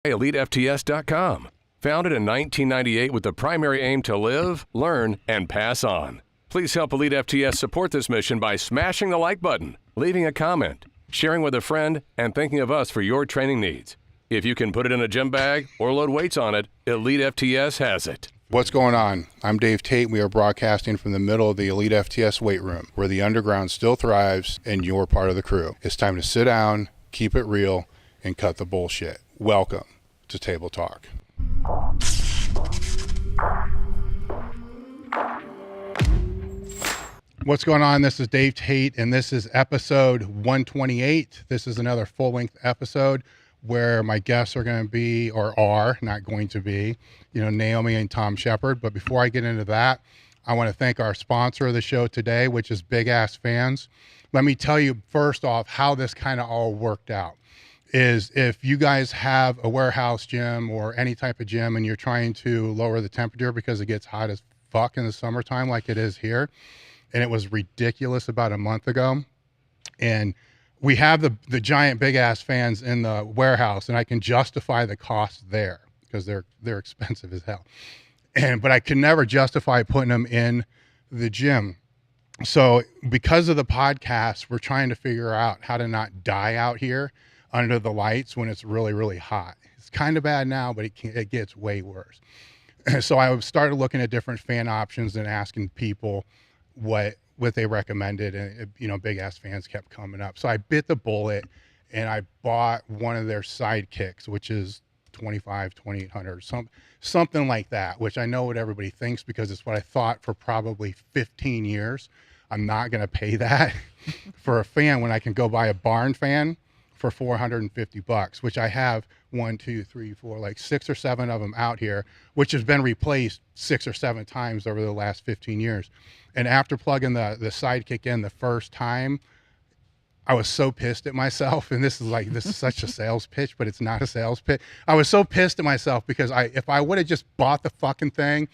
elitefts.com. Founded in 1998 with the primary aim to live, learn, and pass on. Please help Elite FTS support this mission by smashing the like button, leaving a comment, sharing with a friend, and thinking of us for your training needs. If you can put it in a gym bag or load weights on it, Elite FTS has it. What's going on? I'm Dave Tate. We are broadcasting from the middle of the Elite FTS weight room, where the underground still thrives and you're part of the crew. It's time to sit down, keep it real, and cut the bullshit. Welcome to Table Talk. What's going on? This is Dave Tate, and this is episode 128. This is another full-length episode where my guests are going to be, or are not going to be, Naomi and Tom Sheppard. But before I get into that, I want to thank our sponsor of the show today, which is Big Ass Fans. Let me tell you first off how this kind of all worked out. Is if you guys have a warehouse gym or any type of gym and you're trying to lower the temperature because it gets hot as fuck in the summertime like it is here, and it was ridiculous about a month ago, and we have the giant big ass fans in the warehouse, and I can justify the cost there because they're expensive as hell, but I can never justify putting them in the gym. So because of the podcast, we're trying to figure out how to not die out here under the lights when it's really, really hot. It's kind of bad now, but it gets way worse. So I started looking at different fan options and asking people what they recommended, and Big Ass Fans kept coming up. So I bit the bullet and I bought one of their sidekicks, which is $2,800, something like that, which I know what everybody thinks because it's what I thought for probably 15 years. I'm not going to pay that for a fan when I can go buy a barn fan for $450, which I have 6 or 7 of them out here, which has been replaced 6 or 7 times over the last 15 years. And after plugging the sidekick in the first time, I was so pissed at myself. And this is such a sales pitch, but it's not a sales pitch. I was so pissed at myself because if I would have just bought the fucking thing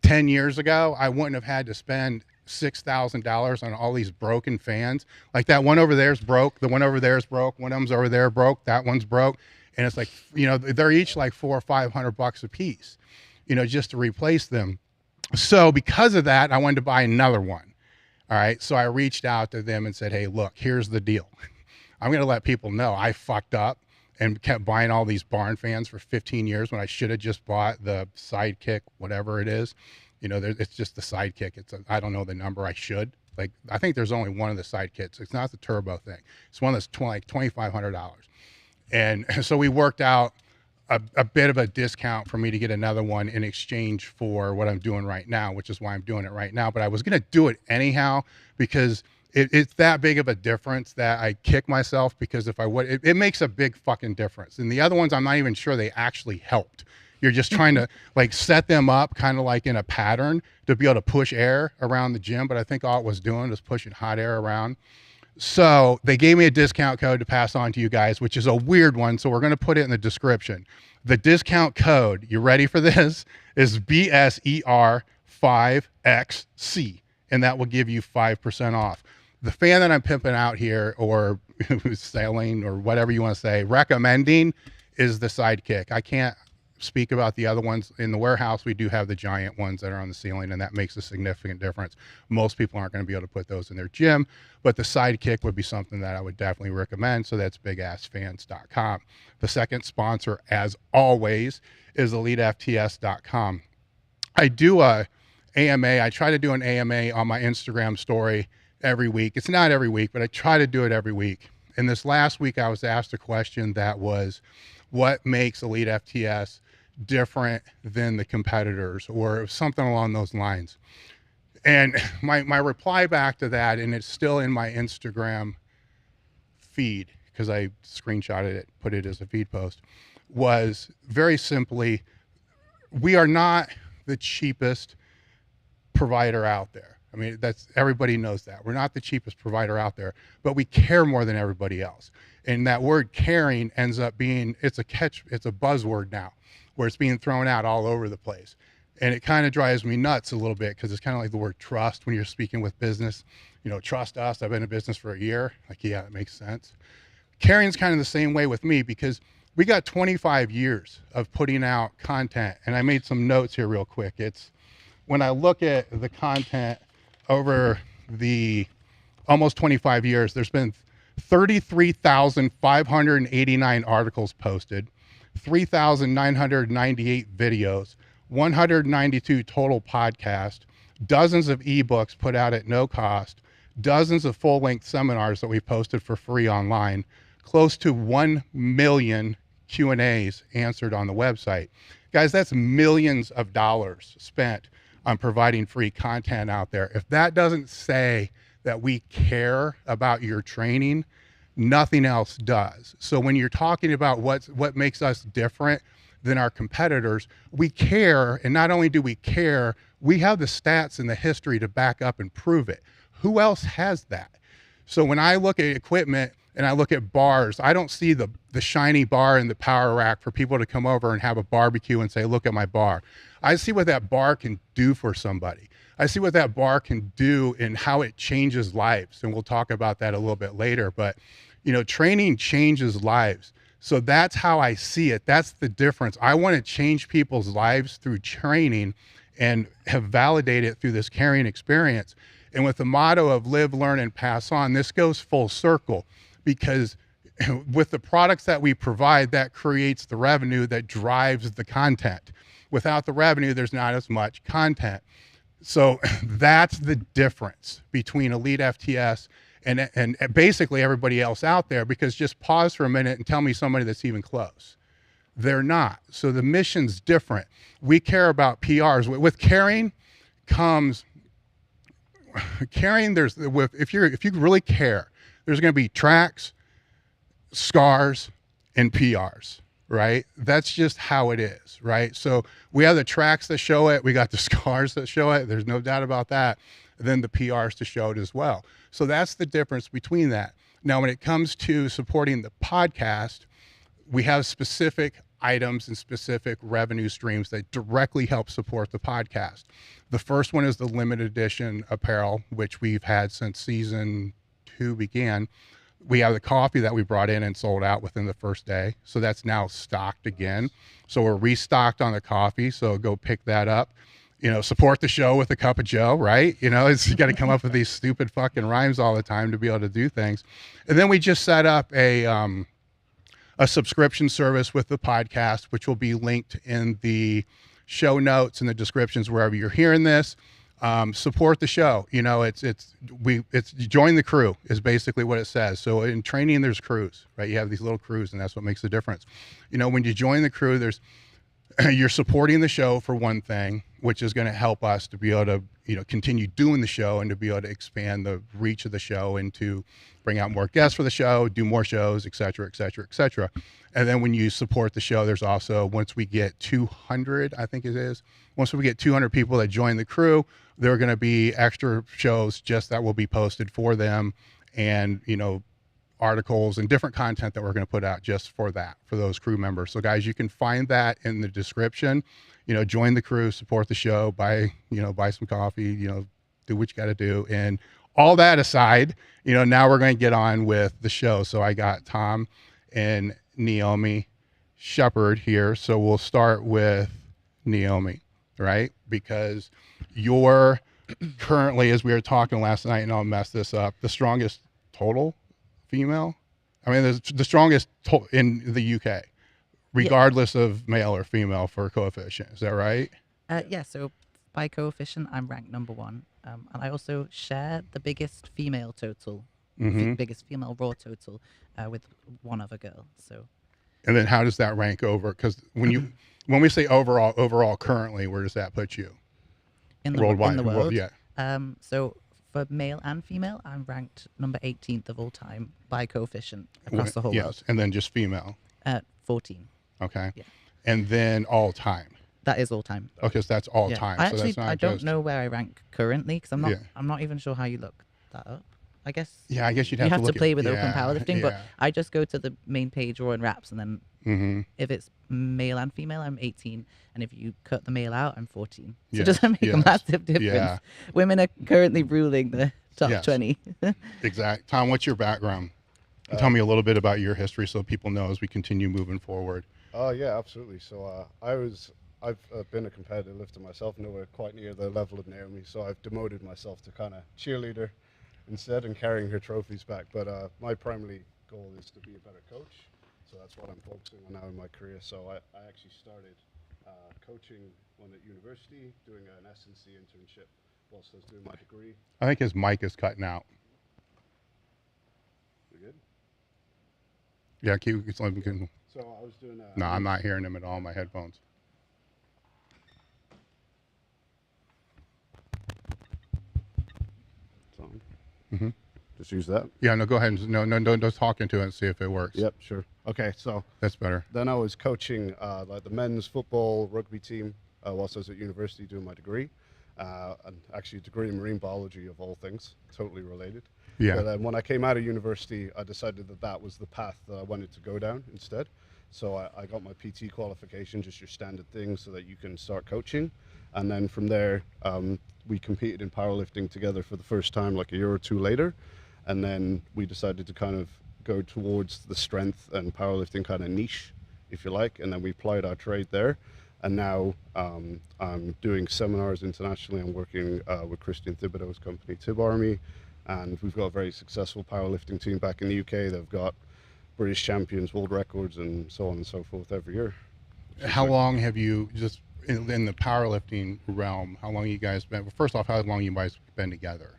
10 years ago, I wouldn't have had to spend $6,000 on all these broken fans. Like that one over there's broke, the one over there's broke, one of them's over there broke, that one's broke, and it's like, they're each like $400 or $500 a piece, just to replace them. So because of that, I wanted to buy another one. All right, so I reached out to them and said, hey, look, here's the deal. I'm going to let people know I fucked up and kept buying all these barn fans for 15 years when I should have just bought the sidekick, whatever it is. It's just the sidekick. I don't know the number. I should. I think there's only one of the sidekicks. It's not the turbo thing. It's one that's $2,500. And so we worked out a bit of a discount for me to get another one in exchange for what I'm doing right now, which is why I'm doing it right now. But I was going to do it anyhow because it's that big of a difference that I kick myself, because if I would, it makes a big fucking difference. And the other ones, I'm not even sure they actually helped. You're just trying to set them up kind of like in a pattern to be able to push air around the gym. But I think all it was doing was pushing hot air around. So they gave me a discount code to pass on to you guys, which is a weird one. So we're going to put it in the description. The discount code, you ready for this, is BSER5XC. And that will give you 5% off. The fan that I'm pimping out here, or selling, or whatever you want to say, recommending, is the sidekick. I can't speak about the other ones. In the warehouse, we do have the giant ones that are on the ceiling, and that makes a significant difference. Most people aren't going to be able to put those in their gym, but the sidekick would be something that I would definitely recommend. So that's bigassfans.com. The second sponsor, as always, is elitefts.com. I do a AMA. I try to do an AMA on my Instagram story every week. It's not every week, but I try to do it every week. And this last week, I was asked a question that was, what makes Elite FTS different than the competitors, or something along those lines? And my reply back to that, and it's still in my Instagram feed because I screenshotted it, put it as a feed post, was very simply, we are not the cheapest provider out there. I mean, everybody knows that. We're not the cheapest provider out there, but we care more than everybody else. And that word caring ends up being, it's a buzzword now, where it's being thrown out all over the place. And it kind of drives me nuts a little bit, because it's kind of like the word trust when you're speaking with business. Trust us. I've been in business for a year. Like, yeah, that makes sense. Caring's kind of the same way with me, because we got 25 years of putting out content, and I made some notes here real quick. It's when I look at the content over the almost 25 years, there's been 33,589 articles posted, 3,998 videos, 192 total podcasts, dozens of ebooks put out at no cost, dozens of full-length seminars that we posted for free online, close to 1 million Q&As answered on the website. Guys, that's millions of dollars spent on providing free content out there. If that doesn't say that we care about your training, nothing else does. So when you're talking about what makes us different than our competitors, we care, and not only do we care, we have the stats and the history to back up and prove it. Who else has that? So when I look at equipment and I look at bars, I don't see the shiny bar in the power rack for people to come over and have a barbecue and say, look at my bar. I see what that bar can do for somebody. I see what that bar can do and how it changes lives. And we'll talk about that a little bit later, but you know, training changes lives. So that's how I see it. That's the difference. I want to change people's lives through training and have validated it through this caring experience. And with the motto of live, learn, and pass on, this goes full circle, because with the products that we provide, that creates the revenue that drives the content. Without the revenue, there's not as much content. So that's the difference between Elite FTS and basically everybody else out there, because just pause for a minute and tell me somebody that's even close. They're not. So the mission's different. We care about PRs. With caring comes caring. If you really care, there's going to be tracks, scars, and PRs, right? That's just how it is, right? So we have the tracks that show it. We got the scars that show it. There's no doubt about that. And then the PRs to show it as well. So that's the difference between that. Now, when it comes to supporting the podcast, we have specific items and specific revenue streams that directly help support the podcast. The first one is the limited edition apparel, which we've had since season 2 began. We have the coffee that we brought in and sold out within the first day. So that's now stocked again. So we're restocked on the coffee. So go pick that up. You know, support the show with a cup of Joe, right? You know, you got to come up with these stupid fucking rhymes all the time to be able to do things. And then we just set up a subscription service with the podcast, which will be linked in the show notes and the descriptions wherever you're hearing this. Support the show. You know, it's join the crew is basically what it says. So in training, there's crews, right? You have these little crews, and that's what makes the difference. You know, when you join the crew, you're supporting the show for one thing, which is going to help us to be able to, you know, continue doing the show and to be able to expand the reach of the show and to bring out more guests for the show, do more shows, et cetera, et cetera, et cetera. And then when you support the show, there's also, once we get 200, I think it is, once we get 200 people that join the crew, there are going to be extra shows just that will be posted for them, and, you know, articles and different content that we're going to put out just for that, for those crew members. So guys, you can find that in the description. You know, join the crew, support the show, buy some coffee, you know, do what you got to do. And all that aside, you know, now we're going to get on with the show. So I got Tom and Naomi Sheppard here. So we'll start with Naomi, right? Because you're currently, as we were talking last night, and I'll mess this up, the strongest total female. I mean, the strongest in the UK, regardless of male or female for coefficient. Is that right? Yeah. So by coefficient, I'm ranked number 1. And I also share the biggest female total, biggest female raw total with one other girl. So. And then how does that rank over? Because when we say overall currently, where does that put you? Worldwide. In the world. Well, yeah. So for male and female, I'm ranked number 18th of all time by coefficient across the whole world. Yes, and then just female. 14. Okay. Yeah. And then all time. That is all time. Okay, so that's all time. I don't know where I rank currently, because I'm not even sure how you look that up. I guess. Yeah, I guess you'd have to look to play with at, open powerlifting, yeah. but I just go to the main page, Raw and Wraps, and then if it's male and female, I'm 18, and if you cut the male out, I'm 14. So does that make a massive difference? Yeah. Women are currently ruling the top 20. Exactly. Tom, what's your background? Tell me a little bit about your history so people know as we continue moving forward. Yeah, absolutely. So I've been a competitive lifter myself, nowhere quite near the level of Naomi. So I've demoted myself to kind of cheerleader instead and carrying her trophies back. But my primary goal is to be a better coach. So that's what I'm focusing on now in my career. So I actually started coaching when at university, doing an S&C internship whilst I was doing my degree. I think his mic is cutting out. You good? Yeah, keep. So I was doing. No, I'm not hearing him at all on my headphones. Mm-hmm. Just use that. Yeah, no, go ahead. No, just talk into it and see if it works. Yep, sure. Okay, so that's better. Then I was coaching like the men's football, rugby team whilst I was at university doing my degree, and actually a degree in marine biology of all things, totally related. Yeah. But then when I came out of university, I decided that that was the path that I wanted to go down instead. So I got my PT qualification, just your standard thing, so that you can start coaching. And then from there, we competed in powerlifting together for the first time, like a year or two later. And then we decided to kind of go towards the strength and powerlifting kind of niche, if you like. And then we applied our trade there. And now I'm doing seminars internationally. I'm working with Christian Thibodeau's company, Thibarmy. And we've got a very successful powerlifting team back in the UK. They've got British champions, world records, and so on and so forth every year. How long have you, just in the powerlifting realm, how long you guys been, well, first off, how long you guys been together?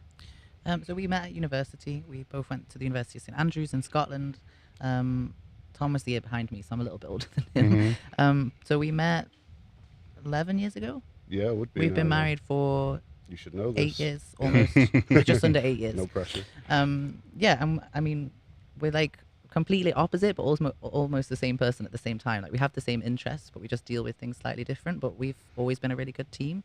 So we met at university. We both went to the University of St Andrews in Scotland. Tom was the year behind me, so I'm a little bit older than him. Mm-hmm. So we met 11 years ago. Yeah, it would be. We've been married for you should know 8 years, almost. We're just under 8 years. No pressure. Yeah, I mean, we're like completely opposite, but almost the same person at the same time. Like we have the same interests, but we just deal with things slightly different. But we've always been a really good team.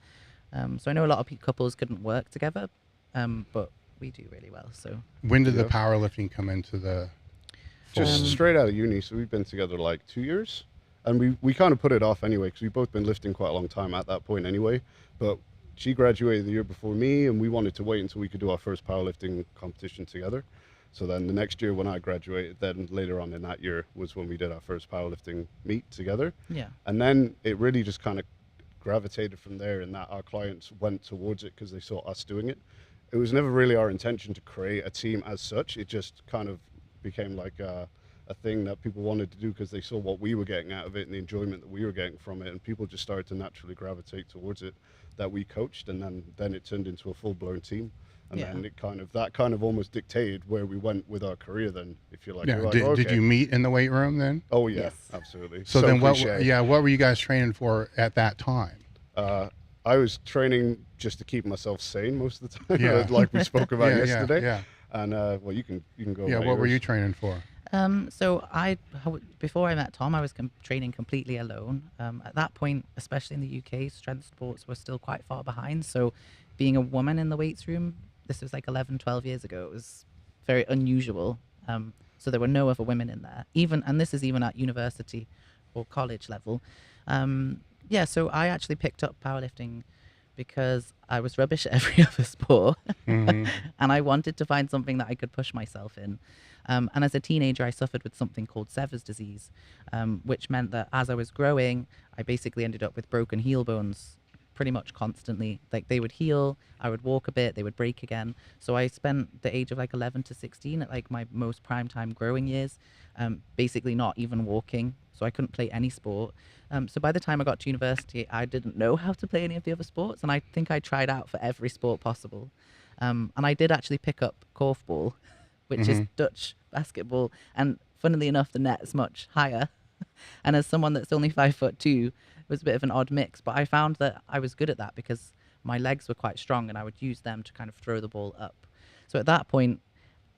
So I know a lot of couples couldn't work together, but we do really well. So when did the powerlifting come into the? Just straight out of uni. So we've been together like 2 years, and we kind of put it off anyway because we've both been lifting quite a long time at that point anyway. But she graduated the year before me, and we wanted to wait until we could do our first powerlifting competition together. So then the next year when I graduated, then later on in that year was when we did our first powerlifting meet together. Yeah. And then it really just kind of gravitated from there, in that our clients went towards it because they saw us doing it. It was never really our intention to create a team as such. It just kind of became like a thing that people wanted to do because they saw what we were getting out of it and the enjoyment that we were getting from it, and people just started to naturally gravitate towards it, that we coached, and then it turned into a full-blown team. And then it kind of almost dictated where we went with our career then, if you like. Yeah. Like, Did you meet in the weight room then? Oh yeah, Yes. absolutely. So then what cliche. what were you guys training for at that time? I was training just to keep myself sane most of the time, Yeah. like we spoke about Yeah, yesterday. yeah. And well, you can go. Yeah, about what were yours. you training for? So before I met Tom, I was training completely alone. At that point, especially in the UK, strength sports were still quite far behind. So being a woman in the weights room, this was like 11, 12 years ago, it was very unusual. So there were no other women in there, and this is even at university or college level. So I actually picked up powerlifting because I was rubbish at every other sport. Mm-hmm. And I wanted to find something that I could push myself in. And as a teenager, I suffered with something called Sever's disease, which meant that as I was growing, I basically ended up with broken heel bones pretty much constantly. Like they would heal, I would walk a bit, they would break again. So I spent the age of like 11 to 16 at like my most prime time growing years, basically not even walking. So I couldn't play any sport. So by the time I got to university, I didn't know how to play any of the other sports. And I think I tried out for every sport possible. And I did actually pick up korfball, which is Dutch basketball. And funnily enough, the net is much higher. And as someone that's only 5'2", it was a bit of an odd mix. But I found that I was good at that because my legs were quite strong and I would use them to kind of throw the ball up. So at that point,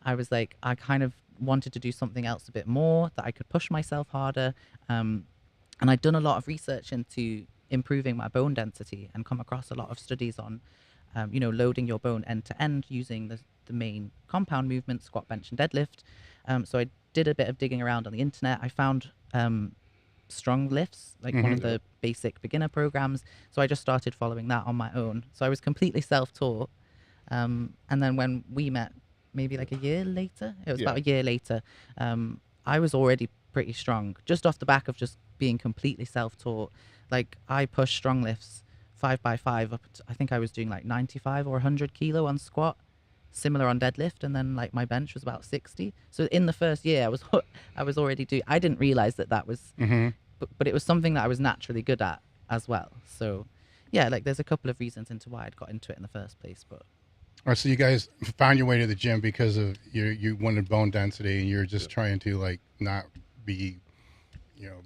I was like, I kind of wanted to do something else a bit more, that I could push myself harder. And I'd done a lot of research into improving my bone density and come across a lot of studies on, loading your bone end to end using the main compound movements, squat, bench, and deadlift. So I did a bit of digging around on the internet. I found strong lifts, like one of the basic beginner programs. So I just started following that on my own. So I was completely self-taught. And then when we met, maybe like a year later. It was Yeah. about a year later. I was already pretty strong, just off the back of just being completely self-taught. Like I pushed strong lifts 5x5 up to, I think I was doing like 95 or 100 kilo on squat, similar on deadlift, and then like my bench was about 60. So in the first year I was already doing, I didn't realize that was but it was something that I was naturally good at as well. So yeah, like there's a couple of reasons into why I'd got into it in the first place. But Or so you guys found your way to the gym because of you wanted bone density and you're just trying to like not be, you know,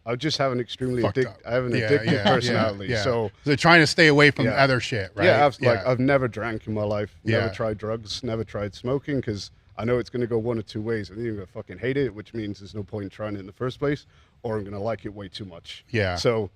I just have an extremely fucked up. I have an addictive personality. Yeah. So trying to stay away from Yeah. other shit, right? yeah, I've never drank in my life, never Yeah. tried drugs, never tried smoking, because I know it's going to go one of two ways. I'm either going to fucking hate it, which means there's no point in trying it in the first place, or I'm going to like it way too much. Yeah. So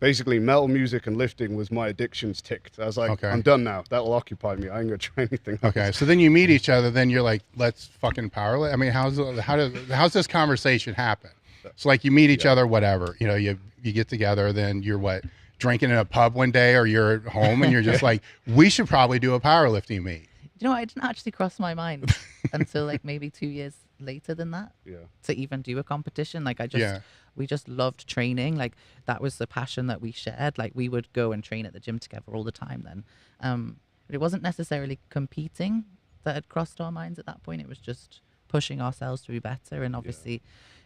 basically metal music and lifting was my addictions ticked. I was like, Okay. I'm done now. That'll occupy me. I ain't going to try anything else. Okay, so then you meet each other, then you're like, let's fucking powerlift. I mean, how's this conversation happen? So like you meet each other, whatever, you know, you get together, then you're what, drinking in a pub one day, or you're at home and you're just like, we should probably do a powerlifting meet. you know, it didn't actually cross my mind until like maybe 2 years later than that. Yeah. To even do a competition. Like Yeah. we just loved training. Like that was the passion that we shared. Like we would go and train at the gym together all the time then. But it wasn't necessarily competing that had crossed our minds at that point. It was just pushing ourselves to be better. And obviously,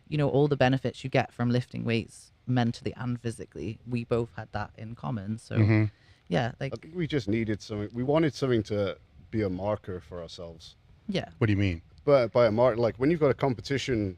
you know, all the benefits you get from lifting weights mentally and physically, we both had that in common. So yeah, like I think we just needed something. We wanted something to be a marker for ourselves. yeah. What do you mean? But by a mark, like when you've got a competition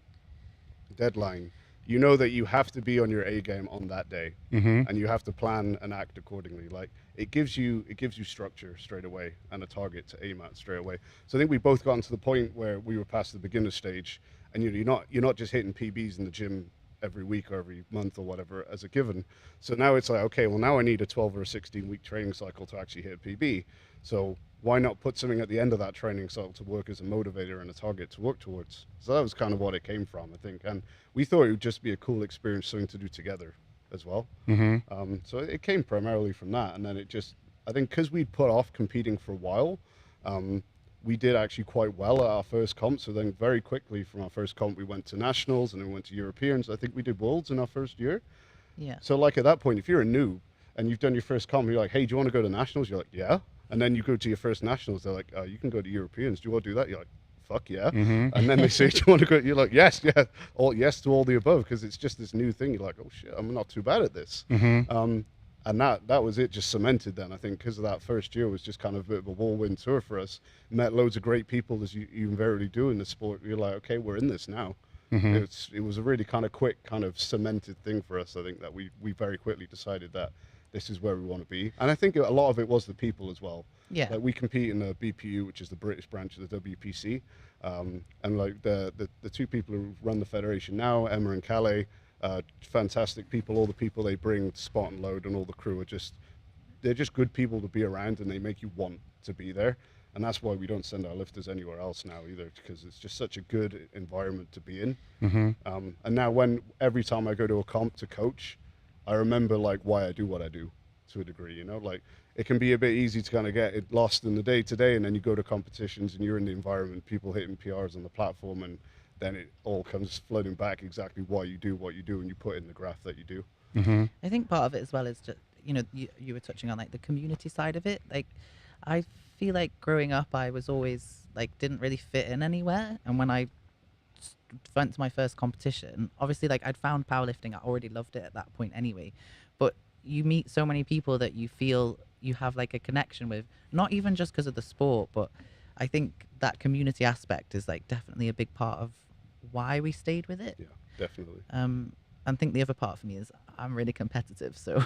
deadline, you know that you have to be on your A game on that day, and you have to plan and act accordingly. Like it gives you structure straight away and a target to aim at straight away. So I think we both gotten to the point where we were past the beginner stage, and you're not just hitting PBs in the gym every week or every month or whatever as a given. So now it's like, okay, well now I need a 12 or a 16 week training cycle to actually hit a PB. So why not put something at the end of that training cycle to work as a motivator and a target to work towards? So that was kind of what it came from, I think. And we thought it would just be a cool experience, something to do together as well. So it came primarily from that. And then it just, I think because we'd put off competing for a while, we did actually quite well at our first comp. So then very quickly from our first comp, we went to nationals and then we went to Europeans. I think we did worlds in our first year. Yeah. So like at that point, if you're a noob and you've done your first comp, you're like, hey, do you want to go to nationals? You're like, yeah. And then you go to your first nationals. They're like, you can go to Europeans. Do you want to do that? You're like, fuck yeah. And then they say, do you want to go? You're like, yes, yeah. Yes to all the above, because it's just this new thing. You're like, oh shit, I'm not too bad at this. And that was it, just cemented then. I think because of that first year was just kind of a bit of a whirlwind tour for us. Met loads of great people, as you invariably do in the sport. You're like, okay, we're in this now. It was a really kind of quick, kind of cemented thing for us. I think that we very quickly decided that this is where we want to be. And I think a lot of it was the people as well. Yeah. Like we compete in the BPU, which is the British branch of the WPC. And like the two people who run the federation now, Emma and Calais, fantastic people. All the people they bring to Spot and Load and all the crew they're just good people to be around, and they make you want to be there. And that's why we don't send our lifters anywhere else now either, because it's just such a good environment to be in. And now every time I go to a comp to coach, I remember like why I do what I do to a degree, you know, like it can be a bit easy to kind of get it lost in the day to day, and then you go to competitions and you're in the environment, people hitting PRs on the platform, and then it all comes flooding back exactly why you do what you do, and you put in the graph that you do. I think part of it as well is just, you know, you were touching on like the community side of it. Like I feel like growing up, I was always like, didn't really fit in anywhere. And when I went to my first competition, obviously like I'd found powerlifting. I already loved it at that point anyway, but you meet so many people that you feel you have like a connection with, not even just because of the sport, but I think that community aspect is like definitely a big part of why we stayed with it. Yeah, definitely. I think the other part for me is I'm really competitive, so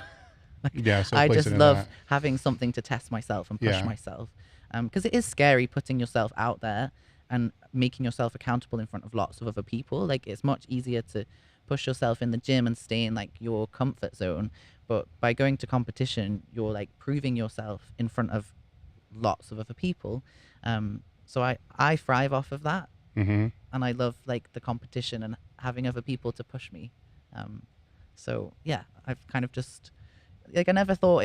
like, Yeah, so I place just it in love that. having something to test myself and push Yeah. myself, because it is scary putting yourself out there and making yourself accountable in front of lots of other people. Like it's much easier to push yourself in the gym and stay in like your comfort zone, but by going to competition, you're like proving yourself in front of lots of other people. So I thrive off of that, and I love like the competition and having other people to push me. So yeah, I've kind of just like, I never thought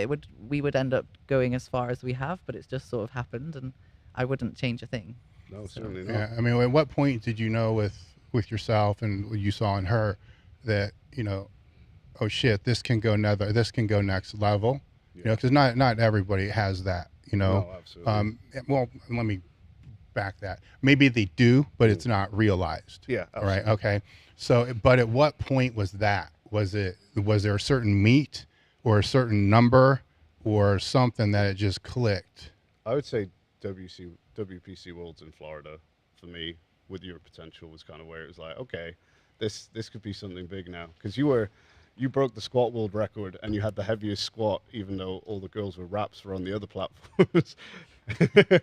we would end up going as far as we have, but it's just sort of happened, and I wouldn't change a thing. No, certainly not. Yeah, I mean, at what point did you know with yourself and what you saw in her that, you know, oh shit, this can go next level, you know, because not everybody has that, you know. No, absolutely. Well, let me back that. Maybe they do, but it's not realized. Yeah, All right. absolutely. Okay. So, but at what point was that? Was there a certain meet or a certain number or something that it just clicked? I would say WPC Worlds in Florida for me, with your potential, was kind of where it was like, okay, this could be something big now, because you broke the squat world record and you had the heaviest squat, even though all the girls were wraps were on the other platforms,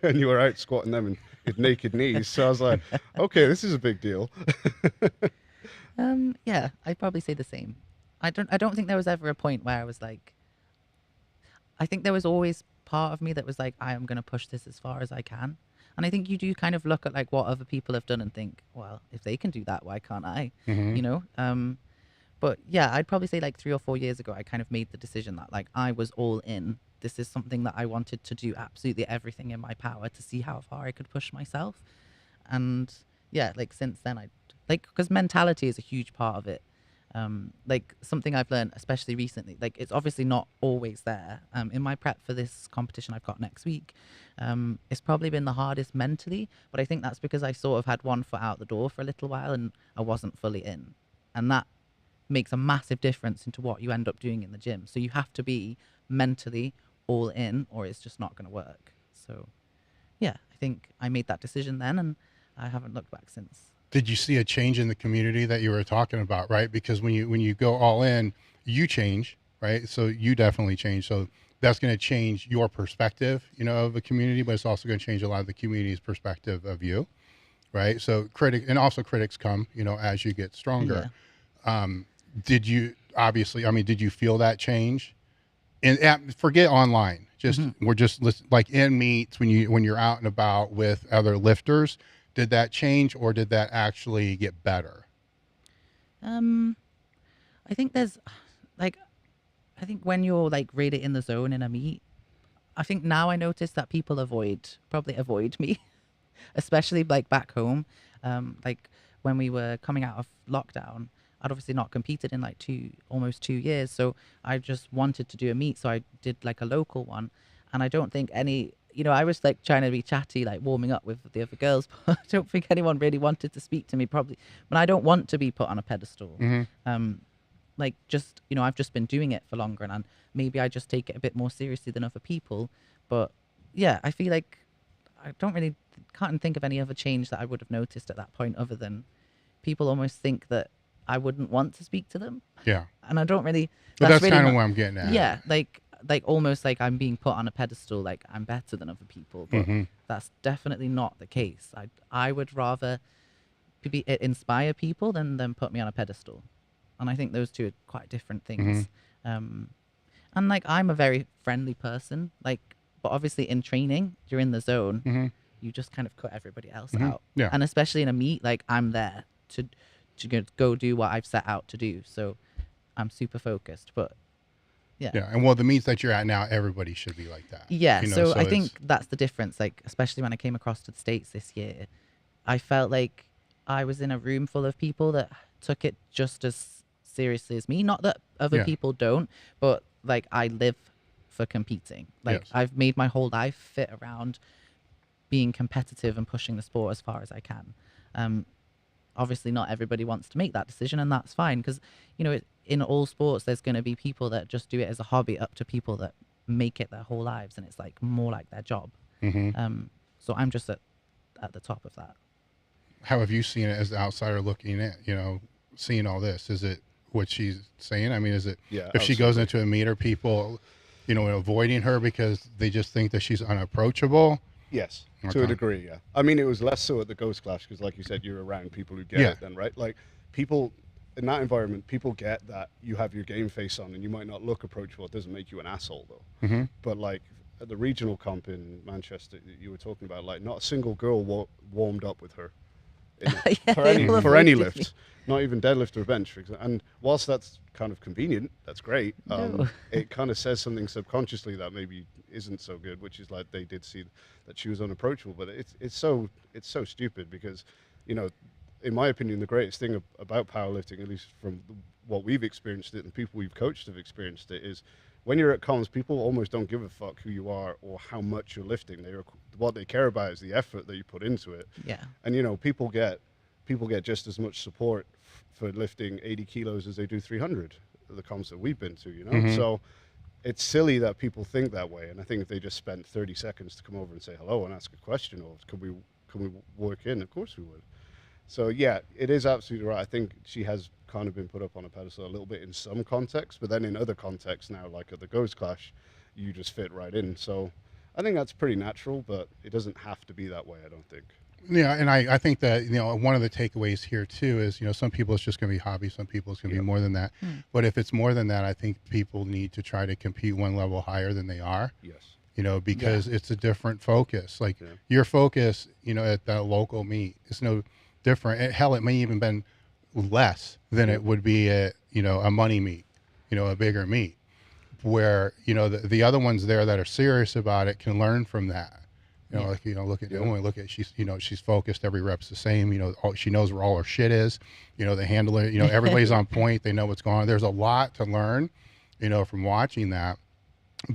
and you were out squatting them in naked knees. So I was like, okay, this is a big deal. Yeah, I'd probably say the same. I don't think there was ever a point where I was like, I think there was always part of me that was like, I am going to push this as far as I can. And I think you do kind of look at like what other people have done and think, well, if they can do that, why can't I? You know? But yeah, I'd probably say like 3 or 4 years ago, I kind of made the decision that like I was all in. This is something that I wanted to do absolutely everything in my power to see how far I could push myself. And yeah, like since then, because mentality is a huge part of it. Like something I've learned, especially recently, like it's obviously not always there. In my prep for this competition I've got next week, it's probably been the hardest mentally, but I think that's because I sort of had one foot out the door for a little while and I wasn't fully in. And that makes a massive difference into what you end up doing in the gym. So you have to be mentally all in or it's just not going to work. So yeah, I think I made that decision then and I haven't looked back since. Did you see a change in the community that you were talking about, right? Because when you go all in, you change, right? So you definitely change. So that's going to change your perspective, you know, of the community, but it's also going to change a lot of the community's perspective of you, right? So critics come, you know, as you get stronger. Yeah. Did you did you feel that change? And forget online. Just we're just like in meets when you're out and about with other lifters. Did that change or did that actually get better? I think there's like, I think when you're like really in the zone in a meet, I think now I notice that people probably avoid me, especially like back home. Like when we were coming out of lockdown, I'd obviously not competed in like almost 2 years. So I just wanted to do a meet. So I did like a local one. And I don't think I was like trying to be chatty, like warming up with the other girls, but I don't think anyone really wanted to speak to me probably. But I don't want to be put on a pedestal. Like just, I've just been doing it for longer and maybe I just take it a bit more seriously than other people. But yeah, I feel like I can't think of any other change that I would have noticed at that point other than people almost think that I wouldn't want to speak to them. Yeah. And I don't really. But that's really kind of what I'm getting at. Yeah. Like almost like I'm being put on a pedestal, like I'm better than other people. But that's definitely not the case. I would rather inspire people than put me on a pedestal. And I think those two are quite different things. And like I'm a very friendly person, like, but obviously in training, you're in the zone, you just kind of cut everybody else out. Yeah. And especially in a meet, like I'm there to go do what I've set out to do. So I'm super focused, but yeah. Yeah. And well, the meets that you're at now, everybody should be like that. Yeah. So I think that's the difference. Like, especially when I came across to the States this year, I felt like I was in a room full of people that took it just as seriously as me. Not that other people don't, but like I live for competing. Like I've made my whole life fit around being competitive and pushing the sport as far as I can. Obviously not everybody wants to make that decision and that's fine because, in all sports, there's going to be people that just do it as a hobby up to people that make it their whole lives and it's like more like their job. So I'm just at the top of that. How have you seen it as the outsider looking at, seeing all this? Is it what she's saying? I mean, is it, if she goes into a meet, are people, avoiding her because they just think that she's unapproachable? Yes, to a degree, yeah. I mean, it was less so at the Ghost Clash because, like you said, you're around people who get it then, right? Like, people in that environment, people get that you have your game face on and you might not look approachable. It doesn't make you an asshole, though. But, like, at the regional comp in Manchester that you were talking about, like, not a single girl warmed up with her. Yeah, for they will for any avoid me. lift, not even deadlift or bench, for example. And whilst that's kind of convenient, that's great. No. It kind of says something subconsciously that maybe isn't so good, which is like they did see that she was unapproachable. But it's so stupid because, you know, in my opinion, the greatest thing about powerlifting, at least from what we've experienced it and people we've coached have experienced it, is when you're at comms, people almost don't give a fuck who you are or how much you're lifting. What they care about is the effort that you put into it. Yeah. And you know, people get just as much support for lifting 80 kilos as they do 300 at the comps that we've been to, you know. So it's silly that people think that way. And I think if they just spent 30 seconds to come over and say hello and ask a question, or can we work in, of course we would. So yeah, it is absolutely right. I think she has kind of been put up on a pedestal a little bit in some contexts, but then in other contexts now, like at the Ghost Clash, you just fit right in. So I think that's pretty natural, but it doesn't have to be that way, I don't think. Yeah, and I think that, you know, one of the takeaways here too is, you know, some people it's just going to be hobby, some people it's going to be more than that. But if it's more than that, I think people need to try to compete one level higher than they are. Yes. You know, because it's a different focus. Like your focus, you know, at that local meet is no different. Hell, it may even been less than it would be at, you know, a money meet, you know, a bigger meet, where, you know, the other ones there that are serious about it can learn from that. You know, like, you know, look at Naomi, look at, she's, you know, she's focused, every rep's the same, you know, she knows where all her shit is, you know, the handler, you know, everybody's on point, they know what's going on. There's a lot to learn, you know, from watching that,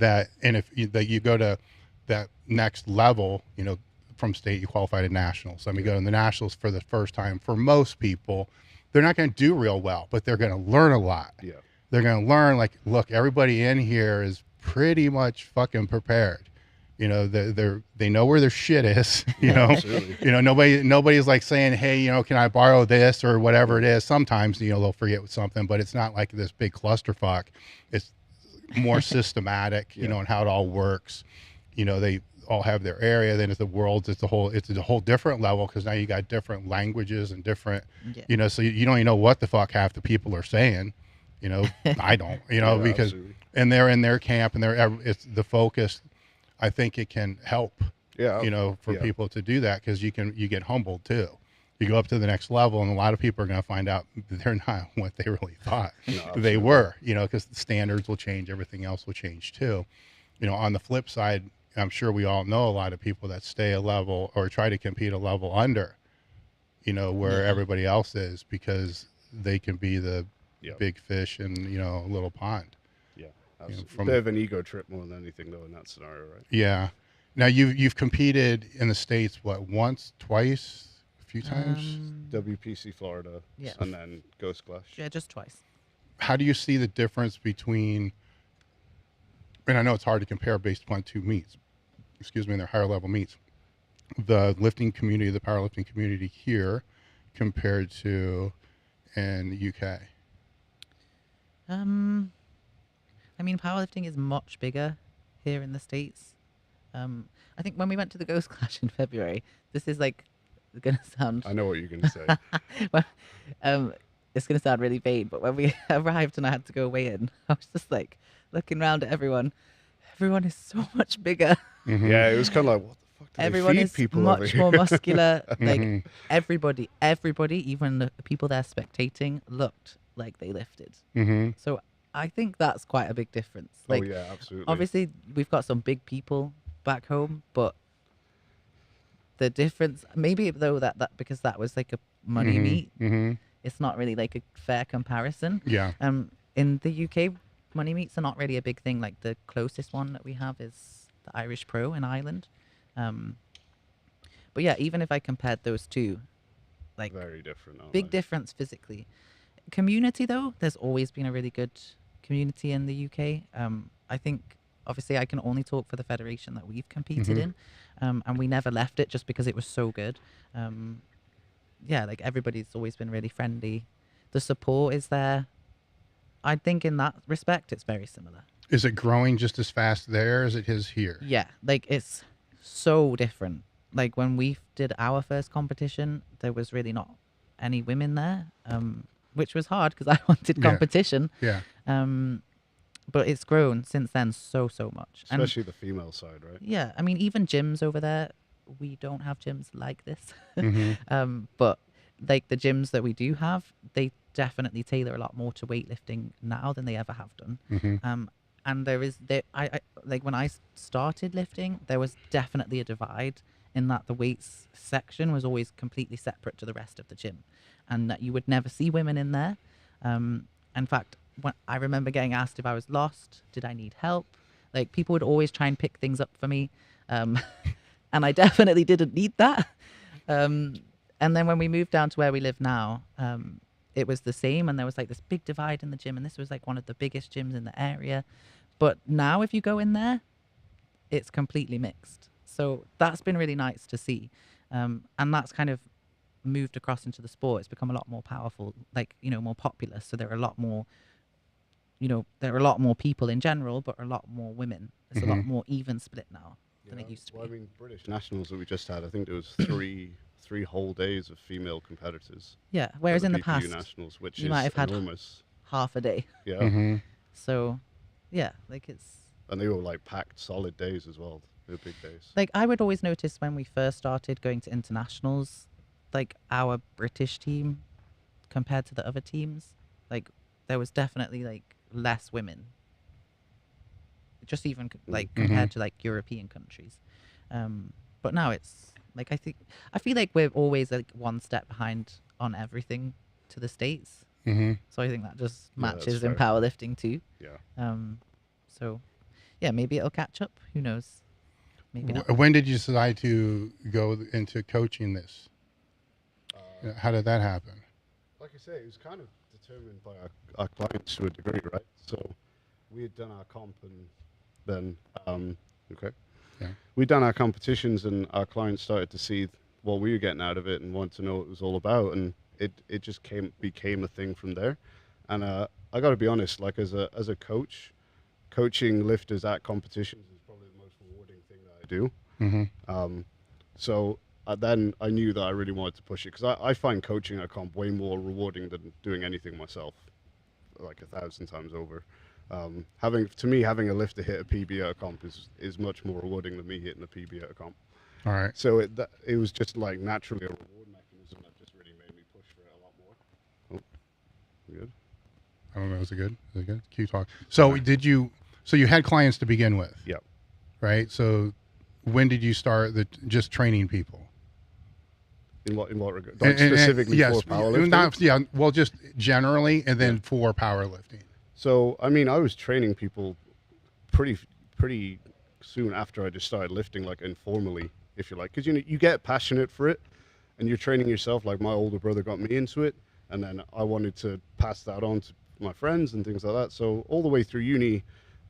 and if you go to that next level, you know, from state, you qualify to nationals. I mean, go to the nationals for the first time. For most people, they're not going to do real well, but they're going to learn a lot. Yeah. They're going to learn, like, look, everybody in here is pretty much fucking prepared. You know, they know where their shit is, you know. You know, nobody's like saying, hey, you know, can I borrow this or whatever it is. Sometimes, you know, they'll forget something, but it's not like this big clusterfuck. It's more systematic, you know, and how it all works. You know, they all have their area. Then it's the worlds, it's a whole different level, because now you got different languages and different, you know, so you don't even know what the fuck half the people are saying. You know, I don't, you know, because and they're in their camp and it's the focus. I think it can help, you know, for people to do that, because you get humbled too. You go up to the next level, and a lot of people are going to find out they're not what they really thought they were, you know, because the standards will change, everything else will change too. You know, on the flip side, I'm sure we all know a lot of people that stay a level or try to compete a level under, you know, where everybody else is, because they can be the big fish in, you know, a little pond. You know, a bit of an ego trip more than anything, though, in that scenario, right? Yeah. Now you've competed in the States, what, once, twice, a few times? WPC Florida, and then Ghost Clash. Yeah, just twice. How do you see the difference between, and I know it's hard to compare based upon two meets, and their higher level meets, the lifting community, the powerlifting community here compared to in the UK? I mean, powerlifting is much bigger here in the States. I think when we went to the Ghost Clash in February, this is like going to sound... I know what you're going to say. Well, it's going to sound really vain, but when we arrived and I had to go weigh in, I was just like looking around at evereven. Everyone is so much bigger. Yeah, it was kind of like, what the fuck do everyone they feed is people much more muscular. Like everybody, even the people there spectating, looked like they lifted. So I think that's quite a big difference. Like, yeah, absolutely. Obviously, we've got some big people back home, but the difference, maybe though that because that was like a money meet, it's not really like a fair comparison. Yeah. In the UK, money meets are not really a big thing. Like the closest one that we have is the Irish Pro in Ireland. But yeah, even if I compared those two, like very different. Big difference physically. Community though, there's always been a really good community in the UK. I think obviously I can only talk for the federation that we've competed in, and we never left it just because it was so good. Yeah, like everybody's always been really friendly. The support is there. I think in that respect, it's very similar. Is it growing just as fast there as it is here? Yeah, like it's so different. Like when we did our first competition, there was really not any women there, which was hard because I wanted competition. Yeah. But it's grown since then so much. Especially the female side, right? Yeah, I mean, even gyms over there, we don't have gyms like this. But like the gyms that we do have, they definitely tailor a lot more to weightlifting now than they ever have done. And I like when I started lifting, there was definitely a divide in that the weights section was always completely separate to the rest of the gym, and that you would never see women in there. In fact, when I remember getting asked if I was lost, did I need help? Like, people would always try and pick things up for me, and I definitely didn't need that. And then when we moved down to where we live now, it was the same, and there was like this big divide in the gym, and this was like one of the biggest gyms in the area. But now if you go in there, it's completely mixed. So that's been really nice to see. And that's kind of moved across into the sport. It's become a lot more powerful, like, you know, more popular. So there are a lot more, you know, there are a lot more people in general, but a lot more women. It's a lot more even split now than it used to be. I mean, British Nationals that we just had, I think there was three whole days of female competitors. Yeah, whereas in the PPU past, Nationals, which you is might have had enormous. half a day. Yeah. So, yeah, like And they were like packed solid days as well. They were big days. like I would always notice when we first started going to internationals, like our British team compared to the other teams, like there was definitely like less women. Just even like compared to like European countries. But now it's like I feel like we're always like one step behind on everything to the States. So I think that just matches in powerlifting too. Yeah. So yeah, maybe it'll catch up. Who knows? Maybe not. When did you decide to go into coaching this? How did that happen? Like I say, it was kind of determined by our clients to a degree, right? So we had done our comp, and then we'd done our competitions, and our clients started to see what we were getting out of it and wanted to know what it was all about, and it just became a thing from there. And I got to be honest, like as a coach, coaching lifters at competitions is probably the most rewarding thing that I do. So then I knew that I really wanted to push it, because I find coaching at comp way more rewarding than doing anything myself, like 1,000 times over. Having a lifter hit a PB at a comp is much more rewarding than me hitting a PB at a comp. All right. So it was just like naturally a reward mechanism that just really made me push for it a lot more. Oh, good. I don't know. Is it good? Is it good? Keep talking. So so you had clients to begin with? Yeah. Right. So when did you start just training people? In what regard? Like specifically yes, for powerlifting? Well, just generally, and then for powerlifting. So, I mean, I was training people pretty soon after I just started lifting, like informally, if you like, because you get passionate for it, and you're training yourself. Like my older brother got me into it, and then I wanted to pass that on to my friends and things like that. So all the way through uni,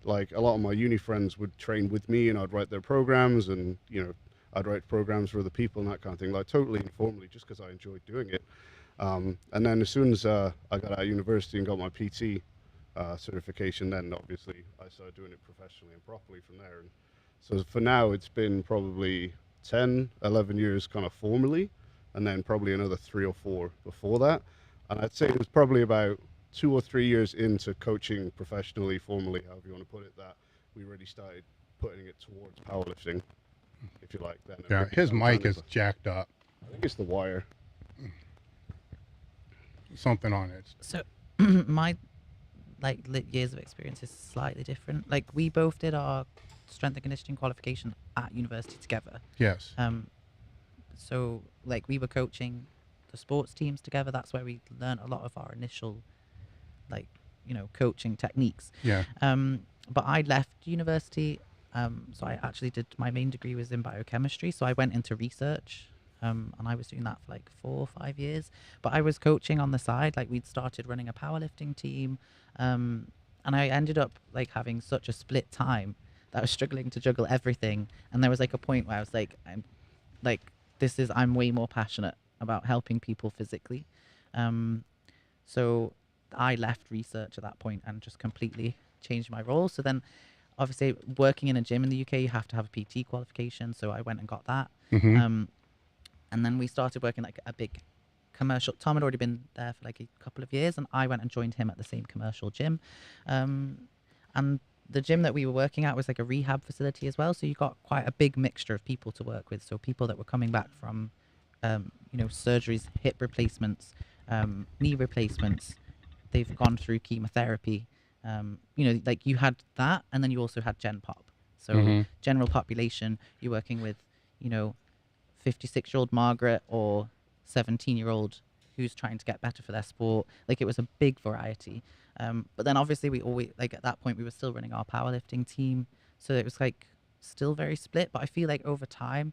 like a lot of my uni friends would train with me, and I'd write their programs, and I'd write programs for other people and that kind of thing, like totally informally, just because I enjoyed doing it. And then as soon as I got out of university and got my PT certification, then obviously I started doing it professionally and properly from there. And so for now, it's been probably 10, 11 years kind of formally, and then probably another 3 or 4 before that. And I'd say it was probably about 2 or 3 years into coaching professionally, formally, however you want to put it, that we really started putting it towards powerlifting, if you like. Then Yeah, his mic is jacked up. I think it's the wire. Something on it. So my years of experience is slightly different. Like we both did our strength and conditioning qualification at university together. Yes. So like we were coaching the sports teams together. That's where we learned a lot of our initial coaching techniques. Yeah. But I left university, so I actually did, my main degree was in biochemistry, so I went into research, and I was doing that for like 4 or 5 years. But I was coaching on the side. Like we'd started running a powerlifting team, and I ended up like having such a split time that I was struggling to juggle everything. And there was like a point where I was like, I'm way more passionate about helping people physically. So I left research at that point and just completely changed my role. So then obviously working in a gym in the UK, you have to have a PT qualification. So I went and got that. And then we started working like a big commercial. Tom had already been there for like a couple of years, and I went and joined him at the same commercial gym. And the gym that we were working at was like a rehab facility as well. So you got quite a big mixture of people to work with. So people that were coming back from surgeries, hip replacements, knee replacements. They've gone through chemotherapy. Like you had that, and then you also had Gen Pop. So general population, you're working with, 56-year-old Margaret or 17-year-old who's trying to get better for their sport. Like it was a big variety. But then obviously we always, like at that point, we were still running our powerlifting team. So it was like still very split. But I feel like over time,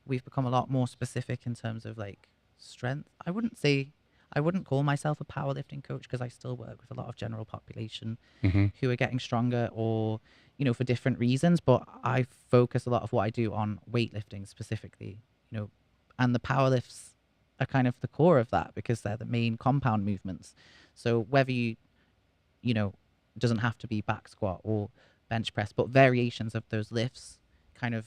we've become a lot more specific in terms of like strength. I wouldn't call myself a powerlifting coach because I still work with a lot of general population who are getting stronger or, for different reasons. But I focus a lot of what I do on weightlifting specifically, and the powerlifts are kind of the core of that because they're the main compound movements. So whether you doesn't have to be back squat or bench press, but variations of those lifts kind of,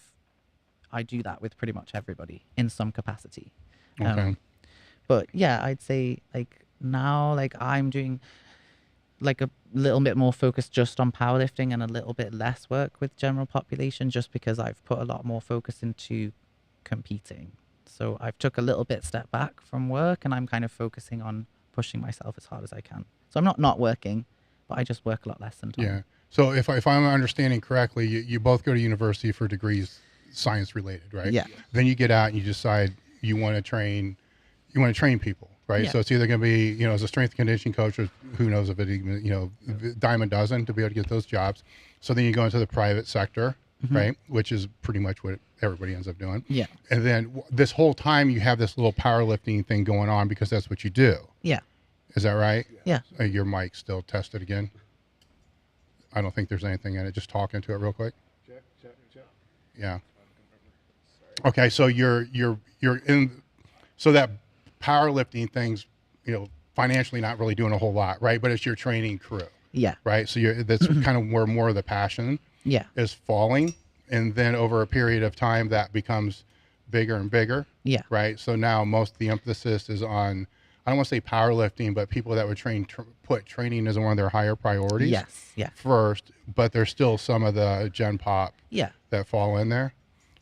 I do that with pretty much everybody in some capacity. Okay. But yeah, I'd say like now, like I'm doing like a little bit more focus just on powerlifting and a little bit less work with general population just because I've put a lot more focus into competing. So I've took a little bit step back from work and I'm kind of focusing on pushing myself as hard as I can. So I'm not working, but I just work a lot less than Tom. Yeah. So if I'm understanding correctly, you both go to university for degrees science related, right? Yeah. Then you get out and you decide you want to train people, right? Yeah. So it's either going to be, as a strength and conditioning coach, or who knows if it even, dime a dozen to be able to get those jobs. So then you go into the private sector, right? Which is pretty much what everybody ends up doing. Yeah. And then this whole time you have this little powerlifting thing going on because that's what you do. Yeah. Is that right? Yeah. Your mic still tested again. I don't think there's anything in it. Just talk into it real quick. Check. Yeah. Okay. So you're in, so that powerlifting thing's, financially not really doing a whole lot, right? But it's your training crew. Yeah. Right. So that's kind of where more of the passion is falling. And then over a period of time that becomes bigger and bigger. Yeah. Right. So now most of the emphasis is on, I don't want to say powerlifting, but people that would put training as one of their higher priorities. Yes. Yeah. First, but there's still some of the Gen Pop that fall in there,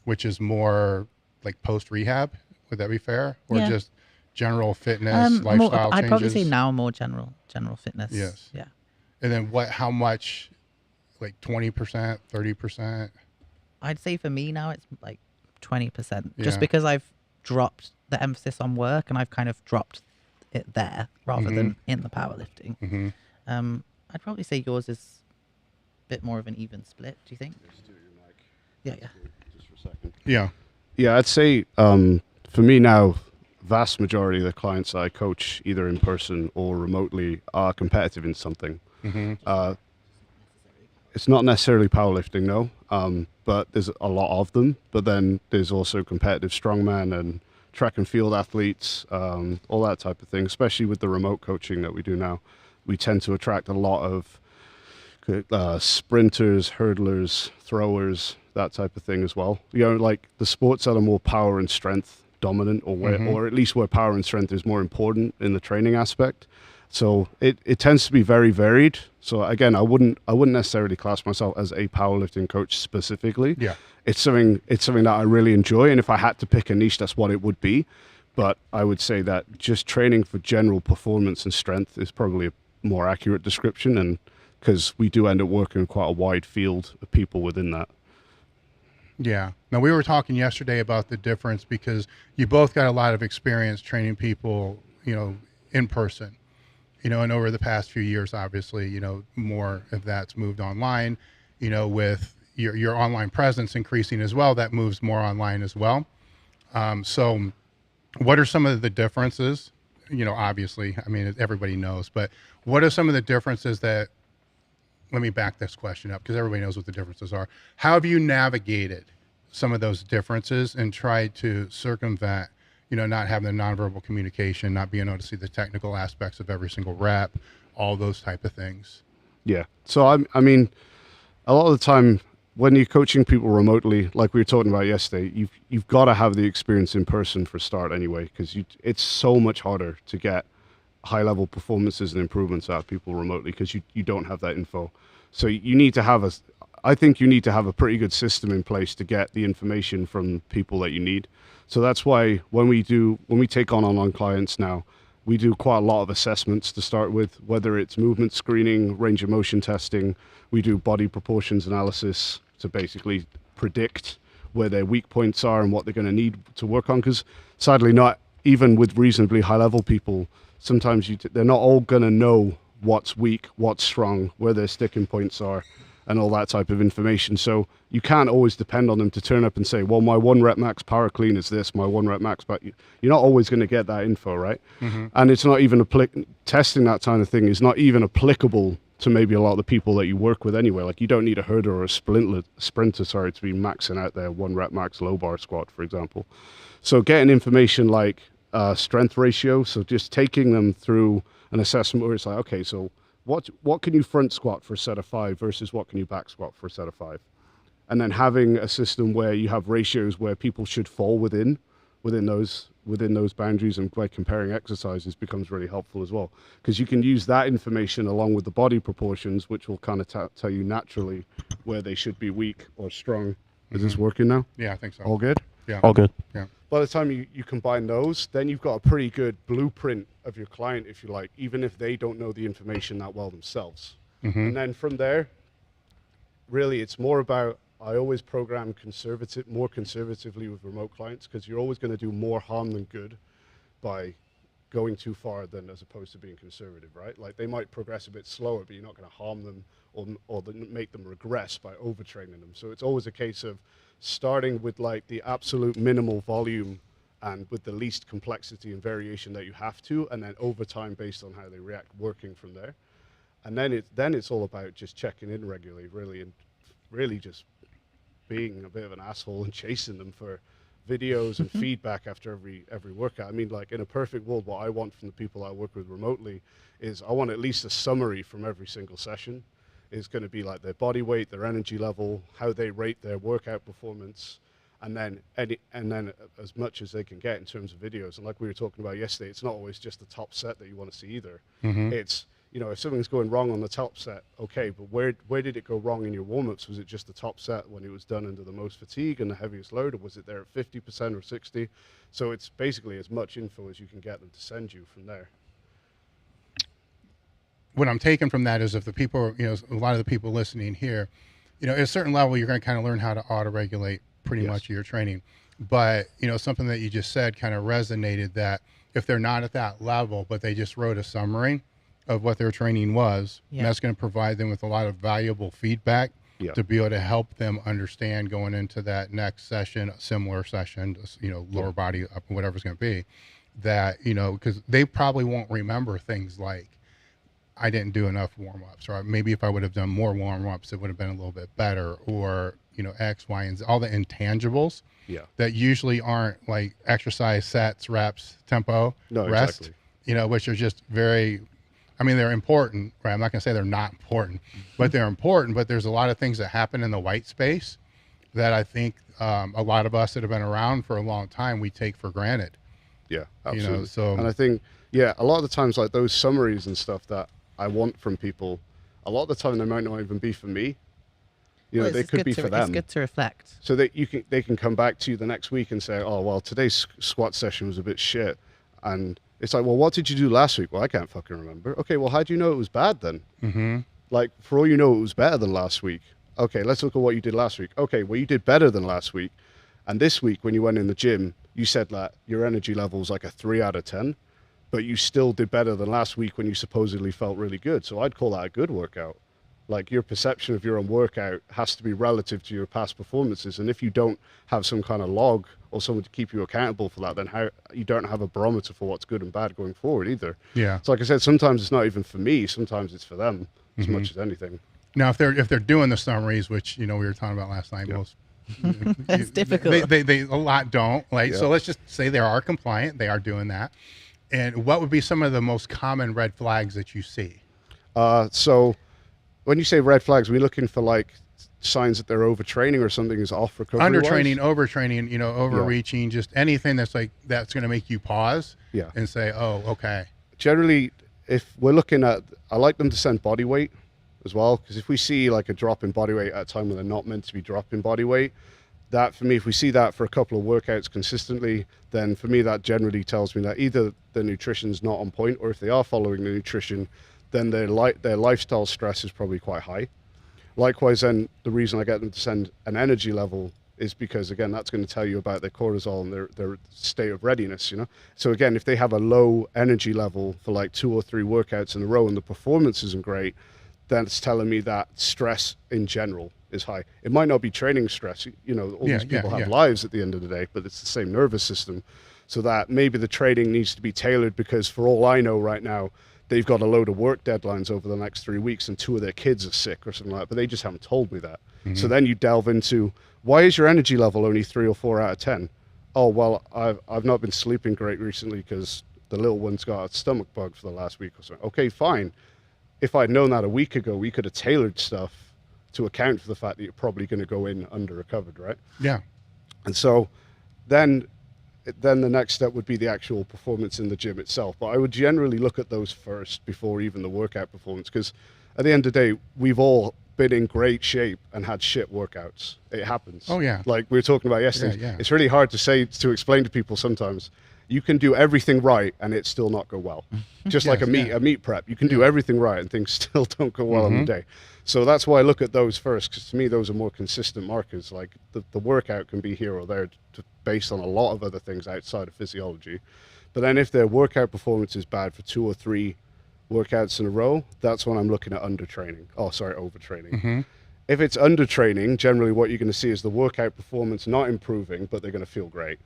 which is more like post rehab. Would that be fair? Or just general fitness, lifestyle changes? I'd probably say now more general fitness. Yes. Yeah. And then how much, like 20%, 30%? I'd say for me now it's like 20%, Yeah. just because I've dropped the emphasis on work and I've kind of dropped it there rather than in the powerlifting. I'd probably say yours is a bit more of an even split. Do you think? Just do your mic. Yeah. Just for a second. Yeah. Yeah, I'd say for me now, vast majority of the clients I coach either in person or remotely are competitive in something. It's not necessarily powerlifting, no, but there's a lot of them. But then there's also competitive strongman and track and field athletes, all that type of thing, especially with the remote coaching that we do now. We tend to attract a lot of sprinters, hurdlers, throwers, that type of thing as well. Like the sports that are more power and strength dominant, or at least where power and strength is more important in the training aspect. So it tends to be very varied. So again, I wouldn't necessarily class myself as a powerlifting coach specifically. Yeah. It's something that I really enjoy, and if I had to pick a niche, that's what it would be. But I would say that just training for general performance and strength is probably a more accurate description, and because we do end up working with quite a wide field of people within that. Yeah. Now, we were talking yesterday about the difference because you both got a lot of experience training people, in person, and over the past few years, obviously, more of that's moved online, with your online presence increasing as well, that moves more online as well. So what are some of the differences? Obviously, I mean, everybody knows, but what are some of the differences that, let me back this question up because everybody knows what the differences are. How have you navigated some of those differences and tried to circumvent, not having the nonverbal communication, not being able to see the technical aspects of every single rep, all those type of things? Yeah. So I mean, a lot of the time when you're coaching people remotely, like we were talking about yesterday, you've got to have the experience in person for a start anyway, because it's so much harder to get high level performances and improvements out of people remotely because you don't have that info. So you need to have I think you need to have a pretty good system in place to get the information from people that you need. So that's why when we take on online clients now, we do quite a lot of assessments to start with, whether it's movement screening, range of motion testing. We do body proportions analysis to basically predict where their weak points are and what they're going to need to work on. Because sadly, not even with reasonably high level people, sometimes they're not all going to know what's weak, what's strong, where their sticking points are, and all that type of information. So you can't always depend on them to turn up and say, well, my 1 rep max power clean is this, my 1 rep max, but you're not always going to get that info, right? And it's not even testing that kind of thing is not even applicable to maybe a lot of the people that you work with anyway. Like you don't need a herder or a sprinter, to be maxing out their 1 rep max low bar squat, for example. So getting information like strength ratio, so just taking them through an assessment where it's like, okay, so what can you front squat for a set of 5 versus what can you back squat for a set of 5? And then having a system where you have ratios where people should fall within those boundaries, and by comparing exercises becomes really helpful as well, because you can use that information along with the body proportions, which will kind of tell you naturally where they should be weak or strong. Is this working now? Yeah, I think so. All good? Yeah. All good. Yeah. By the time you combine those, then you've got a pretty good blueprint of your client, if you like, even if they don't know the information that well themselves. And then from there, really it's more about, I always program more conservatively with remote clients, because you're always going to do more harm than good by going too far than as opposed to being conservative, right? Like they might progress a bit slower, but you're not going to harm them or make them regress by overtraining them. So it's always a case of starting with like the absolute minimal volume and with the least complexity and variation that you have to, and then over time based on how they react, working from there. And then it's all about just checking in regularly, really, and really just being a bit of an asshole and chasing them for videos and feedback after every workout. I mean, like in a perfect world, what I want from the people I work with remotely is I want at least a summary from every single session. Is going to be like their body weight, their energy level, how they rate their workout performance, and then as much as they can get in terms of videos. And like we were talking about yesterday, it's not always just the top set that you want to see either. It's, you know, if something's going wrong on the top set, okay, but where did it go wrong in your warm-ups? Was it just the top set when it was done under the most fatigue and the heaviest load, or was it there at 50% or 60? So it's basically as much info as you can get them to send you from there. What I'm taking from that is, if the people, you know, a lot of the people listening here, you know, at a certain level, you're going to kind of learn how to auto-regulate pretty much your training. But, you know, something that you just said kind of resonated, that if they're not at that level, but they just wrote a summary of what their training was, and that's going to provide them with a lot of valuable feedback to be able to help them understand going into that next session, a similar session, you know, lower body up, whatever it's going to be, that, you know, because they probably won't remember things like, I didn't do enough warm-ups, or maybe if I would have done more warm-ups, it would have been a little bit better, or, you know, X, Y, and Z, all the intangibles that usually aren't like exercise, sets, reps, tempo, rest, you know, which are just very, I mean, they're important, right? I'm not going to say they're not important, but they're important. But there's a lot of things that happen in the white space that I think a lot of us that have been around for a long time, we take for granted. Yeah, absolutely. You know, so, and I think, a lot of the times, like those summaries and stuff that I want from people, a lot of the time they might not even be for me. You know, they could be for them. It's good to reflect. So that they can come back to you the next week and say, oh, well, today's squat session was a bit shit. And it's like, well, what did you do last week? Well, I can't fucking remember. Okay, well, how do you know it was bad then? Like, for all you know, it was better than last week. Okay, let's look at what you did last week. Okay, well, you did better than last week. And this week, when you went in the gym, you said that your energy level was like a 3 out of 10. But you still did better than last week when you supposedly felt really good. So I'd call that a good workout. Like, your perception of your own workout has to be relative to your past performances. And if you don't have some kind of log or someone to keep you accountable for that, then how you don't have a barometer for what's good and bad going forward either. Yeah. So like I said, sometimes it's not even for me. Sometimes it's for them as much as anything. Now, if they're doing the summaries, which, you know, we were talking about last night, most it's difficult. They a lot don't. Like, so let's just say they are compliant. They are doing that. And what would be some of the most common red flags that you see? So when you say red flags, are we looking for like signs that they're overtraining or something is off recovery? Undertraining, overtraining, you know, overreaching, just anything that's like, that's going to make you pause and say, oh, okay. Generally, if we're looking at, I like them to send body weight as well. Because if we see like a drop in body weight at a time when they're not meant to be dropping body weight, that for me, if we see that for a couple of workouts consistently, then for me that generally tells me that either the nutrition's not on point, or if they are following the nutrition, then their lifestyle stress is probably quite high. Likewise, then the reason I get them to send an energy level is because, again, that's going to tell you about their cortisol and their state of readiness, you know? So again, if they have a low energy level for like 2 or 3 workouts in a row and the performance isn't great, then it's telling me that stress in general is high. It might not be training stress, you know, all these people have lives at the end of the day, but it's the same nervous system. So that maybe the training needs to be tailored, because for all I know right now, they've got a load of work deadlines over the next 3 weeks and 2 of their kids are sick or something like that, but they just haven't told me that. So then you delve into, why is your energy level only 3 or 4 out of 10? Oh, well, I've not been sleeping great recently because the little one's got a stomach bug for the last week or so. Okay, fine. If I'd known that a week ago, we could have tailored stuff to account for the fact that you're probably going to go in under recovered, right? Yeah. And so then the next step would be the actual performance in the gym itself. But I would generally look at those first before even the workout performance, because at the end of the day, we've all been in great shape and had shit workouts. It happens. Oh yeah. Like we were talking about yesterday. Yeah. It's really hard to explain to people sometimes. You can do everything right and it still not go well. Just like a meat prep. You can do everything right and things still don't go well on the day. So that's why I look at those first, because to me those are more consistent markers. Like the workout can be here or there based on a lot of other things outside of physiology. But then if their workout performance is bad for 2 or 3 workouts in a row, that's when I'm looking at overtraining. If it's undertraining, generally what you're going to see is the workout performance not improving, but they're going to feel great.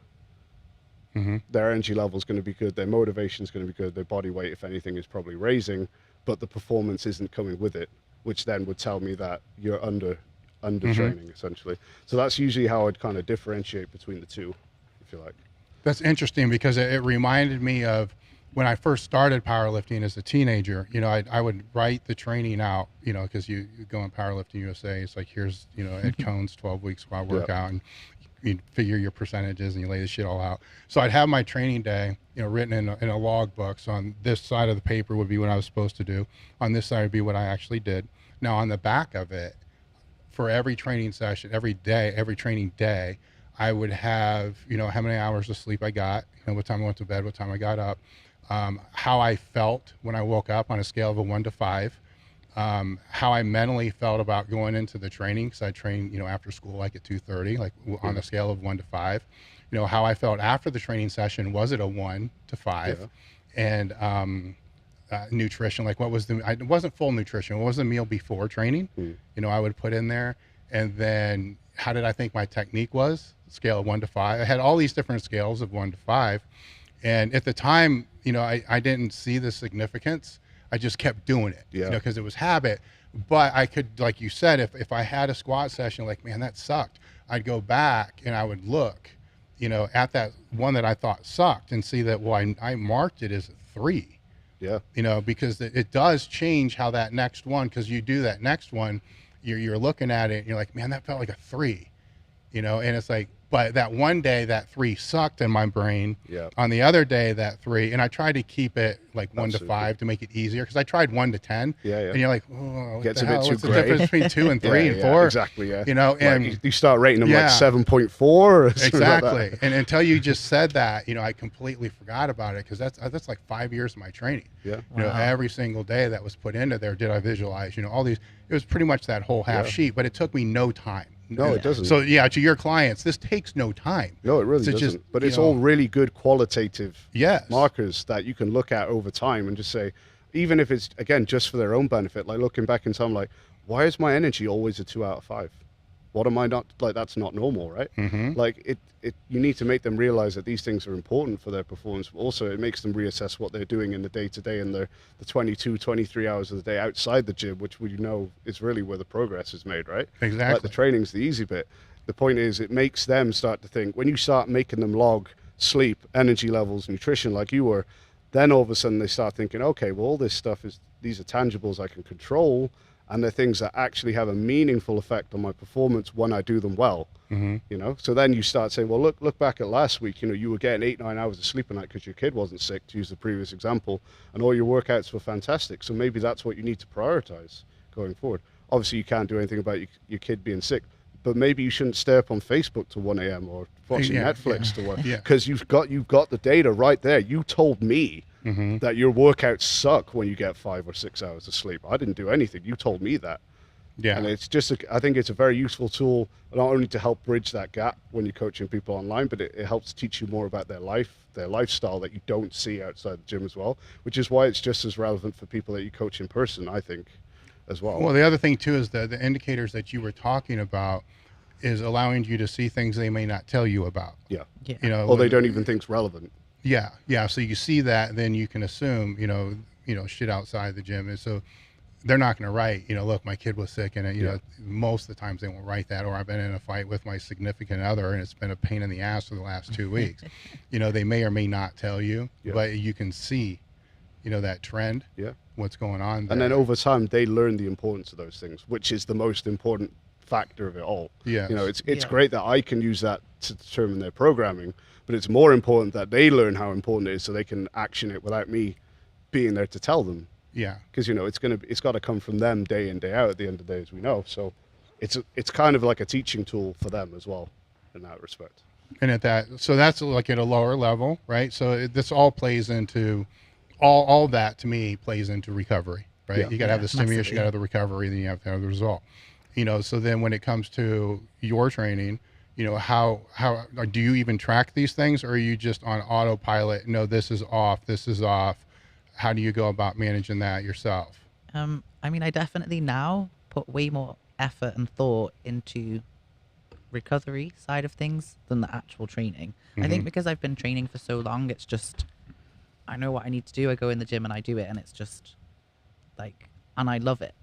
Their energy level is going to be good, their motivation is going to be good, their body weight, if anything, is probably raising, but the performance isn't coming with it, which then would tell me that you're undertraining essentially. So that's usually how I'd kind of differentiate between the two, if you like. That's interesting, because it reminded me of when I first started powerlifting as a teenager. You know, I would write the training out, you know, because you go in Powerlifting USA, it's like, here's, you know, Ed Cohn's 12 weeks while workout, and you figure your percentages and you lay the shit all out. So I'd have my training day, you know, written in a log book. So on this side of the paper would be what I was supposed to do. On this side would be what I actually did. Now on the back of it, for every training session, every day, every training day, I would have, you know, how many hours of sleep I got, you know, what time I went to bed, what time I got up, how I felt when I woke up on a scale of a 1 to 5, how I mentally felt about going into the training, because I train, you know, after school, like at 2:30, like on a scale of 1 to 5, you know, how I felt after the training session, was it a 1 to 5, and nutrition, like what was it wasn't full nutrition, what was the meal before training, you know, I would put in there, and then how did I think my technique was, scale of 1 to 5. I had all these different scales of 1 to 5, and at the time, you know, I didn't see the significance. I just kept doing it, you know, because it was habit. But I could, like you said, if I had a squat session, like, man, that sucked, I'd go back and I would look, you know, at that one that I thought sucked and see that, well, I marked it as a 3. You know, because it does change how that next one, because you do that next one, you're looking at it and you're like, man, that felt like a 3, you know, and it's like, but that one day that 3 sucked in my brain. On the other day that 3, and I tried to keep it like 1 to 5 to make it easier, because I tried 1 to 10. And you're like, oh, gets a bit too what's gray. the difference between 2 and 3 and 4? Exactly. You know, and like you start rating them like 7.4 or exactly. And until you just said that, you know, I completely forgot about it, because that's like 5 years of my training. You know, every single day that was put into there, did I visualize, you know, all these, it was pretty much that whole half sheet, but it took me no time. No, it doesn't. So yeah, to your clients, this takes no time. No, it really doesn't. Just, but it's all really good qualitative Yes. markers that you can look at over time and just say, even if it's, again, just for their own benefit, like looking back in time, like, why is my energy always a 2 out of 5? What am I not, like, that's not normal, right? Like you need to make them realize that these things are important for their performance, but also it makes them reassess what they're doing in the day-to-day and the 22, 23 hours of the day outside the gym, which we know is really where the progress is made, right? Exactly. Like the training's the easy bit. The point is, it makes them start to think, when you start making them log sleep, energy levels, nutrition, like you were, then all of a sudden they start thinking, okay, well, all this stuff these are tangibles I can control, and they're things that actually have a meaningful effect on my performance when I do them well. You know, so then you start saying, well, look back at last week, you know, you were getting 8-9 hours of sleep a night because your kid wasn't sick, to use the previous example, and all your workouts were fantastic. So maybe that's what you need to prioritize going forward. Obviously, you can't do anything about your kid being sick, but maybe you shouldn't stay up on Facebook till 1 a.m. or watching Netflix to work, because you've got the data right there. You told me that your workouts suck when you get 5 or 6 hours of sleep. I didn't do anything. You told me that. Yeah. And it's just, I think it's a very useful tool, not only to help bridge that gap when you're coaching people online, but it helps teach you more about their life, their lifestyle that you don't see outside the gym as well, which is why it's just as relevant for people that you coach in person, I think, as well. Well, the other thing too is that the indicators that you were talking about is allowing you to see things they may not tell you about. Yeah. You know, or they don't even think it's relevant. Yeah. So you see that, then you can assume, you know, shit outside the gym. And so they're not going to write, you know, look, my kid was sick, and you know, most of the times they won't write that. Or I've been in a fight with my significant other, and it's been a pain in the ass for the last 2 weeks. You know, they may or may not tell you, but you can see, you know, that trend. What's going on there. And then over time, they learn the importance of those things, which is the most important factor of it all. You know, it's great that I can use that to determine their programming, but it's more important that they learn how important it is so they can action it without me being there to tell them. Because, you know, it's got to come from them day in, day out at the end of the day, as we know. So it's kind of like a teaching tool for them as well in that respect. And so that's like at a lower level, right? So this all plays into, all that to me plays into recovery, right? You got to have the stimulus, you got to have the recovery, then you have to have the result. You know, so then when it comes to your training, you know, how do you even track these things, or are you just on autopilot? No, this is off, this is off. How do you go about managing that yourself? I mean, I definitely now put way more effort and thought into recovery side of things than the actual training. I think because I've been training for so long, it's just, I know what I need to do. I go in the gym and I do it, and it's just like, and I love it.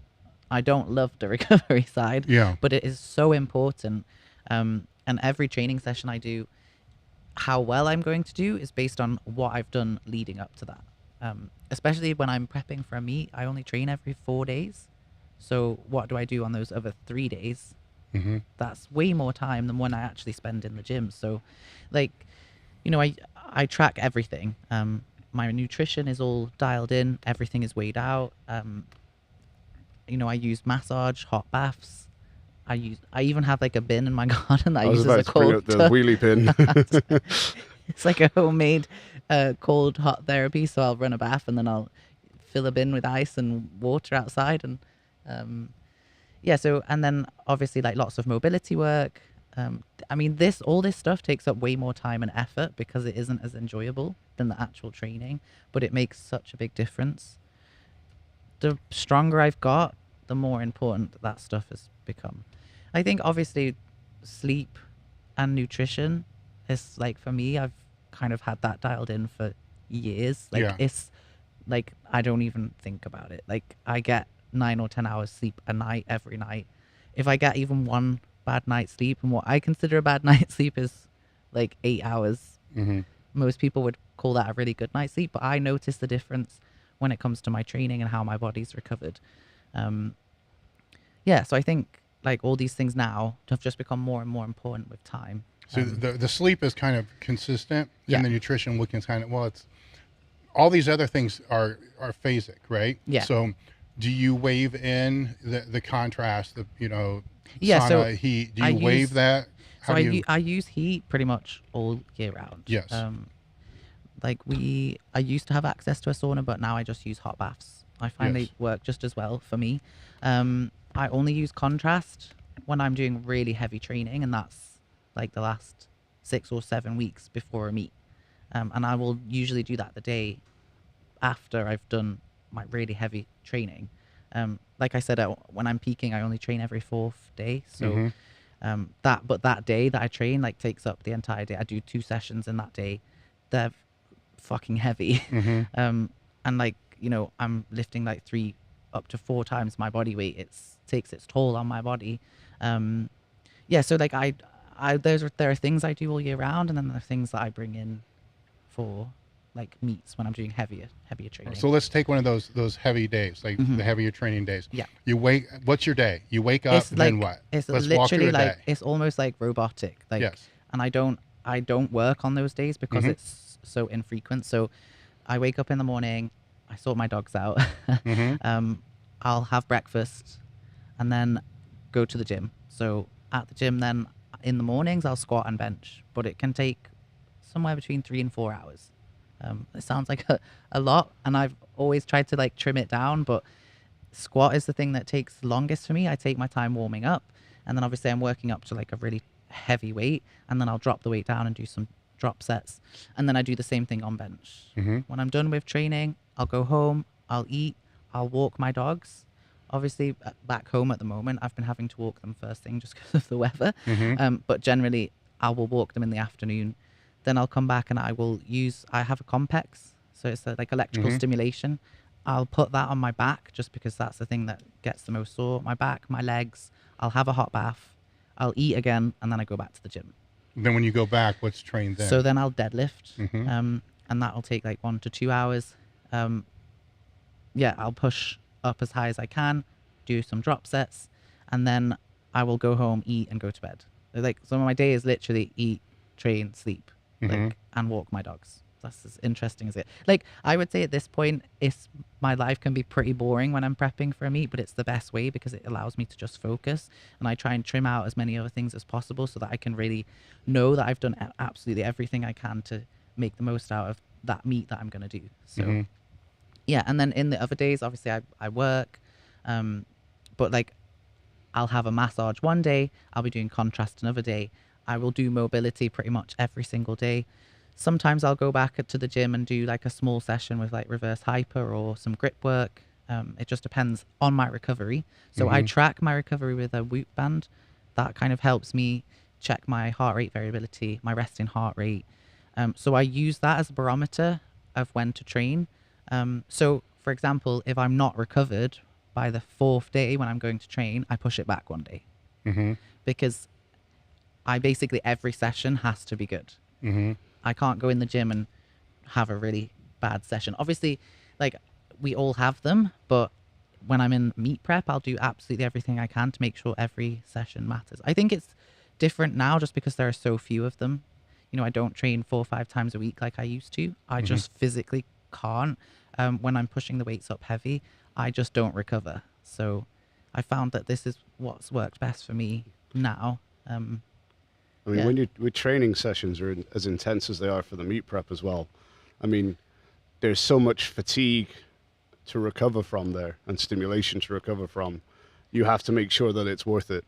I don't love the recovery side, but it is so important. And every training session I do, how well I'm going to do is based on what I've done leading up to that. Especially when I'm prepping for a meet, I only train every 4 days. So what do I do on those other 3 days? That's way more time than when I actually spend in the gym. So, like, you know, I track everything. My nutrition is all dialed in. Everything is weighed out. You know, I use massage, hot baths. I even have like a bin in my garden that I use as a cold the wheelie bin. It's like a homemade cold hot therapy. So I'll run a bath and then I'll fill a bin with ice and water outside. And so, and then obviously like lots of mobility work. I mean, all this stuff takes up way more time and effort because it isn't as enjoyable than the actual training, but it makes such a big difference. The stronger I've got, the more important that stuff has become. I think obviously sleep and nutrition is like, for me, I've kind of had that dialed in for years. Like it's like, I don't even think about it. Like I get 9 or 10 hours sleep a night, every night. If I get even one bad night's sleep, and what I consider a bad night's sleep is like 8 hours. Most people would call that a really good night's sleep, but I notice the difference when it comes to my training and how my body's recovered. So I think like all these things now have just become more and more important with time. So the sleep is kind of consistent, and the nutrition we can kind of, it's all these other things are phasic, right? So do you wave in the contrast, the, you know, sauna, so heat? Do you wave that? I use heat pretty much all year round. Like I used to have access to a sauna, but now I just use hot baths. I find they work just as well for me. I only use contrast when I'm doing really heavy training, and that's like the last 6 or 7 weeks before a meet. And I will usually do that the day after I've done my really heavy training. Like I said, when I'm peaking, I only train every 4th day. So that day that I train like takes up the entire day. I do 2 sessions in that day. They're fucking heavy. And like, you know, I'm lifting like 3 up to 4 times my body weight. It takes its toll on my body. So like there are things I do all year round, and then there are things that I bring in for like meets when I'm doing heavier training. So let's take one of those heavy days, like the heavier training days. What's your day? You wake up, then what? It's literally like, it's almost like robotic. Like, and I don't work on those days because it's so infrequent. So I wake up in the morning, I sort my dogs out. I'll have breakfast, and then go to the gym. So at the gym, then in the mornings, I'll squat and bench, but it can take somewhere between 3 and 4 hours. It sounds like a lot, and I've always tried to like trim it down, but squat is the thing that takes the longest for me. I take my time warming up, and then obviously I'm working up to like a really heavy weight, and then I'll drop the weight down and do some drop sets, and then I do the same thing on bench. When I'm done with training, I'll go home, I'll eat, I'll walk my dogs. Obviously back home at the moment, I've been having to walk them first thing just because of the weather, but generally I will walk them in the afternoon. Then I'll come back and I have a Compex, so it's like electrical stimulation. I'll put that on my back just because that's the thing that gets the most sore. My back, my legs. I'll have a hot bath. I'll eat again, and then I go back to the gym. Then when you go back, what's trained then? So then I'll deadlift, and that'll take like 1 to 2 hours. I'll push up as high as I can, do some drop sets, and then I will go home, eat, and go to bed. Like, so my day is literally eat, train, sleep, and walk my dogs. That's as interesting as it. Like, I would say at this point, my life can be pretty boring when I'm prepping for a meet, but it's the best way because it allows me to just focus, and I try and trim out as many other things as possible so that I can really know that I've done absolutely everything I can to make the most out of that meet that I'm going to do. So yeah, and then in the other days, obviously I work, but like I'll have a massage one day, I'll be doing contrast another day. I will do mobility pretty much every single day. Sometimes I'll go back to the gym and do like a small session with like reverse hyper or some grip work. It just depends on my recovery. So I track my recovery with a Whoop band. That kind of helps me check my heart rate variability, my resting heart rate. So I use that as a barometer of when to train. So for example, if I'm not recovered by the 4th day when I'm going to train, I push it back 1 day. Because I basically, every session has to be good. I can't go in the gym and have a really bad session. Obviously, like, we all have them, but when I'm in meet prep, I'll do absolutely everything I can to make sure every session matters. I think it's different now just because there are so few of them. You know, I don't train 4 or 5 times a week like I used to. I just physically can't. When I'm pushing the weights up heavy, I just don't recover. So I found that this is what's worked best for me now. I mean, when your training sessions are as intense as they are for the meet prep as well, I mean, there's so much fatigue to recover from there and stimulation to recover from. You have to make sure that it's worth it.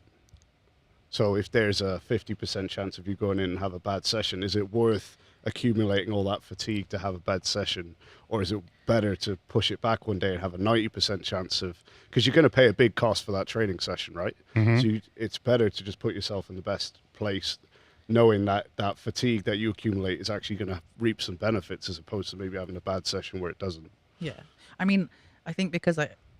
So if there's a 50% chance of you going in and have a bad session, is it worth accumulating all that fatigue to have a bad session? Or is it better to push it back one day and have a 90% chance of, because you're going to pay a big cost for that training session, right? So it's better to just put yourself in the best place, knowing that that fatigue that you accumulate is actually going to reap some benefits as opposed to maybe having a bad session where it doesn't. Yeah. I mean, I think because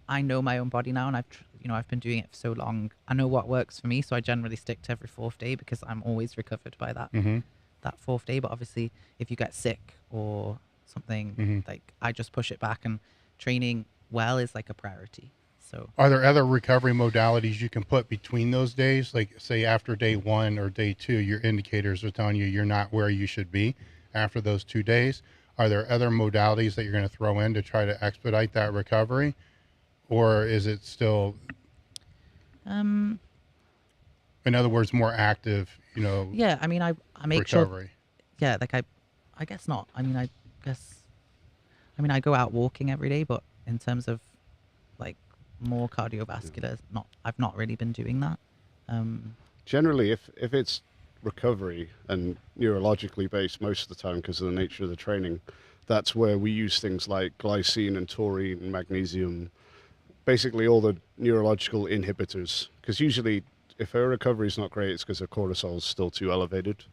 I know my own body now, and I've been doing it for so long, I know what works for me. So I generally stick to every 4th day because I'm always recovered by that, that 4th day. But obviously if you get sick or something, like, I just push it back, and training well is like a priority. So are there other recovery modalities you can put between those days? Like, say after day 1 or day 2, your indicators are telling you you're not where you should be after those 2 days. Are there other modalities that you're going to throw in to try to expedite that recovery? Or is it still, in other words, more active, yeah, I mean, I make recovery? Sure, yeah, like I guess not. I mean, I go out walking every day, but in terms of like more cardiovascular, I've not really been doing that. Generally, if it's recovery and neurologically based most of the time because of the nature of the training, that's where we use things like glycine and taurine and magnesium, basically all the neurological inhibitors, because usually if our recovery is not great, it's because our cortisol is still too elevated.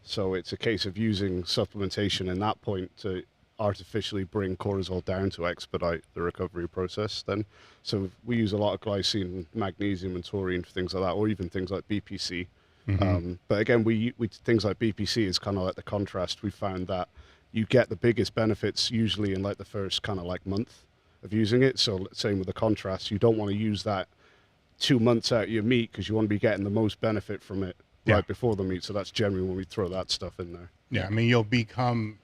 So it's a case of using supplementation in that point to artificially bring cortisol down to expedite the recovery process then. So we use a lot of glycine, magnesium and taurine for things like that, or even things like BPC. But again, we things like BPC is kind of like the contrast. We found that you get the biggest benefits usually in like the first kind of like month of using it. So same with the contrast, you don't want to use that 2 months out of your meet because you want to be getting the most benefit from it right before the meet. So that's generally when we throw that stuff in there. Yeah, I mean, you'll become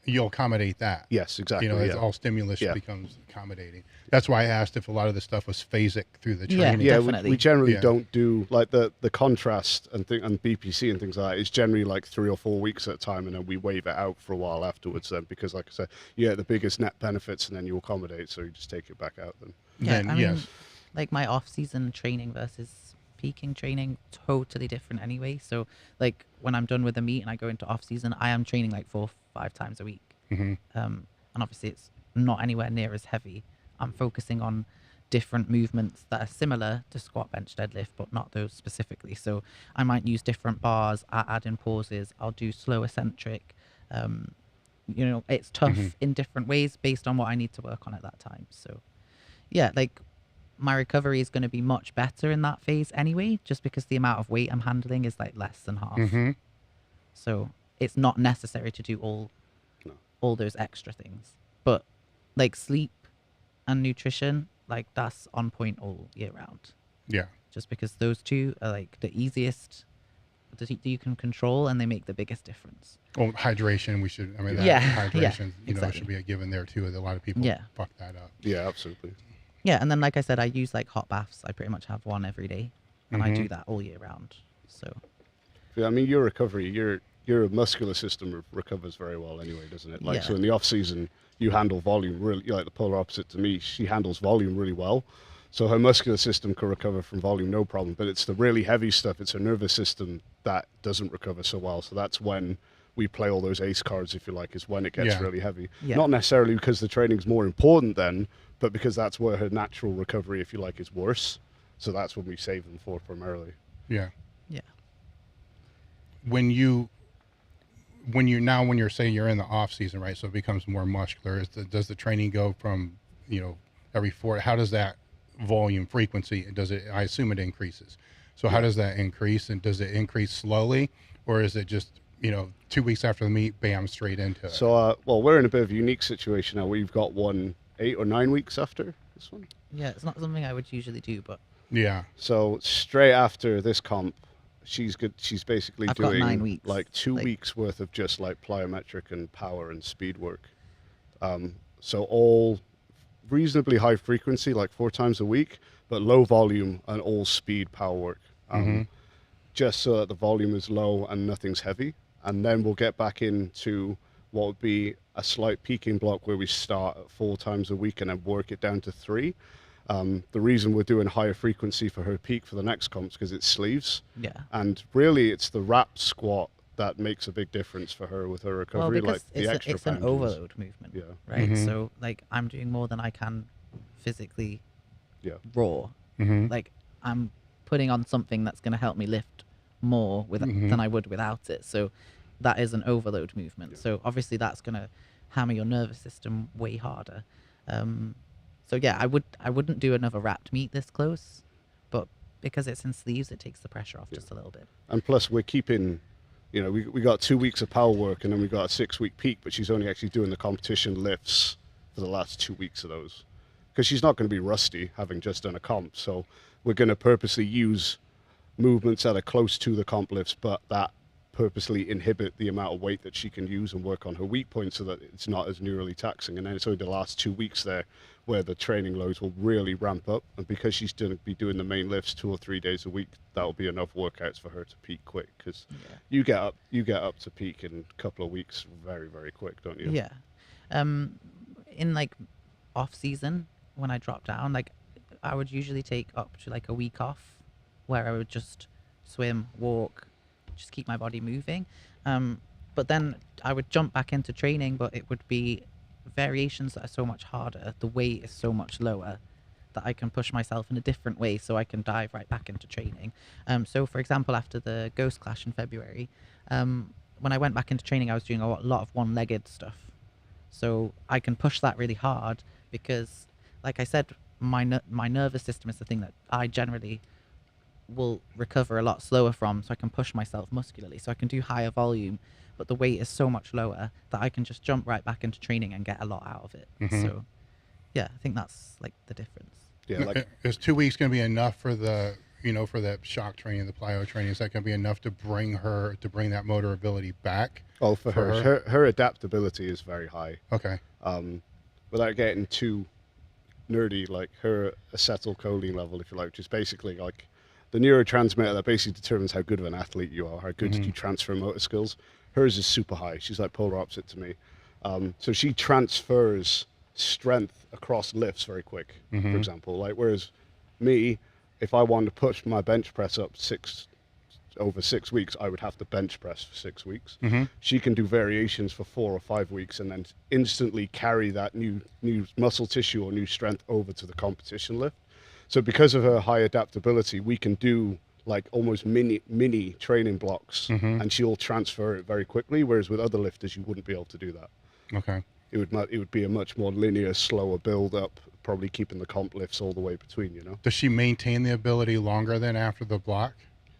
you'll accommodate that. Yes, exactly. You know, yeah. all stimulus Yeah. becomes accommodating. That's why I asked if a lot of the stuff was phasic through the Yeah. training. Yeah, Definitely. we generally Yeah. don't do like the contrast and BPC and things like that. It's generally like 3 or 4 weeks at a time, and then we wave it out for a while afterwards. Then because, like I said, you get the biggest net benefits, and then you accommodate, so you just take it back out. Then Yeah, Then, I mean, yes. like my off-season training versus peaking training, totally different anyway. So like when I'm done with the meet and I go into off-season, I am training like 4 or 5 times a week. And obviously it's not anywhere near as heavy. I'm focusing on different movements that are similar to squat, bench, deadlift, but not those specifically. So I might use different bars, I add in pauses, I'll do slow eccentric. You know, it's tough in different ways based on what I need to work on at that time. So yeah, like my recovery is going to be much better in that phase anyway, just because the amount of weight I'm handling is like less than half. So it's not necessary to do all those extra things. But like sleep and nutrition, like that's on point all year round. Yeah. Just because those two are like the easiest that you can control, and they make the biggest difference. Well, hydration, we should, I mean, that Yeah, hydration, yeah, you know, exactly. should be a given there too. A lot of people Yeah. fuck that up. yeah, absolutely. Yeah, and then like I said, I use like hot baths. I pretty much have one every day, and I do that all year round. So Yeah, I mean, your recovery, your muscular system recovers very well anyway, doesn't it? Like, Yeah. so in the off season, you handle volume really, you're like the polar opposite to me. She handles volume really well. So her muscular system can recover from volume, no problem. But it's the really heavy stuff. It's her nervous system that doesn't recover so well. So that's when we play all those ace cards, if you like, is when it gets Yeah. really heavy. Yeah. Not necessarily because the training's more important then, but because that's where her natural recovery, if you like, is worse. So that's when we save them for primarily. Yeah. yeah. When you're saying you're in the off season, right? So it becomes more muscular. Does the training go from, you know, every 4, how does that volume frequency, I assume it increases. So how does that increase, and does it increase slowly, or is it just, you know, 2 weeks after the meet, bam, straight into it? So, well, we're in a bit of a unique situation now. We've got one 8 or 9 weeks after this one. Yeah, it's not something I would usually do, but Yeah. So straight after this comp, she's good. She's basically I've got doing 9 weeks, like 2 like- weeks worth of just like plyometric and power and speed work. So all reasonably high frequency, like 4 times a week, but low volume and all speed power work. Just so that the volume is low and nothing's heavy. And then we'll get back into what would be a slight peaking block where we start at 4 times a week and then work it down to 3. The reason we're doing higher frequency for her peak for the next comps because it's sleeves. yeah. And really, it's the wrap squat that makes a big difference for her with her Well, recovery, because like the extra it's an poundings. overload movement, Yeah. right? So like I'm doing more than I can physically Yeah. raw. Like I'm putting on something that's going to help me lift more than I would without it. So that is an overload movement. So obviously that's going to hammer your nervous system way harder. So yeah, I wouldn't do another wrapped meet this close, but because it's in sleeves, it takes the pressure off just a little bit. And plus, we're keeping, you know, we got 2 weeks of power work and then we got a 6-week peak, but she's only actually doing the competition lifts for the last 2 weeks of those. Because she's not going to be rusty having just done a comp. So we're going to purposely use movements that are close to the comp lifts, but that purposely inhibit the amount of weight that she can use and work on her weak points so that it's not as neurally taxing. And then it's only the last 2 weeks there where the training loads will really ramp up. And because she's going to be doing the main lifts 2 or 3 days a week, that'll be enough workouts for her to peak quick. Because you get up to peak in a couple of weeks very, very quick, don't you? Yeah. In like off season, when I drop down, like I would usually take up to like a week off where I would just swim, walk, just keep my body moving. But then I would jump back into training, but it would be variations that are so much harder. The weight is so much lower that I can push myself in a different way so I can dive right back into training. So for example, after the Ghost Clash in February, when I went back into training, I was doing a lot of one-legged stuff. So I can push that really hard because, like I said, my nervous system is the thing that I generally will recover a lot slower from, so I can push myself muscularly. So I can do higher volume, but the weight is so much lower that I can just jump right back into training and get a lot out of it. So yeah, I think that's like the difference. Yeah, like Is 2 weeks going to be enough for the you know, for that shock training, the plyo training, is that going to be enough to bring that motor ability back? Oh, for her. Her adaptability is very high. Okay. Without getting too nerdy, like her acetylcholine level, if you like, which is basically like the neurotransmitter that basically determines how good of an athlete you are, how good did you transfer motor skills. Hers is super high. She's like polar opposite to me. So she transfers strength across lifts very quick, for example. Like, whereas me, if I wanted to push my bench press up over 6 weeks, I would have to bench press for 6 weeks. She can do variations for 4 or 5 weeks and then instantly carry that new muscle tissue or new strength over to the competition lift. So because of her high adaptability, we can do like almost mini training blocks, and she'll transfer it very quickly. Whereas with other lifters, you wouldn't be able to do that. Okay. It would be a much more linear, slower build up, probably keeping the comp lifts all the way between, you know. Does she maintain the ability longer than after the block?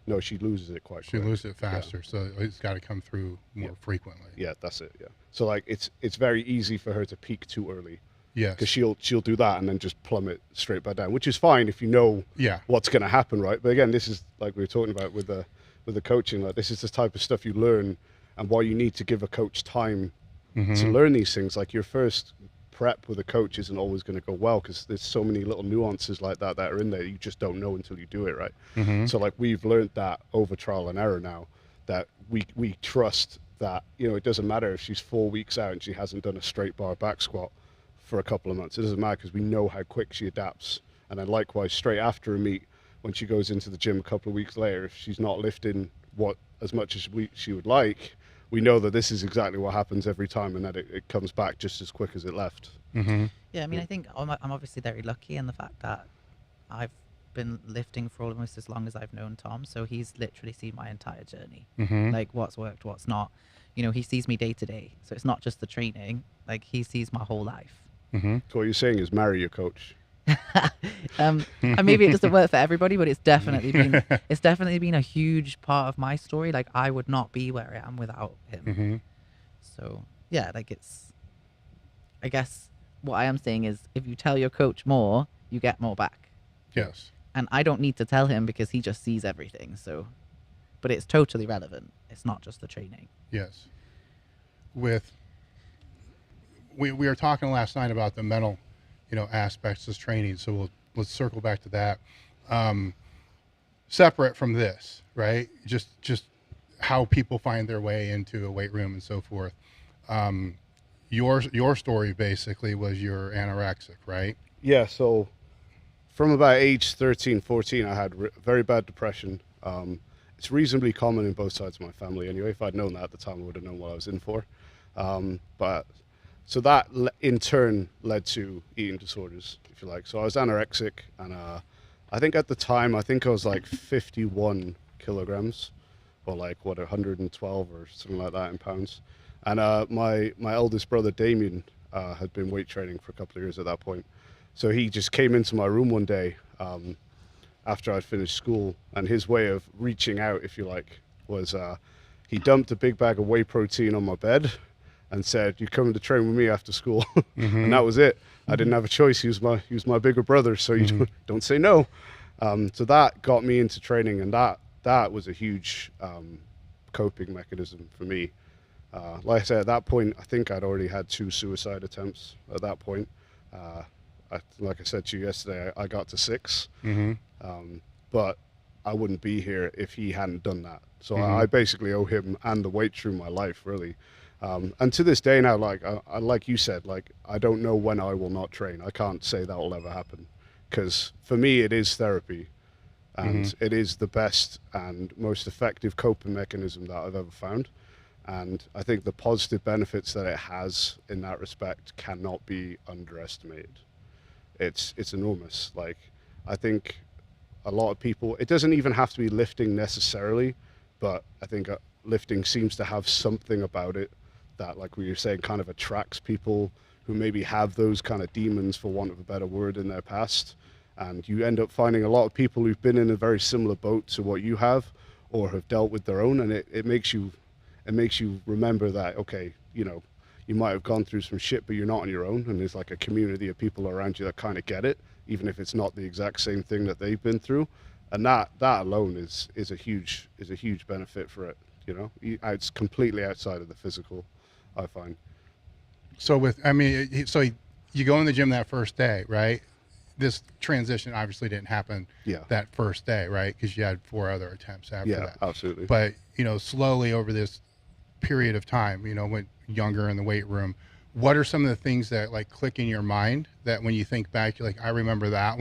No, she loses it quite quick. She loses it faster, so it's got to come through more frequently. Yeah, that's it. Yeah. So like it's very easy for her to peak too early. Yes. Because she'll do that and then just plummet straight back down, which is fine if you know what's going to happen, right? But again, this is like we were talking about with the coaching. Like, this is the type of stuff you learn, and why you need to give a coach time to learn these things. Like, your first prep with a coach isn't always going to go well because there's so many little nuances like that are in there you just don't know until you do it, right? So like, we've learned that over trial and error now, that we trust that, you know, it doesn't matter if she's 4 weeks out and she hasn't done a straight bar back squat for a couple of months. It doesn't matter because we know how quick she adapts. And then likewise, straight after a meet, when she goes into the gym a couple of weeks later, if she's not lifting as much as she would like, we know that this is exactly what happens every time, and that it comes back just as quick as it left. Yeah, I mean, I think I'm obviously very lucky in the fact that I've been lifting for almost as long as I've known Tom, so he's literally seen my entire journey, like what's worked, what's not. You know, he sees me day to day, so it's not just the training, like he sees my whole life. So what you're saying is marry your coach. And maybe it doesn't work for everybody, but it's definitely been a huge part of my story. Like, I would not be where I am without him. So yeah, like, I guess what I am saying is, if you tell your coach more, you get more back. Yes. And I don't need to tell him because he just sees everything. So, but it's totally relevant. It's not just the training. Yes. We were talking last night about the mental, you know, aspects of training. So let's circle back to that. Separate from this, right? Just how people find their way into a weight room and so forth. Your story basically was you're anorexic, right? Yeah. So from about age 13, 14, I had very bad depression. It's reasonably common in both sides of my family anyway. If I'd known that at the time, I would have known what I was in for. So that in turn led to eating disorders, if you like. So I was anorexic, and I think at the time, I was like 51 kilograms, or like 112 or something like that in pounds. And my eldest brother Damien had been weight training for a couple of years at that point. So he just came into my room one day after I'd finished school, and his way of reaching out, if you like, was he dumped a big bag of whey protein on my bed and said, "You coming to train with me after school?" And that was it. I didn't have a choice. He was my bigger brother, so you don't say no. So that got me into training, and that was a huge coping mechanism for me. Like I said, at that point, I think I'd already had 2 suicide attempts at that point. Like I said to you yesterday, I got to 6, but I wouldn't be here if he hadn't done that. So I basically owe him and the weight room my life, really. And to this day now, like you said, like, I don't know when I will not train. I can't say that will ever happen, because for me it is therapy, and it is the best and most effective coping mechanism that I've ever found. And I think the positive benefits that it has in that respect cannot be underestimated. It's enormous. Like, I think a lot of people, it doesn't even have to be lifting necessarily, but I think lifting seems to have something about it that, like we were saying, kind of attracts people who maybe have those kind of demons, for want of a better word, in their past. And you end up finding a lot of people who've been in a very similar boat to what you have, or have dealt with their own, and it makes you remember that, okay, you know, you might have gone through some shit, but you're not on your own, and there's like a community of people around you that kind of get it, even if it's not the exact same thing that they've been through. And that alone is a huge benefit for it. You know, it's completely outside of the physical, I find. So so you go in the gym that first day, right? This transition obviously didn't happen that first day, right? Because you had 4 other attempts after that. Yeah, absolutely. But, you know, slowly over this period of time, you know, when younger in the weight room, what are some of the things that like click in your mind that when you think back, you're like, I remember that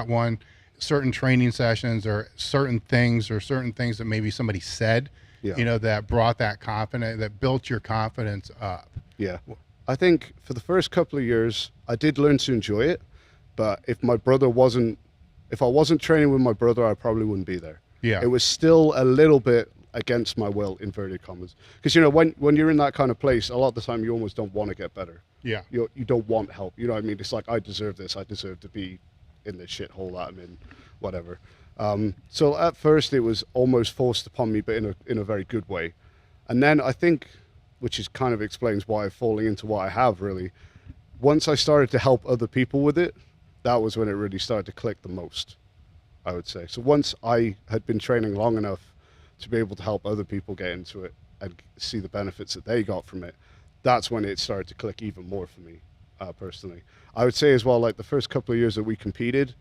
one, certain training sessions or certain things that maybe somebody said, you know, that brought that confidence, that built your confidence up? Yeah. I think for the first couple of years, I did learn to enjoy it. But if I wasn't training with my brother, I probably wouldn't be there. Yeah. It was still a little bit against my will, inverted commas. Because, you know, when you're in that kind of place, a lot of the time you almost don't want to get better. Yeah. You don't want help. You know what I mean? It's like, I deserve this. I deserve to be in this shithole that I'm in, whatever. So at first it was almost forced upon me, but in a very good way. And then I think, which is kind of explains why I'm falling into what I have really, once I started to help other people with it, that was when it really started to click the most, I would say. So once I had been training long enough to be able to help other people get into it and see the benefits that they got from it, that's when it started to click even more for me, personally. I would say as well, like the first couple of years that we competed,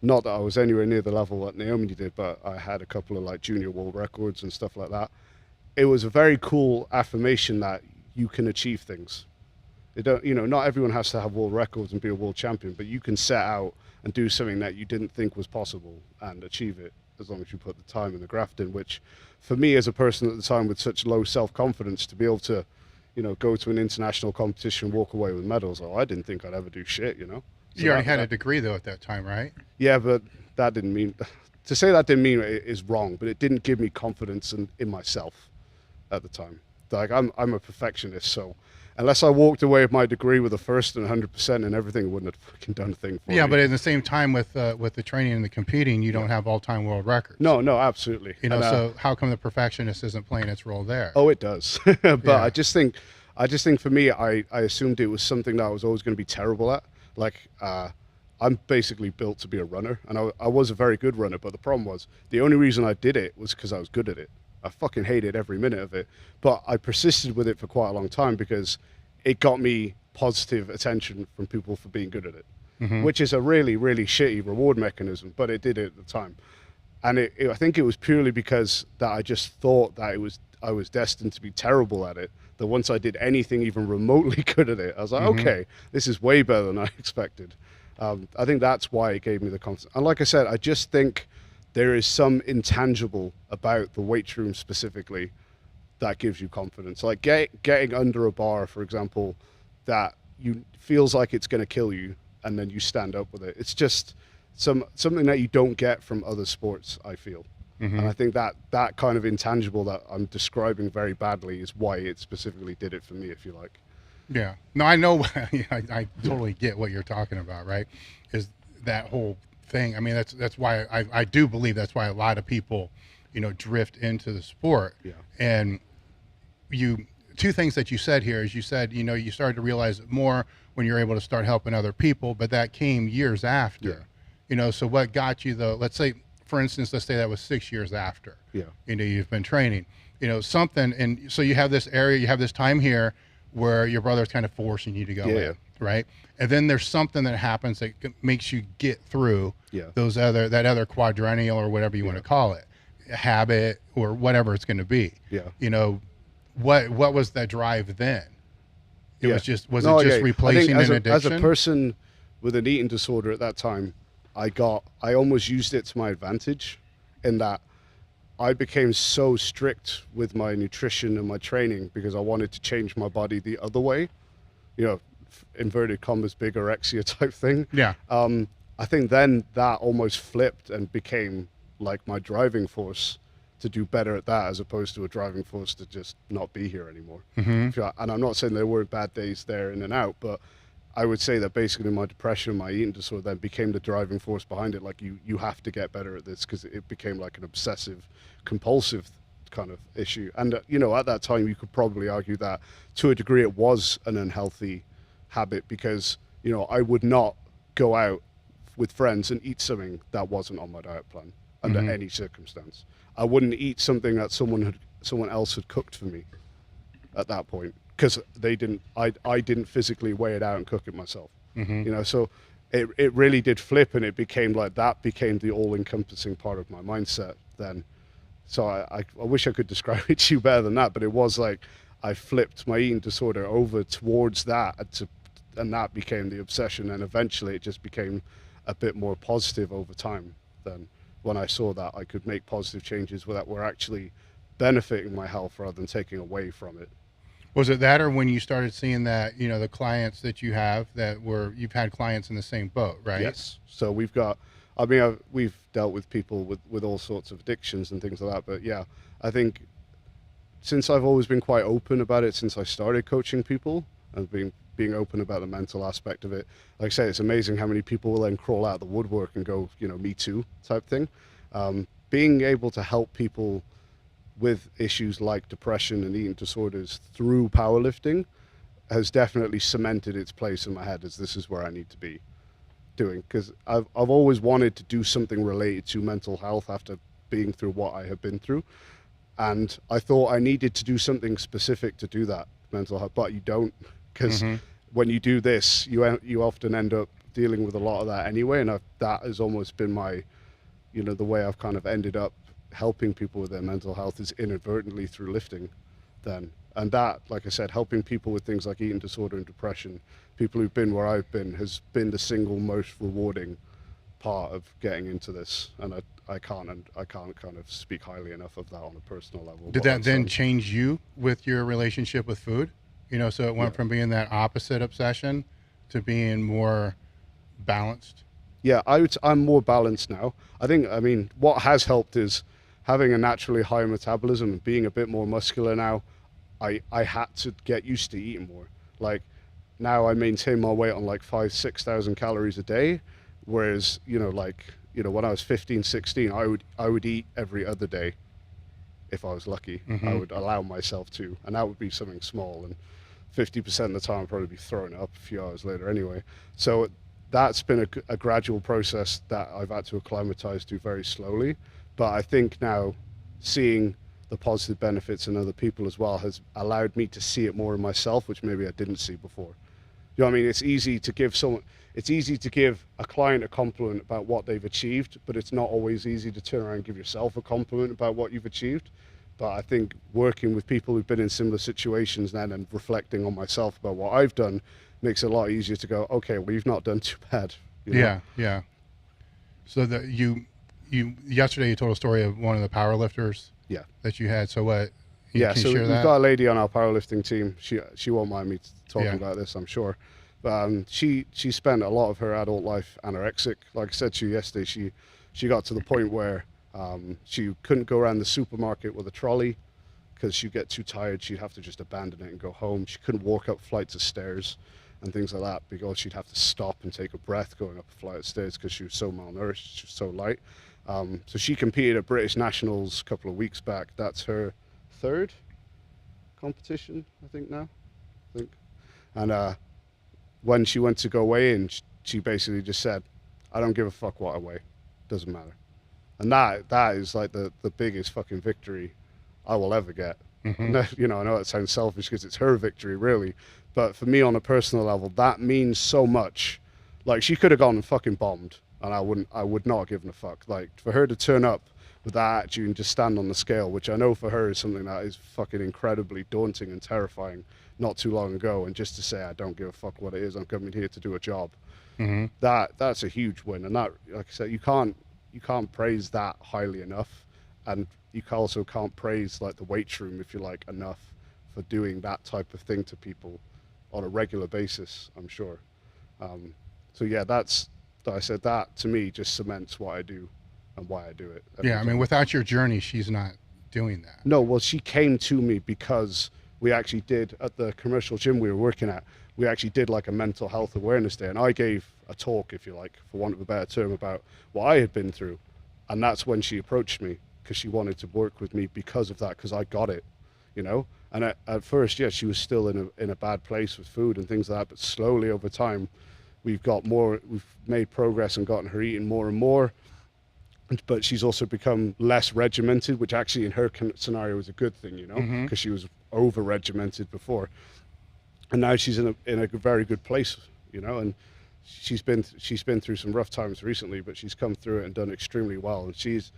not that I was anywhere near the level that Naomi did, but I had a couple of like junior world records and stuff like that. It was a very cool affirmation that you can achieve things. You know, not everyone has to have world records and be a world champion, but you can set out and do something that you didn't think was possible and achieve it as long as you put the time and the graft in, which for me as a person at the time with such low self-confidence, to be able to, you know, go to an international competition, walk away with medals, I didn't think I'd ever do shit, you know? So you already had a degree though at that time, right? Yeah, but that didn't mean, to say that didn't mean it is wrong, but it didn't give me confidence in myself at the time. Like I'm a perfectionist, so unless I walked away with my degree with a first and 100% and everything, wouldn't have fucking done a thing for me. Yeah, but at the same time with the training and the competing, you don't have all-time world records. No, absolutely. You know, so how come the perfectionist isn't playing its role there? Oh, it does. But I just think for me, I assumed it was something that I was always going to be terrible at. Like, I'm basically built to be a runner, and I was a very good runner, but the problem was the only reason I did it was because I was good at it. I fucking hated every minute of it, but I persisted with it for quite a long time because it got me positive attention from people for being good at it, which is a really, really shitty reward mechanism, but it did it at the time. And I think it was purely because that I just thought that I was destined to be terrible at it, that once I did anything even remotely good at it, I was like, okay, this is way better than I expected. I think that's why it gave me the confidence. And like I said, I just think there is some intangible about the weight room specifically that gives you confidence. Like getting under a bar, for example, that feels like it's going to kill you, and then you stand up with it. It's just something that you don't get from other sports, I feel. And I think that kind of intangible that I'm describing very badly is why it specifically did it for me, if you like. Yeah. No, I know. I totally get what you're talking about, right? Is that whole thing. I mean, that's why I do believe that's why a lot of people, you know, drift into the sport. Yeah. And two things that you said here is you said, you know, you started to realize it more when you're able to start helping other people, but that came years after. Yeah. You know, so what got you though? Let's say, for instance, let's say that was 6 years after. Yeah. You know, you've been training. You know, something, and so you have this area, you have this time here where your brother's kind of forcing you to go in, right? And then there's something that happens that makes you get through that other quadrennial or whatever you want to call it, habit or whatever it's going to be. Yeah. You know, what was that drive then? It was just replacing an addiction? As a person with an eating disorder at that time, I almost used it to my advantage in that I became so strict with my nutrition and my training because I wanted to change my body the other way, you know, inverted commas, bigorexia type thing. Yeah. I think then that almost flipped and became like my driving force to do better at that, as opposed to a driving force to just not be here anymore. And I'm not saying there weren't bad days there in and out, but I would say that basically my depression, my eating disorder then became the driving force behind it. Like you have to get better at this, because it became like an obsessive compulsive kind of issue. And you know, at that time you could probably argue that to a degree it was an unhealthy habit, because you know, I would not go out with friends and eat something that wasn't on my diet plan. under any circumstance. I wouldn't eat something that someone else had cooked for me at that point, because I didn't physically weigh it out and cook it myself. You know, so it really did flip, and it became like that became the all-encompassing part of my mindset then. So I wish I could describe it to you better than that, but it was like I flipped my eating disorder over towards that, and that became the obsession, and eventually it just became a bit more positive over time. Then when I saw that I could make positive changes that were actually benefiting my health rather than taking away from it. Was it that, or when you started seeing that, you know, the clients that you have you've had clients in the same boat, right? Yes. So we've got, I mean, we've dealt with people with all sorts of addictions and things like that. But yeah, I think since I've always been quite open about it, since I started coaching people and being open about the mental aspect of it, like I say, it's amazing how many people will then crawl out of the woodwork and go, you know, me too type thing. Being able to help people with issues like depression and eating disorders through powerlifting has definitely cemented its place in my head as this is where I need to be doing, because I've always wanted to do something related to mental health after being through what I have been through, and I thought I needed to do something specific to do that mental health, but you don't, because when you do this you often end up dealing with a lot of that anyway, and that has almost been my, you know, the way I've kind of ended up helping people with their mental health is inadvertently through lifting then. And that, like I said, helping people with things like eating disorder and depression, people who've been where I've been, has been the single most rewarding part of getting into this. And I can't kind of speak highly enough of that on a personal level. Did that then change you with your relationship with food? You know, so it went from being that opposite obsession to being more balanced? Yeah, I'm more balanced now. I mean, what has helped is having a naturally higher metabolism and being a bit more muscular now. I had to get used to eating more. Like now I maintain my weight on like 5,000-6,000 calories a day, whereas, you know, like, you know, when I was 15, 16, I would eat every other day if I was lucky. I would allow myself to, and that would be something small, and 50% of the time I'd probably be throwing it up a few hours later anyway. So that's been a gradual process that I've had to acclimatize to very slowly. But I think now seeing the positive benefits in other people as well has allowed me to see it more in myself, which maybe I didn't see before. You know what I mean? It's easy to give a client a compliment about what they've achieved, but it's not always easy to turn around and give yourself a compliment about what you've achieved. But I think working with people who've been in similar situations then and reflecting on myself about what I've done makes it a lot easier to go, okay, well, you've not done too bad. You know? Yeah. So that yesterday you told a story of one of the powerlifters that you had. So what? Can you so share we've that? got a lady on our powerlifting team. She won't mind me talking about this, I'm sure. But she spent a lot of her adult life anorexic. Like I said to you yesterday, she got to the point where she couldn't go around the supermarket with a trolley because she'd get too tired. She'd have to just abandon it and go home. She couldn't walk up flights of stairs and things like that because she'd have to stop and take a breath going up a flight of stairs because she was so malnourished, she was so light. So she competed at British Nationals a couple of weeks back. That's her third competition, I think now. And when she went to go weigh in, she basically just said, I don't give a fuck what I weigh. Doesn't matter. And that is like the biggest fucking victory I will ever get. You know, I know that sounds selfish because it's her victory, really. But for me, on a personal level, that means so much. Like, she could have gone and fucking bombed, and I would not have given a fuck. Like, for her to turn up with that attitude and just stand on the scale, which I know for her is something that is fucking incredibly daunting and terrifying not too long ago, and just to say, I don't give a fuck what it is, I'm coming here to do a job. That's a huge win. And that, like I said, you can't praise that highly enough. And you also can't praise like the weight room, if you like, enough for doing that type of thing to people on a regular basis, I'm sure. So yeah, I said that to me just cements what I do and why I do it. Yeah, I mean, without your journey, she's not doing that. No, well, she came to me because we actually did, at the commercial gym we were working at, we actually did like a mental health awareness day, and I gave a talk, if you like, for want of a better term, about what I had been through. And that's when she approached me, because she wanted to work with me because of that, because I got it, you know. And at first, yeah, she was still in a bad place with food and things like that, but slowly over time we've made progress and gotten her eating more and more. but she's also become less regimented, which actually in her scenario is a good thing, you know, because she was over regimented before, and now she's in a very good place, you know, and she's been through some rough times recently, but she's come through it and done extremely well, and she's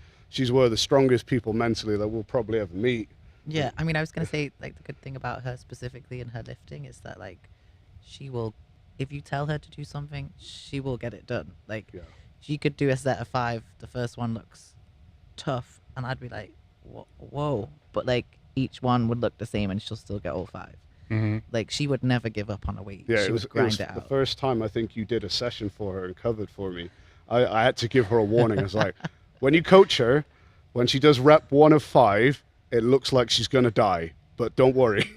one of the strongest people mentally that we'll probably ever meet. Yeah, I mean, I was going to say, like, the good thing about her specifically in her lifting is that, like, she will, if you tell her to do something, she will get it done. Like, she could do a set of 5, the first one looks tough, and I'd be like, whoa. But, like, each one would look the same, and she'll still get all 5. Like, she would never give up on a weight. Yeah, she would grind it out. The first time I think you did a session for her and covered for me, I had to give her a warning. I was like, when you coach her, when she does rep 1 of 5, it looks like she's going to die, but don't worry.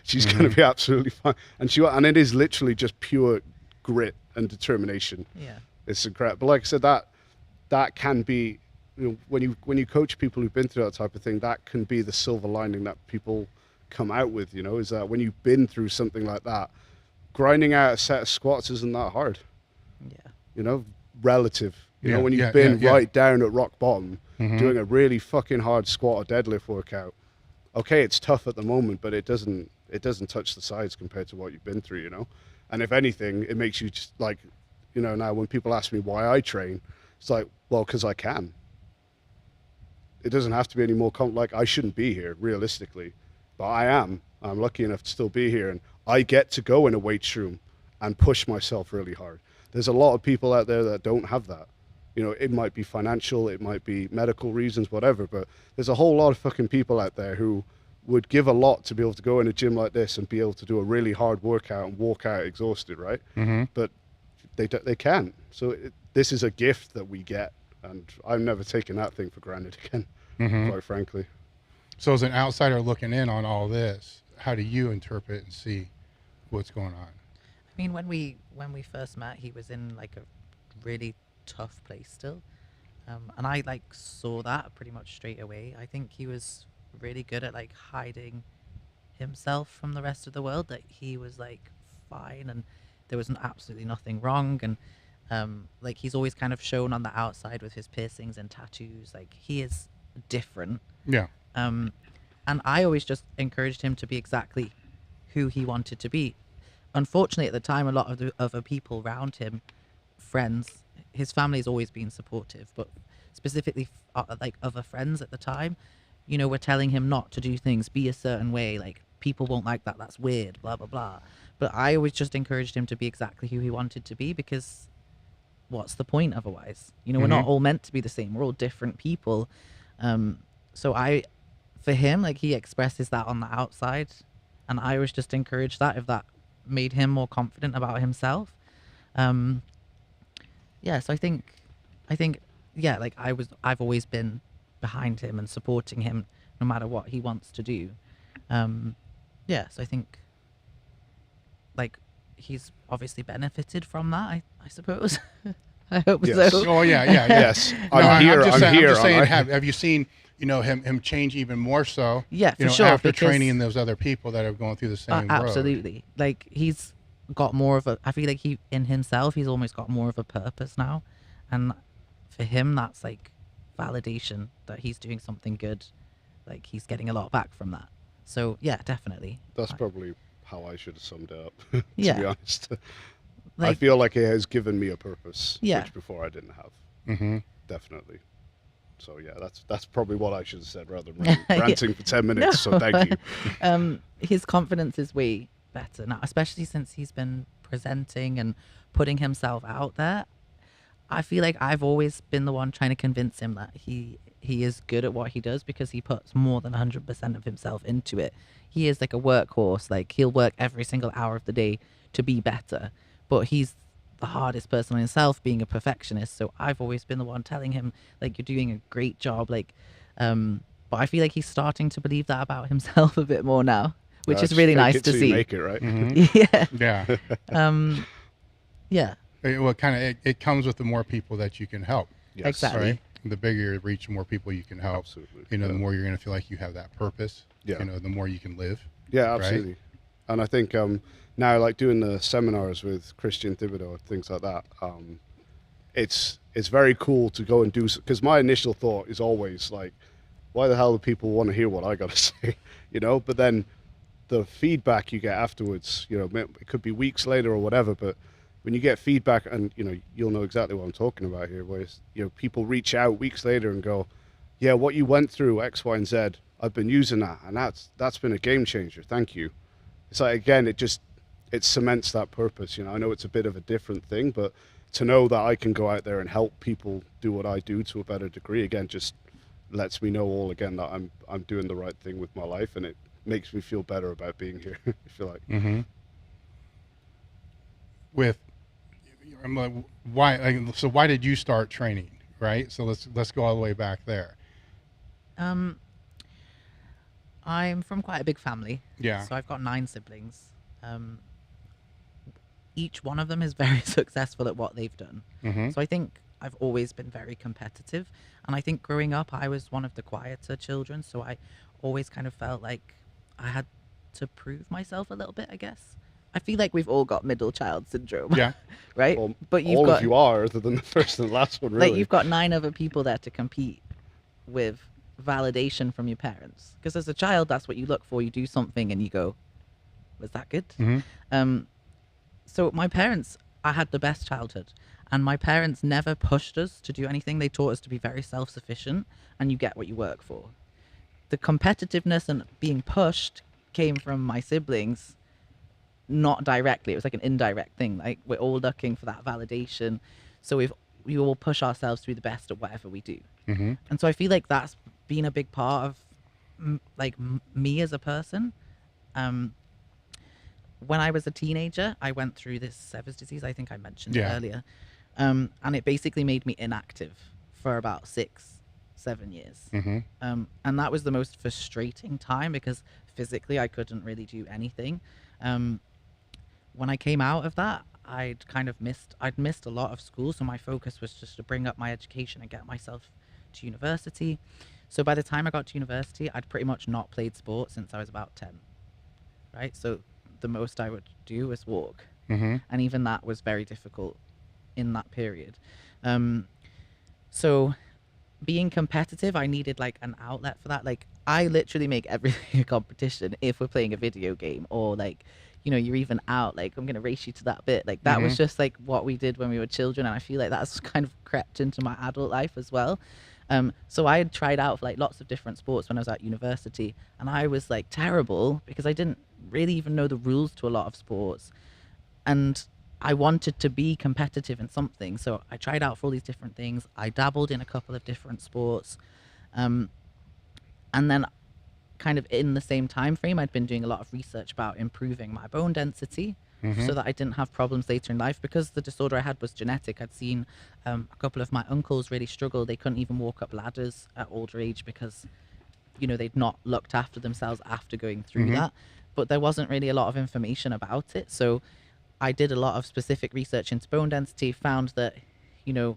She's going to be absolutely fine. And it is literally just pure grit and determination. Yeah. It's incredible. But like I said, that can be, you know, when you coach people who've been through that type of thing, that can be the silver lining that people come out with, you know, is that when you've been through something like that, grinding out a set of squats isn't that hard. Yeah. You know, relative. You know, when you've been right down at rock bottom, doing a really fucking hard squat or deadlift workout, okay, it's tough at the moment, but it doesn't touch the sides compared to what you've been through, you know. And if anything, it makes you just like, you know, now when people ask me why I train, it's like, well, because I can. It doesn't have to be any more like, I shouldn't be here realistically, but I am. I'm lucky enough to still be here, and I get to go in a weight room and push myself really hard. There's a lot of people out there that don't have that. You know, it might be financial, it might be medical reasons, whatever, but there's a whole lot of fucking people out there who would give a lot to be able to go in a gym like this and be able to do a really hard workout and walk out exhausted, right? But they can't. So this is a gift that we get, and I'm never taking that thing for granted again, quite frankly. So as an outsider looking in on all this, how do you interpret and see what's going on? I mean, when we first met, he was in like a really tough place still, and I like saw that pretty much straight away. I think he was really good at like hiding himself from the rest of the world, that he was like fine and there was absolutely nothing wrong, and like he's always kind of shown on the outside with his piercings and tattoos, like he is different. And I always just encouraged him to be exactly who he wanted to be. Unfortunately, at the time, a lot of the other people around him, friends, his family's always been supportive, but specifically like other friends at the time, you know, were telling him not to do things, be a certain way, like people won't like that, that's weird, blah, blah, blah. But I always just encouraged him to be exactly who he wanted to be, because what's the point otherwise? You know, we're not all meant to be the same. We're all different people. So for him, like he expresses that on the outside, and I always just encouraged that if that made him more confident about himself. Yeah, so I think, yeah, like I've always been behind him and supporting him no matter what he wants to do. Yeah, so I think like he's obviously benefited from that, I suppose. I hope Yes. so. Oh yeah. Yes, No, I'm here. I'm just saying, aren't I? have you seen, you know, him change even more so? Yeah, you for know, sure, after because- training those other people that are going through the same road. Absolutely. Like he's got more of a, I feel like he in himself, he's almost got more of a purpose now, and for him that's like validation that he's doing something good. Like he's getting a lot back from that. So yeah, definitely. That's probably how I should have summed it up, to Yeah. be honest. I Like, feel like it has given me a purpose, Yeah. which before I didn't have. Definitely. So yeah, that's probably what I should have said rather than ranting for 10 minutes. So thank you. his confidence is way better now, especially since he's been presenting and putting himself out there. I feel like I've always been the one trying to convince him that he is good at what he does, because he puts more than 100% of himself into it. He is like a workhorse. Like he'll work every single hour of the day to be better, but he's the hardest person on himself, being a perfectionist. So I've always been the one telling him, like, you're doing a great job. Like, but I feel like he's starting to believe that about himself a bit more now, which is really nice to see. You make it, right? Yeah. Yeah. Yeah. Well, it comes with the more people that you can help. Yes. Exactly. Right. The bigger you reach, the more people you can help. Absolutely. You know, the more you're going to feel like you have that purpose. Yeah. You know, the more you can live. Yeah, absolutely. And I think now, like doing the seminars with Christian Thibodeau, things like that, it's very cool to go and do, because my initial thought is always like, why the hell do people want to hear what I got to say, you know? But then the feedback you get afterwards, you know, it could be weeks later or whatever, but when you get feedback, and you know, you'll know exactly what I'm talking about here, where you know, people reach out weeks later and go, yeah, what you went through, X, Y, and Z, I've been using that, and that's been a game changer. Thank you. It's like, again, it cements that purpose. You know, I know it's a bit of a different thing, but to know that I can go out there and help people do what I do to a better degree, again, just lets me know all again that I'm doing the right thing with my life, and it makes me feel better about being here. I feel like. Mm-hmm. With, I'm like, why? So why did you start training? Right. So let's go all the way back there. I'm from quite a big family. Yeah. So I've got 9 siblings. Each one of them is very successful at what they've done. Mm-hmm. So I think I've always been very competitive. And I think growing up, I was one of the quieter children. So I always kind of felt like I had to prove myself a little bit, I guess. I feel like we've all got middle child syndrome. Yeah. Right? Well, but you've all got, of you are, other than the first and last one, really. like, you've got 9 other people there to compete with validation from your parents. Because as a child, that's what you look for. You do something and you go, was that good? Mm-hmm. So my parents, I had the best childhood, and my parents never pushed us to do anything. They taught us to be very self-sufficient, and you get what you work for. The competitiveness and being pushed came from my siblings, not directly. It was like an indirect thing. Like, we're all looking for that validation. So we all push ourselves to be the best at whatever we do. Mm-hmm. And so I feel like that's been a big part of me as a person. When I was a teenager, I went through this Sever's disease. I think I mentioned it earlier. And it basically made me inactive for about 6-7 years. Mm-hmm. And that was the most frustrating time because physically I couldn't really do anything. When I came out of that, I'd missed a lot of school. So my focus was just to bring up my education and get myself to university. So by the time I got to university, I'd pretty much not played sports since I was about 10, right? So the most I would do was walk. Mm-hmm. And even that was very difficult in that period. So being competitive, I needed like an outlet for that. Like, I literally make everything a competition if we're playing a video game, or like, you know, you're even out, like, I'm going to race you to that bit. Like, that was just like what we did when we were children. And I feel like that's kind of crept into my adult life as well. So I had tried out for like lots of different sports when I was at university, and I was like terrible because I didn't really even know the rules to a lot of sports. And I wanted to be competitive in something. So I tried out for all these different things. I dabbled in a couple of different sports. And then kind of in the same time frame, I'd been doing a lot of research about improving my bone density so that I didn't have problems later in life. Because the disorder I had was genetic, I'd seen a couple of my uncles really struggle. They couldn't even walk up ladders at older age because, you know, they'd not looked after themselves after going through that. But there wasn't really a lot of information about it. So I did a lot of specific research into bone density, found that, you know,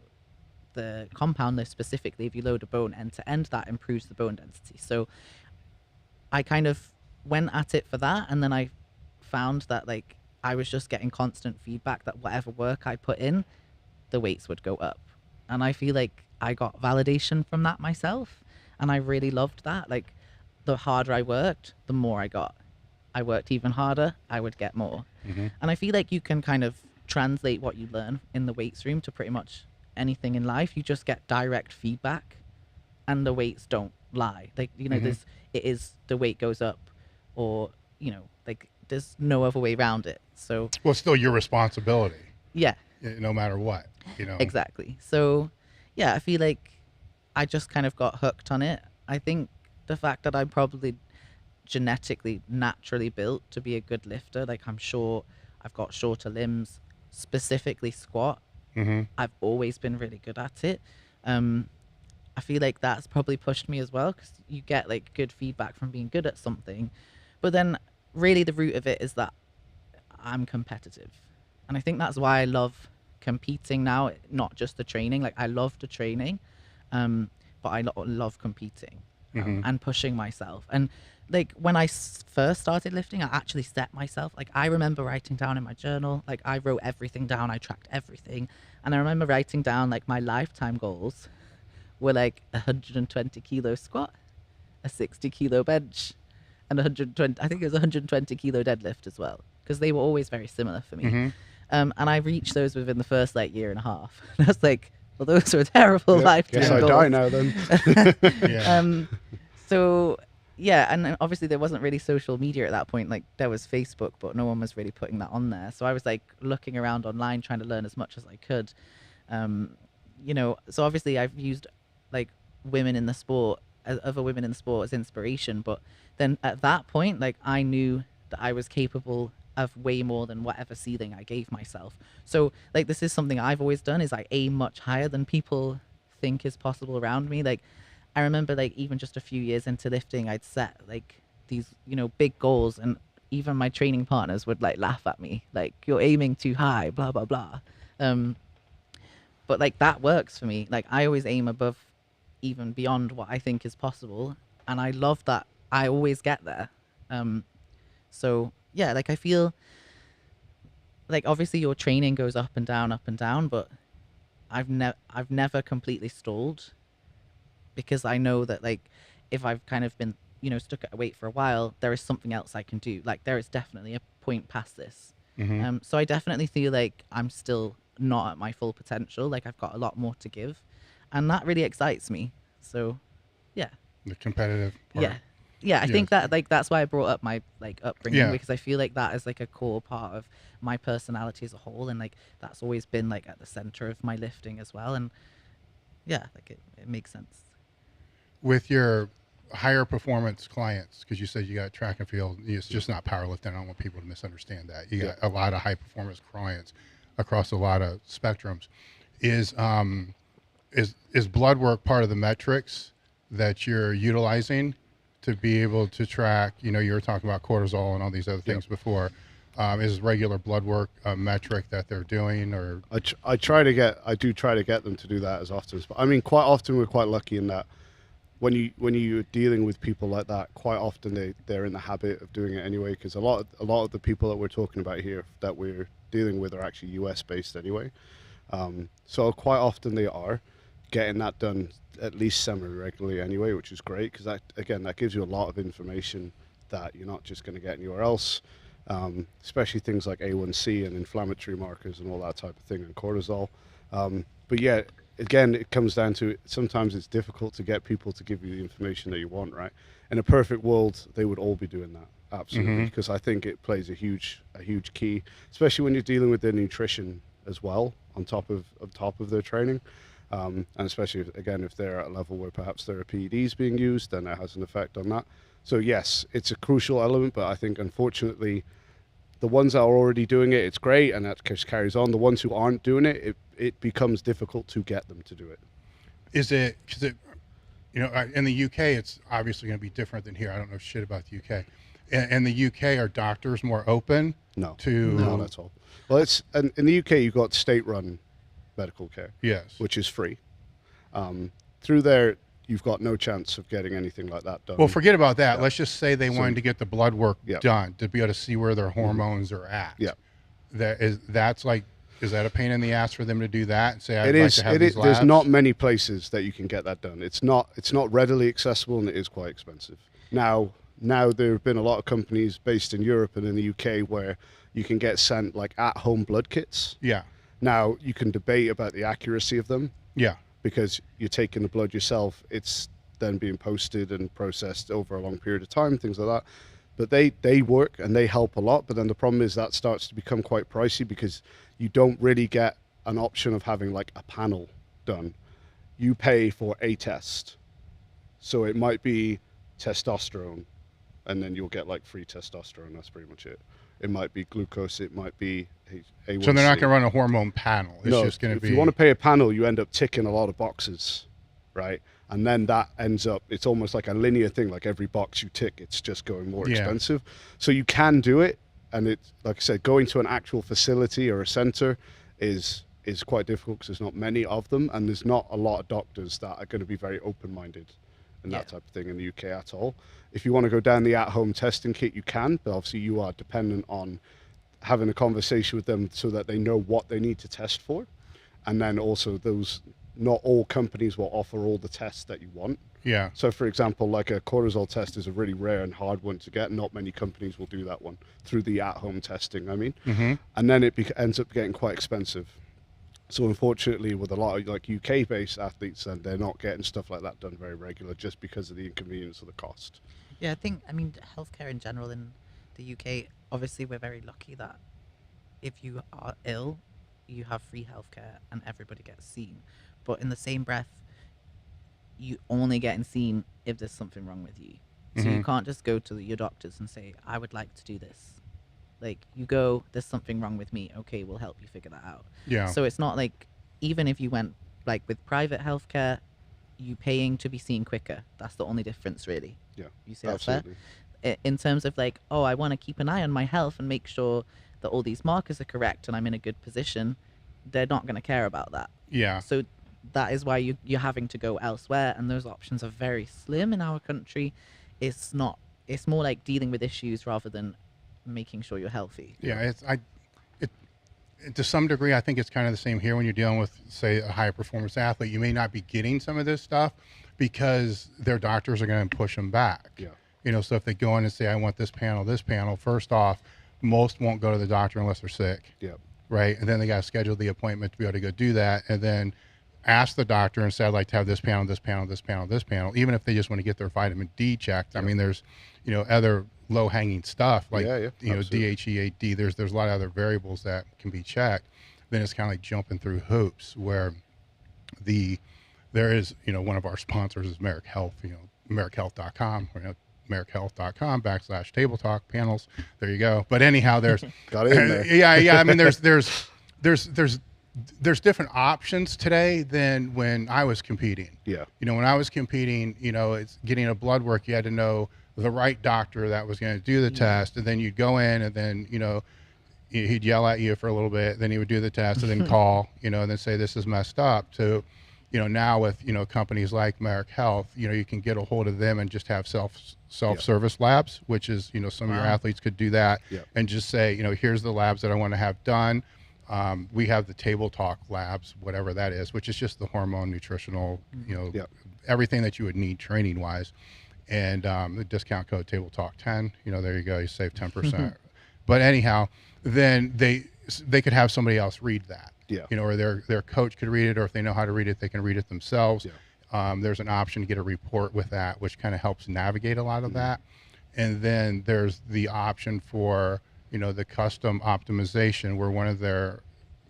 the compound list specifically, if you load a bone end to end, that improves the bone density. So I kind of went at it for that. And then I found that, like, I was just getting constant feedback that whatever work I put in, the weights would go up. And I feel like I got validation from that myself. And I really loved that. Like, the harder I worked, the more I got. I worked even harder, I would get more. And I feel like you can kind of translate what you learn in the weights room to pretty much anything in life. You just get direct feedback, and the weights don't lie. Like, you know, the weight goes up, or, you know, like, there's no other way around it. So, well, it's still your responsibility. Yeah. No matter what, you know. Exactly. So, yeah, I feel like I just kind of got hooked on it. I think the fact that I'm probably genetically naturally built to be a good lifter, like, I'm sure I've got shorter limbs, specifically squat. I've always been really good at it. I feel like that's probably pushed me as well, because you get like good feedback from being good at something. But then really the root of it is that I'm competitive, and I think that's why I love competing now, not just the training. Like, I love the training, but I love competing and pushing myself. And like, when I first started lifting, I actually set myself, like, I remember writing down in my journal, like, I wrote everything down, I tracked everything, And I remember writing down like my lifetime goals were like 120 kilo squat, a 60 kilo bench, and 120, I think it was 120 kilo deadlift as well, because they were always very similar for me. And I reached those within the first like year and a half. And I was like, well, those were terrible lifetime Guess I goals. die now then. Yeah. So yeah, and then obviously there wasn't really social media at that point. Like there was Facebook, but no one was really putting that on there. So I was like looking around online, trying to learn as much as I could. You know, so obviously I've used like women in the sport, other women in the sport as inspiration. But then at that point, like I knew that I was capable of way more than whatever ceiling I gave myself. So like this is something I've always done, is I aim much higher than people think is possible around me. Like I remember like even just a few years into lifting, I'd set like these, you know, big goals, and even my training partners would like laugh at me, like, you're aiming too high, blah blah blah. But like that works for me. Like I always aim above, even beyond what I think is possible, and I love that I always get there. So yeah, like I feel like obviously your training goes up and down, but I've never completely stalled, because I know that like if I've kind of been, you know, stuck at a weight for a while, there is something else I can do. Like there is definitely a point past this. So I definitely feel like I'm still not at my full potential. Like I've got a lot more to give, and that really excites me. So yeah. The competitive part. I think that like that's why I brought up my like upbringing, because I feel like that is like a core part of my personality as a whole, and like that's always been like at the center of my lifting as well. And yeah, like it makes sense. With your higher performance clients, because you said you got track and field, it's just not powerlifting. I don't want people to misunderstand that. You got a lot of high performance clients across a lot of spectrums. Is blood work part of the metrics that you're utilizing to be able to track? You know, you were talking about cortisol and all these other things before. Is regular blood work a metric that they're doing? Or I do try to get them to do that as often as, but I mean, quite often we're quite lucky in that when you're dealing with people like that, quite often they're in the habit of doing it anyway, because a lot of the people that we're talking about here that we're dealing with are actually US based anyway. So quite often they are getting that done at least semi-regularly anyway, which is great, because that gives you a lot of information that you're not just going to get anywhere else, especially things like A1C and inflammatory markers and all that type of thing, and cortisol. But yeah, again, it comes down to, sometimes it's difficult to get people to give you the information that you want, right? In a perfect world, they would all be doing that, absolutely, because I think it plays a huge key, especially when you're dealing with their nutrition as well on top of their training. And especially if they're at a level where perhaps there are PEDs being used, then it has an effect on that. So yes, it's a crucial element, but I think unfortunately the ones that are already doing it, it's great, and that just carries on. The ones who aren't doing it, it becomes difficult to get them to do it. is it, because it, you know, in the UK, it's obviously going to be different than here. I don't know shit about the UK. In the UK, are doctors more open? No, to not at all. Well, it's in the UK, you've got state-run medical care, yes, which is free. Through there, you've got no chance of getting anything like that done. Well, forget about that. Yeah. Let's just say they wanted to get the blood work done to be able to see where their hormones are at. Yeah, That's like, is that a pain in the ass for them to do that and say, It like is. to have these labs? There's not many places that you can get that done. It's not readily accessible, and it is quite expensive. Now there have been a lot of companies based in Europe and in the UK where you can get sent like at-home blood kits. Yeah. Now you can debate about the accuracy of them. Yeah. Because you're taking the blood yourself, it's then being posted and processed over a long period of time, things like that. But they work and they help a lot. But then the problem is that starts to become quite pricey, because you don't really get an option of having like a panel done. You pay for a test. So it might be testosterone, and then you'll get like free testosterone. That's pretty much it. It might be glucose. It might be A1C. So they're not going to run a hormone panel. It's just going to be. If you want to pay a panel, you end up ticking a lot of boxes, right? And then that ends up, it's almost like a linear thing. Like every box you tick, it's just going more expensive. So you can do it. And it's, like I said, going to an actual facility or a center is quite difficult, because there's not many of them. And there's not a lot of doctors that are going to be very open-minded and that type of thing in the UK at all. If you want to go down the at-home testing kit, you can, but obviously you are dependent on having a conversation with them so that they know what they need to test for. And then also not all companies will offer all the tests that you want. Yeah. So for example, like a cortisol test is a really rare and hard one to get. Not many companies will do that one through the at-home testing, I mean. And then it ends up getting quite expensive. So unfortunately, with a lot of like UK-based athletes, and they're not getting stuff like that done very regular just because of the inconvenience of the cost. Yeah, I mean, healthcare in general in the UK, obviously we're very lucky that if you are ill, you have free healthcare and everybody gets seen. But in the same breath, you only getting seen if there's something wrong with you. So you can't just go to your doctors and say, I would like to do this. Like, you go, there's something wrong with me. Okay, we'll help you figure that out. Yeah. So it's not like, even if you went like with private healthcare, you paying to be seen quicker. That's the only difference, really. Yeah, You see that's absolutely. fair? In terms of like, oh, I want to keep an eye on my health and make sure that all these markers are correct and I'm in a good position, they're not going to care about that. Yeah. So that is why you're having to go elsewhere, and those options are very slim in our country. It's more like dealing with issues rather than making sure you're healthy. Yeah, to some degree, I think it's kind of the same here when you're dealing with, say, a high performance athlete. You may not be getting some of this stuff because their doctors are going to push them back. Yeah. You know, so if they go in and say, I want this panel, first off, most won't go to the doctor unless they're sick. Yeah. Right. And then they got to schedule the appointment to be able to go do that. And then ask the doctor and say, I'd like to have this panel, even if they just want to get their vitamin D checked. I mean, there's, you know, other low-hanging stuff like, you know, absolutely. DHEA-D. There's a lot of other variables that can be checked. Then it's kind of like jumping through hoops where there is, you know, one of our sponsors is Merrick Health, you know, merrickhealth.com, you know, merrickhealth.com/table talk panels. There you go. But anyhow, there's Got it in there. yeah. I mean, there's different options today than when I was competing. Yeah. You know, when I was competing, you know, it's getting a blood work. You had to know the right doctor that was going to do the test, and then you'd go in, and then, you know, he'd yell at you for a little bit, then he would do the test, and then call, you know, and then say this is messed up. To, you know, now with, you know, companies like Merrick Health, you know, you can get a hold of them and just have self-service labs, which is, you know, some of your athletes could do that, and just say, you know, here's the labs that I want to have done. We have the Table Talk labs, whatever that is, which is just the hormone, nutritional, you know, everything that you would need training wise. And the discount code Table Talk 10, you know, there you go, you save 10%. But anyhow, then they could have somebody else read that, you know, or their coach could read it, or if they know how to read it, they can read it themselves. There's an option to get a report with that, which kind of helps navigate a lot of that. And then there's the option for, you know, the custom optimization, where one of their,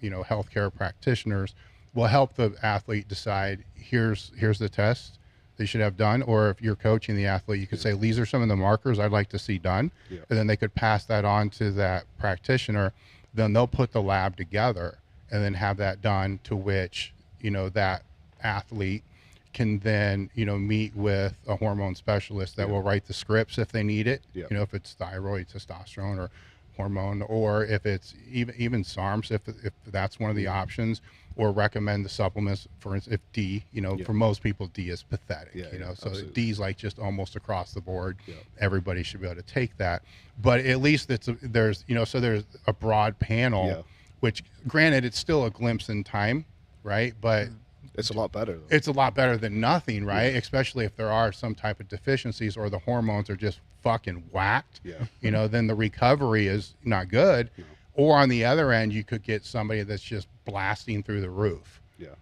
you know, healthcare practitioners will help the athlete decide, here's the test they should have done. Or if you're coaching the athlete, you could say, these are some of the markers I'd like to see done. And then they could pass that on to that practitioner. Then they'll put the lab together and then have that done, to which, you know, that athlete can then, you know, meet with a hormone specialist that will write the scripts if they need it. You know, if it's thyroid, testosterone, or hormone, or if it's even SARMs, if that's one of the options, or recommend the supplements. For instance, if D, you know, for most people, D is pathetic, you know, so absolutely. D is like just almost across the board. Everybody should be able to take that, but at least there's, you know, so there's a broad panel, which, granted, it's still a glimpse in time, right? But it's a lot better, though. It's a lot better than nothing, right? Especially if there are some type of deficiencies, or the hormones are just fucking whacked, you know, then the recovery is not good. Or on the other end, you could get somebody that's just blasting through the roof,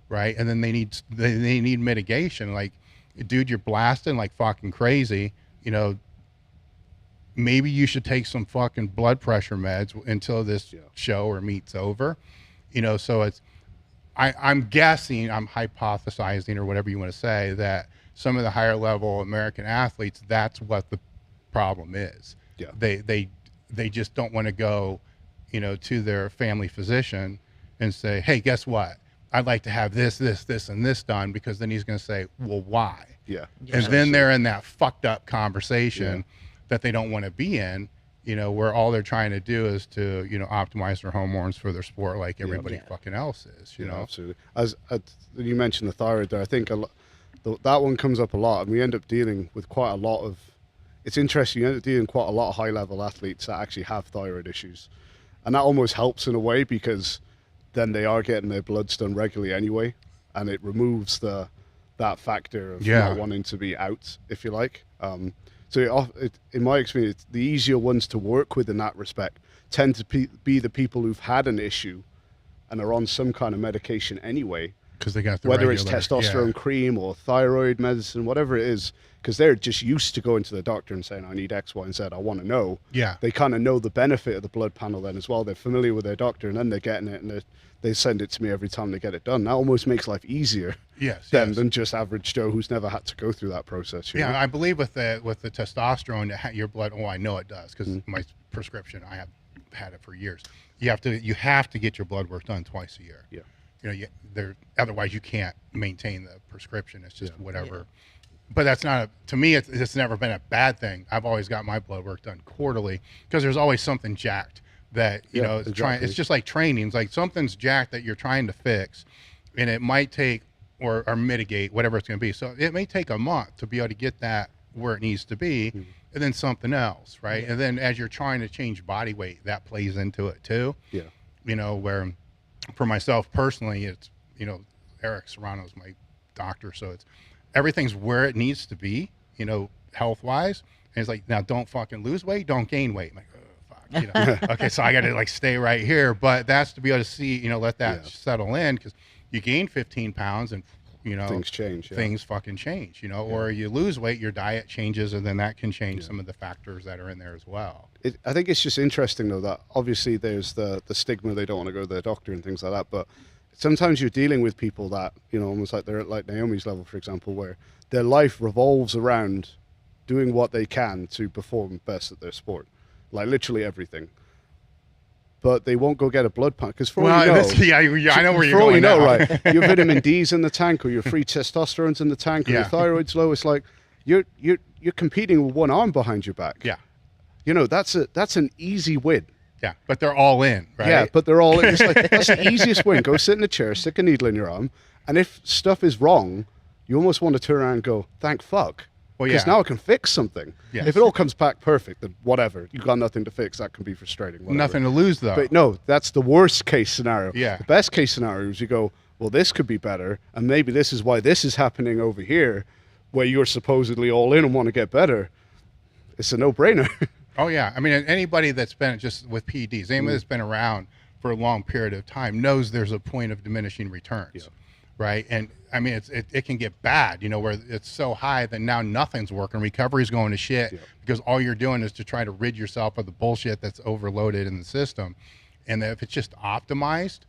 right? And then they need mitigation. Like, dude, you're blasting like fucking crazy, you know, maybe you should take some fucking blood pressure meds until this show or meet's over, you know. So it's, I'm guessing, I'm hypothesizing, or whatever you want to say, that some of the higher level American athletes, that's what the problem is. They just don't want to go, you know, to their family physician and say, hey, guess what? I'd like to have this, and this done, because then he's going to say, well, why? And then they're in that fucked up conversation that they don't want to be in, you know, where all they're trying to do is to, you know, optimize their hormones for their sport like everybody fucking else is, you know. Absolutely. As you mentioned the thyroid there, I think that one comes up a lot, and we end up dealing with quite a lot of, it's interesting, you end up dealing with quite a lot of high level athletes that actually have thyroid issues. And that almost helps in a way, because then they are getting their bloods done regularly anyway, and it removes that factor of not wanting to be out, if you like. So in my experience, the easier ones to work with in that respect tend to be the people who've had an issue and are on some kind of medication anyway. Because they got the whether regular, it's testosterone cream or thyroid medicine, whatever it is, because they're just used to going to the doctor and saying, I need X, Y, and Z, I want to know. Yeah. They kind of know the benefit of the blood panel then as well. They're familiar with their doctor, and then they're getting it, and they send it to me every time they get it done. That almost makes life easier than just average Joe who's never had to go through that process. You know? I believe with the testosterone, your blood, I know it does, because my prescription, I have had it for years. You have to get your blood work done twice a year. Yeah. Otherwise you can't maintain the prescription. It's just whatever. But that's not to me. It's never been a bad thing. I've always got my blood work done quarterly, because there's always something jacked that It's just like training. It's like something's jacked that you're trying to fix, and it might take or mitigate whatever it's going to be. So it may take a month to be able to get that where it needs to be, and then something else, right? And then as you're trying to change body weight, that plays into it too. Yeah. Where for myself personally, it's Eric Serrano's my doctor, so it's everything's where it needs to be, health wise. And it's like, now don't fucking lose weight, don't gain weight. I'm like, oh fuck, okay, so I got to stay right here. But that's to be able to see, let that settle in, because you gain 15 pounds and things change. Things fucking change, or you lose weight, your diet changes, and then that can change some of the factors that are in there as well. I think it's just interesting though that obviously there's the stigma, they don't want to go to their doctor and things like that, but sometimes you're dealing with people that, almost like they're at like Naomi's level, for example, where their life revolves around doing what they can to perform best at their sport, like literally everything. But they won't go get a blood panel, because for all you know, I know where you're for all going you know, now. right? Your vitamin D's in the tank, or your free testosterone's in the tank, or your thyroid's low. It's like you're competing with one arm behind your back. Yeah, that's an easy win. Yeah, but they're all in, right? Yeah, but they're all in. It's like, that's the easiest win. Go sit in a chair, stick a needle in your arm, and if stuff is wrong, you almost want to turn around and go, thank fuck. Because now I can fix something. Yes. If it all comes back perfect, then whatever. You've got nothing to fix. That can be frustrating. Whatever. Nothing to lose, though. But no, that's the worst case scenario. Yeah. The best case scenario is you go, well, this could be better, and maybe this is why this is happening over here, where you're supposedly all in and want to get better. It's a no-brainer. Oh, yeah. I mean, anybody that's been just with PEDs, anybody that's been around for a long period of time knows there's a point of diminishing returns, right? And I mean, it can get bad, where it's so high that now nothing's working. Recovery's going to shit because all you're doing is to try to rid yourself of the bullshit that's overloaded in the system. And if it's just optimized,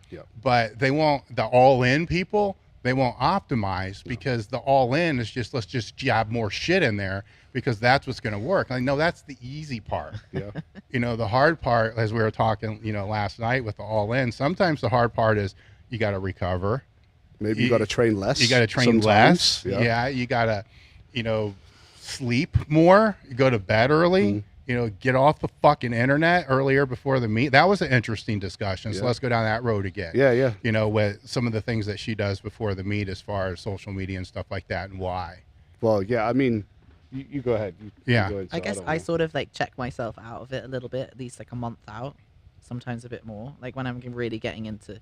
but they won't, the all-in people, they won't optimize because the all-in is just, let's just jab more shit in there because that's what's going to work. Like, no, that's the easy part. Yeah. The hard part, as we were talking, last night with the all-in, sometimes the hard part is you got to recover. Maybe you got to train less. You got to train less. Yeah. You got to, sleep more. You go to bed early. Get off the fucking internet earlier before the meet. That was an interesting discussion. So let's go down that road again. Yeah. With some of the things that she does before the meet as far as social media and stuff like that and why. Well, yeah, I mean, you go ahead. You go ahead, I guess I sort of check myself out of it a little bit, at least a month out, sometimes a bit more. Like when I'm really getting into,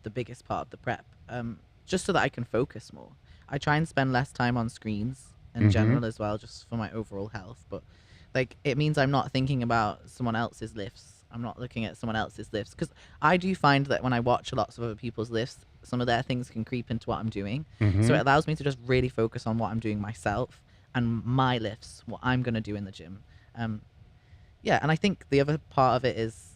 the biggest part of the prep, just so that I can focus more. I try and spend less time on screens in general as well, just for my overall health. But it means I'm not thinking about someone else's lifts. I'm not looking at someone else's lifts, because I do find that when I watch lots of other people's lifts, some of their things can creep into what I'm doing. So it allows me to just really focus on what I'm doing myself and my lifts, what I'm going to do in the gym. And I think the other part of it is,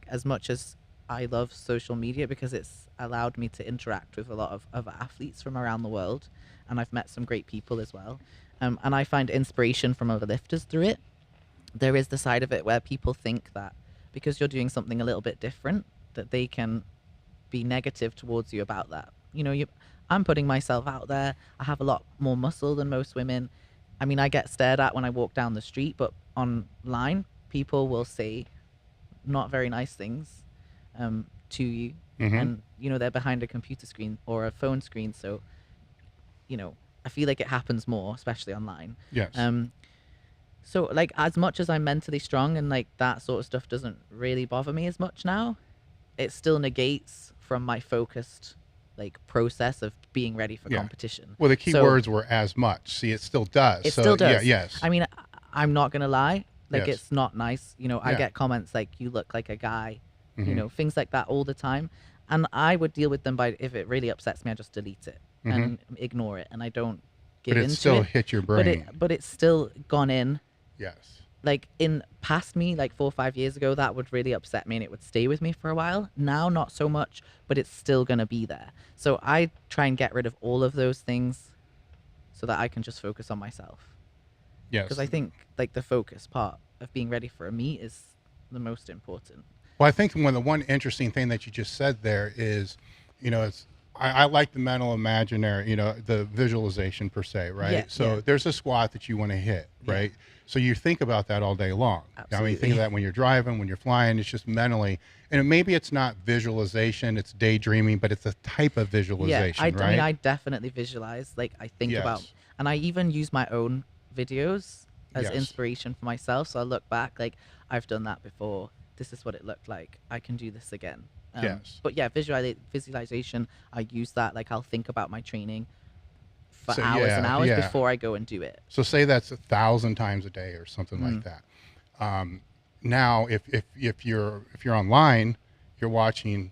as much as I love social media because it's allowed me to interact with a lot of other athletes from around the world, and I've met some great people as well. And I find inspiration from other lifters through it. There is the side of it where people think that because you're doing something a little bit different, that they can be negative towards you about that. I'm putting myself out there. I have a lot more muscle than most women. I mean, I get stared at when I walk down the street, but online, people will say not very nice things to you. And, they're behind a computer screen or a phone screen. So, I feel like it happens more, especially online. Yes. So as much as I'm mentally strong and that sort of stuff doesn't really bother me as much now, it still negates from my focused like process of being ready for competition. Well, the key So words were as much. See, it still does. it So, still does. Yeah, yes. I mean, I'm not gonna lie. Like, Yes. it's not nice. You know, I Yeah. get comments like, "You look like a guy," you Mhm. know, things like that all the time. And I would deal with them by, if it really upsets me, I just delete it and ignore it, and I don't give But it into still it. hit your brain. But it's still gone in. Yes. Like, in past me, like 4 or 5 years ago, that would really upset me and it would stay with me for a while. Now, not so much, but it's still going to be there. So I try and get rid of all of those things so that I can just focus on myself. Yes. Because I think, like, the focus part of being ready for a meet is the most important. Well, I think the one interesting thing that you just said there is, you know, I like the mental imaginary, you know, the visualization per se, right? Yeah, So yeah. there's a squat that you want to hit, right? So you think about that all day long. I mean, you think Absolutely. of that when you're driving, when you're flying, it's just mentally. And maybe it's not visualization, it's daydreaming, but it's a type of visualization, I right? mean, I definitely visualize. Like, I think about, Yes. and I even use my own videos as Yes. inspiration for myself. So I look back, like, I've done that before. This is what it looked like. I can do this again. Yes. But yeah, visualization, I use that. Like, I'll think about my training for So, hours and yeah, hours yeah. before I go and do it. So say that's 1,000 times a day or something like that. Now, if you're online, you're watching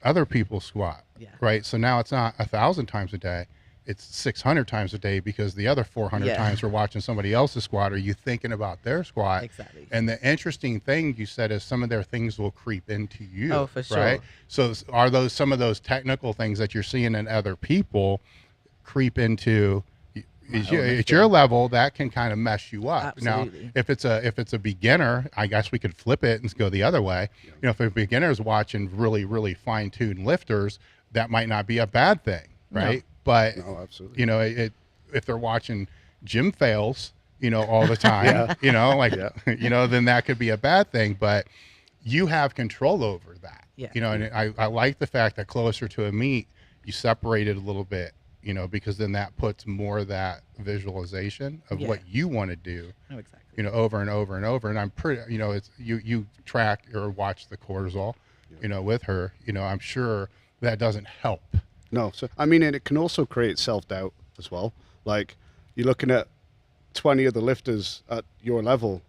other people squat, Yeah. right? So now it's not 1,000 times a day; it's 600 times a day because the other 400 Yeah. times we're watching somebody else's squat. Are you thinking about their squat? Exactly. And the interesting thing you said is some of their things will creep into you. Oh, for sure. Right? So are those some of those technical things that you're seeing in other people creep into? At your lifting. level, that can kind of mess you up. Absolutely. Now, if it's a beginner, I guess we could flip it and go the other way. You know, if a beginner is watching really, really fine-tuned lifters, that might not be a bad thing, right? But No, absolutely. you know, if they're watching gym fails, you know, all the time, you know, like you know, then that could be a bad thing. But you have control over that. Yeah. You know, and I like the fact that closer to a meet, you separate it a little bit. You know, because then that puts more of that visualization of Yeah. what you want to do, No, exactly. you know, over and over and over. And I'm pretty, you know, it's you track or watch the cortisol, you know, with her, you know, I'm sure that doesn't help. No, so I mean, and it can also create self-doubt as well. Like, you're looking at 20 other lifters at your level.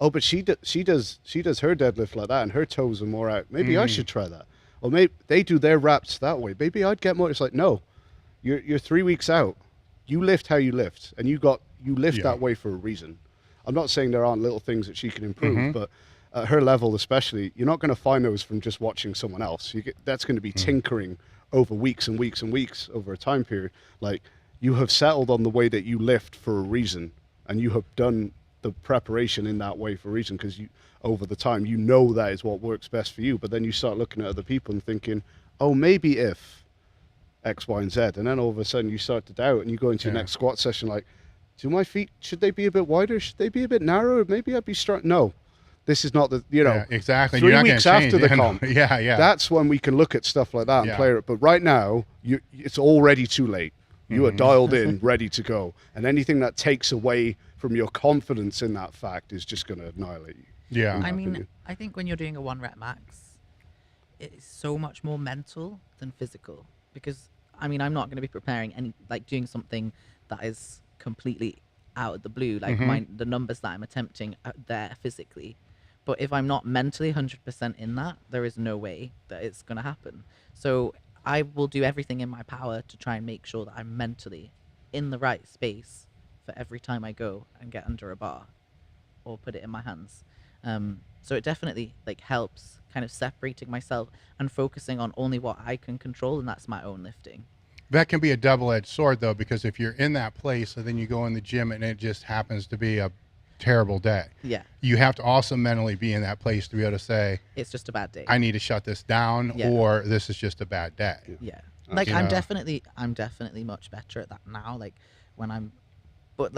Oh, but she does her deadlift like that, and her toes are more out. Maybe I should try that. Or maybe they do their reps that way. Maybe I'd get more. It's like, no, you're 3 weeks out. You lift how you lift, and you lift that way for a reason. I'm not saying there aren't little things that she can improve, but at her level especially, you're not going to find those from just watching someone else. That's going to be tinkering over weeks and weeks and weeks over a time period. Like, you have settled on the way that you lift for a reason, and you have done the preparation in that way for a reason, because you, over the time, you know that is what works best for you. But then you start looking at other people and thinking, oh, maybe if X, Y, and Z, and then all of a sudden you start to doubt, and you go into your next squat session like, do my feet, should they be a bit wider? Should they be a bit narrower? Maybe I'd be strong. No, this is not the, you know, exactly. 3 You're not weeks gonna after change. the comp. Yeah. That's when we can look at stuff like that and play it. But right now, it's already too late. You are dialed in, ready to go. And anything that takes away from your confidence in that fact is just going to annihilate you. Yeah. I my mean, opinion. I think when you're doing a 1 rep max, it's so much more mental than physical, because I mean, I'm not going to be preparing doing something that is completely out of the blue, like the numbers that I'm attempting are there physically. But if I'm not mentally 100% in that, there is no way that it's going to happen. So I will do everything in my power to try and make sure that I'm mentally in the right space for every time I go and get under a bar or put it in my hands. So it definitely helps kind of separating myself and focusing on only what I can control, and that's my own lifting. That can be a double-edged sword, though, because if you're in that place and then you go in the gym and it just happens to be a terrible day, you have to also mentally be in that place to be able to say, it's just a bad day. I need to shut this down, or this is just a bad day. Yeah. Like, I'm definitely much better at that now. Like, when I'm, but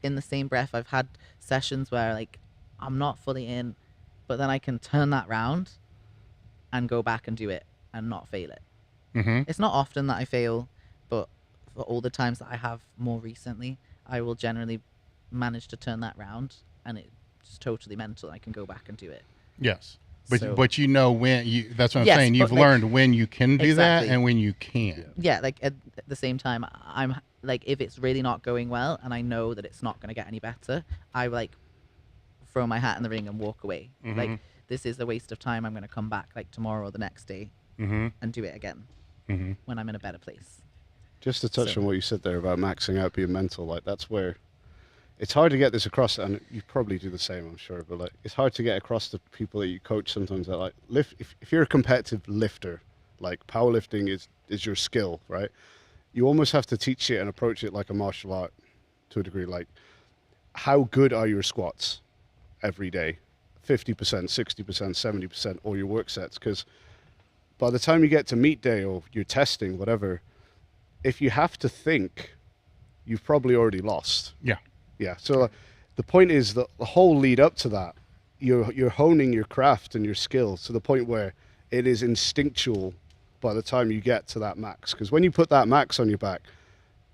in the same breath, I've had sessions where I'm not fully in, but then I can turn that round and go back and do it and not fail it. It's not often that I fail, but for all the times that I have more recently, I will generally manage to turn that round, and it's totally mental. I can go back and do it. Yes. But you know when that's what I'm Yes, saying. You've but, like, learned when you can do exactly. that and when you can't. Yeah, like at the same time, I'm like, if it's really not going well and I know that it's not going to get any better, I like throw my hat in the ring and walk away. Like, this is a waste of time. I'm going to come back like tomorrow or the next day and do it again when I'm in a better place. Just to touch on what you said there about maxing out being mental, like that's where it's hard to get this across, and you probably do the same, I'm sure, but like it's hard to get across to people that you coach sometimes that like if you're a competitive lifter, like powerlifting is your skill, right? You almost have to teach it and approach it like a martial art to a degree. Like, how good are your squats every day? 50%, 60%, 70%, all your work sets, because by the time you get to meet day or you're testing, whatever, if you have to think, you've probably already lost. Yeah. So the point is that the whole lead up to that, you're honing your craft and your skills to the point where it is instinctual by the time you get to that max. Because when you put that max on your back,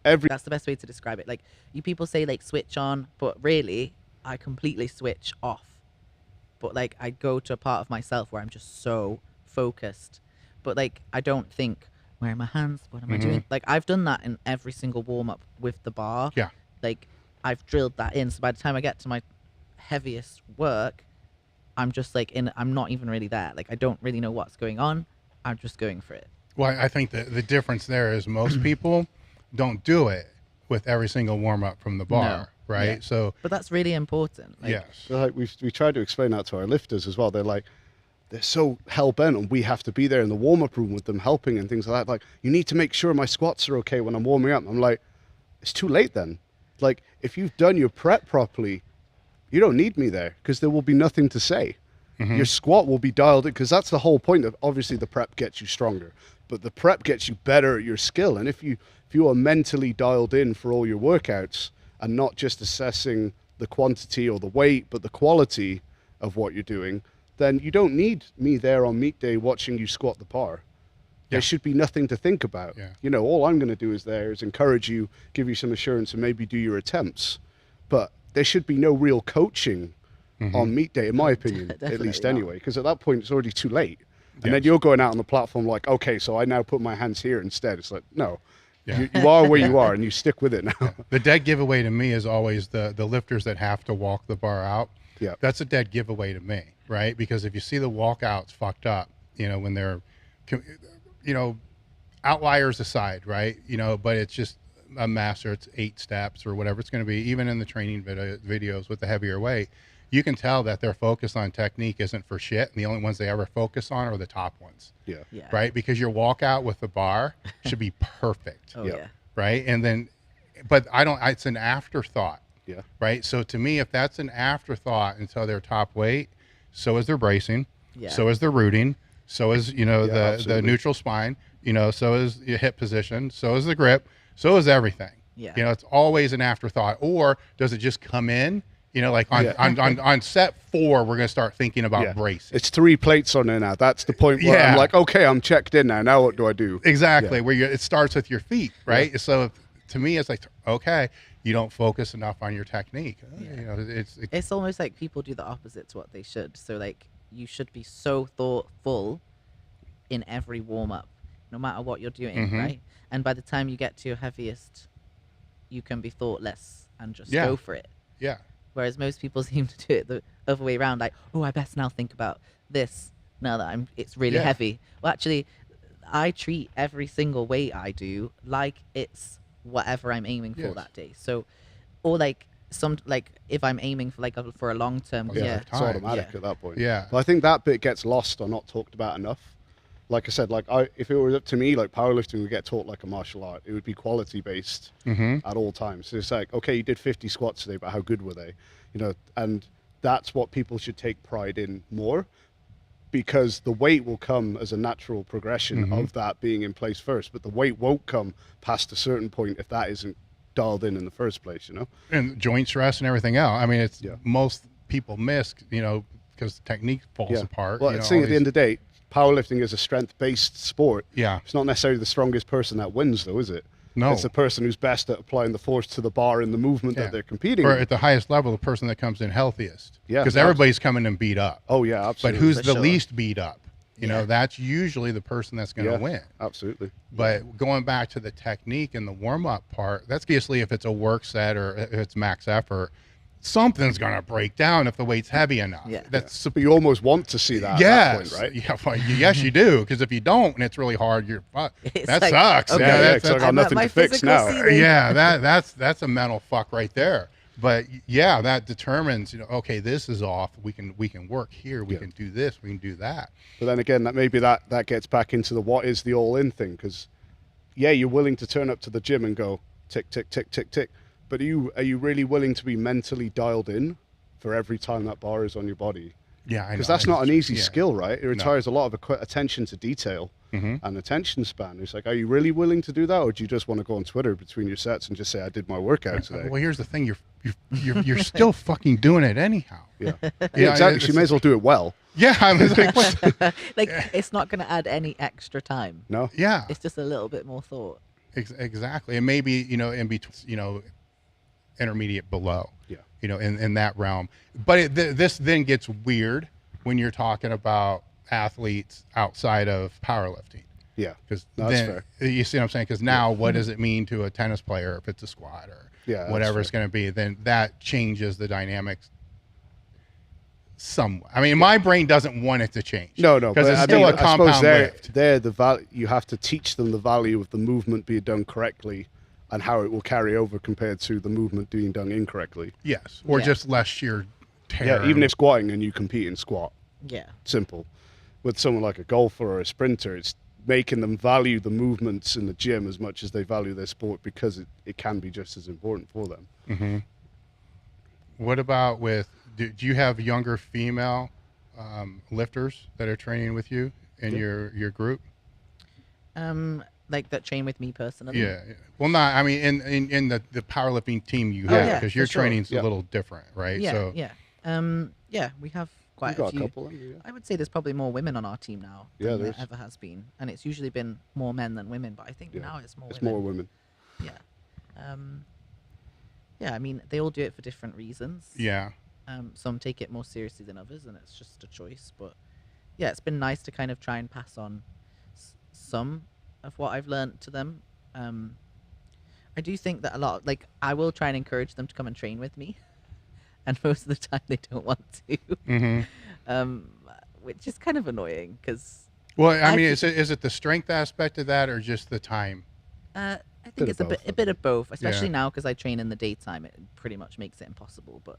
That's the best way to describe it. Like, you people say like switch on, but really I completely switch off. But like, I go to a part of myself where I'm just so focused. But like, I don't think, where are my hands? What am I doing? Like, I've done that in every single warm up with the bar. Yeah. Like, I've drilled that in. So by the time I get to my heaviest work, I'm just like I'm not even really there. Like, I don't really know what's going on. I'm just going for it. Well, I think the difference there is most people don't do it with every single warm up from the bar, right? Yeah. So, But that's really important. Like, yes. so like we try to explain that to our lifters as well. They're like, they're so hell-bent and we have to be there in the warm-up room with them helping and things like that. Like, you need to make sure my squats are okay when I'm warming up. I'm like, it's too late then. Like, if you've done your prep properly, you don't need me there because there will be nothing to say. Your squat will be dialed in, because that's the whole point of, obviously the prep gets you stronger, but the prep gets you better at your skill. And if you are mentally dialed in for all your workouts and not just assessing the quantity or the weight, but the quality of what you're doing, then you don't need me there on meet day watching you squat the bar. There should be nothing to think about. You know, all I'm going to do is encourage you, give you some assurance, and maybe do your attempts. But there should be no real coaching on meet day, in my opinion, at least anyway, because at that point it's already too late. And then you're going out on the platform like, okay, so I now put my hands here instead. It's like, no, you are where you are and you stick with it now. The dead giveaway to me is always the lifters that have to walk the bar out. Yeah. That's a dead giveaway to me, right? Because if you see the walkouts fucked up, you know, when they're, you know, outliers aside, right? You know, but it's just a master, it's 8 steps or whatever it's going to be, even in the training videos with the heavier weight, you can tell that their focus on technique isn't for shit. And the only ones they ever focus on are the top ones. Yeah. Right? Because your walkout with the bar should be perfect. Right? And then, but it's an afterthought. Yeah. Right? So to me, if that's an afterthought until their top weight, so is their bracing, so is their rooting, so is, you know, the neutral spine, you know, so is your hip position, so is the grip, so is everything. You know, it's always an afterthought. Or does it just come in? You know, like on set 4, we're going to start thinking about bracing. It's 3 plates on there now. That's the point where I'm like, okay, I'm checked in now. Now what do I do? Exactly. Where it starts with your feet, right? So to me, it's like, okay, you don't focus enough on your technique. You know, it's almost like people do the opposite to what they should. So like, you should be so thoughtful in every warm up, no matter what you're doing, right? And by the time you get to your heaviest, you can be thoughtless and just go for it. Yeah. Whereas most people seem to do it the other way around, like, oh, I best now think about this now that it's really heavy. Well, actually, I treat every single weight I do like it's whatever I'm aiming for that day. So, or like if I'm aiming for for a long term, it's automatic at that point. Yeah. But I think that bit gets lost or not talked about enough. Like I said, like if it were up to me, like powerlifting would get taught like a martial art. It would be quality based at all times. So it's like, okay, you did 50 squats today, but how good were they? You know, and that's what people should take pride in more, because the weight will come as a natural progression of that being in place first, but the weight won't come past a certain point if that isn't dialed in the first place, you know? And joint stress and everything else. I mean, it's most people miss, you know, because technique falls apart. Well, you know, at the end of the day, powerlifting is a strength-based sport. Yeah. It's not necessarily the strongest person that wins, though, is it? No. It's the person who's best at applying the force to the bar in the movement that they're competing Or in. at the highest level, the person that comes in healthiest. Yeah, Because everybody's coming in beat up. Oh yeah, But absolutely. who's For the sure. least beat up? You know, that's usually the person that's going to win. Absolutely. But going back to the technique and the warm-up part, that's basically if it's a work set or if it's max effort, something's going to break down if the weight's heavy enough. Yeah. That's But you almost want to see that at that yes, point, right? yeah, well, yes, you do. Because if you don't and it's really hard, you're It's that like, sucks. okay, Yeah, that's, it's like, I got I'm at nothing my to fix physical now. ceiling. yeah, that's a mental fuck right there. But yeah, that determines, you know, okay, this is off. We can work here. We can do this. We can do that. But then again, that maybe that gets back into the what is the all-in thing, because yeah, you're willing to turn up to the gym and go tick tick tick tick tick, but are you really willing to be mentally dialed in for every time that bar is on your body? Yeah, I know. Because that's not an easy Yeah. skill, right? It requires a lot of attention to detail and attention span. It's like, are you really willing to do that, or do you just want to go on Twitter between your sets and just say, I did my workout today? Well, here's the thing: you're still fucking doing it anyhow. Yeah, Yeah, exactly. it's- She may as well do it well. Yeah, I was like, what? Like, it's not going to add any extra time. No. Yeah, It's just a little bit more thought. exactly. And maybe, you know, in between, you know, intermediate below. Yeah. You know, in that realm. But this then gets weird when you're talking about athletes outside of powerlifting. Yeah. Because No, that's then you see what I'm saying? Because now, what does it mean to a tennis player if it's a squat or Yeah, whatever that's it's going to be? Then that changes the dynamics. Somewhat. I mean, my brain doesn't want it to change. No, because but it's I still mean, a I suppose compound lift. they're the value. You have to teach them the value of the movement being done correctly and how it will carry over compared to the movement being done incorrectly. Yes, or Yeah. just less sheer tear. Yeah, even if squatting and you compete in squat, Yeah. simple. With someone like a golfer or a sprinter, it's making them value the movements in the gym as much as they value their sport, because it can be just as important for them. What about with? Do you have younger female lifters that are training with you in your group? Like that train with me personally. Yeah. Well, not. I mean, in the powerlifting team you Oh, have, yeah, because your for sure. training's Yeah. a little different, right? Yeah. So Yeah. Yeah. We have quite You've got a few. a couple, haven't you? Yeah. I would say there's probably more women on our team now Yeah, than there there's- ever has been, and it's usually been more men than women. But I think Yeah. now it's more It's women. more women. Yeah. Yeah. I mean, they all do it for different reasons. yeah. Some take it more seriously than others, and it's just a choice. But yeah, it's been nice to kind of try and pass on some of what I've learned to them. I do think that a lot, like, I will try and encourage them to come and train with me, and most of the time they don't want to, which is kind of annoying because Well, I I mean, fe- is it the strength aspect of that, or just the time? I Bit think of it's a both, I bit of both, especially Yeah. now because I train in the daytime. It pretty much makes it impossible. But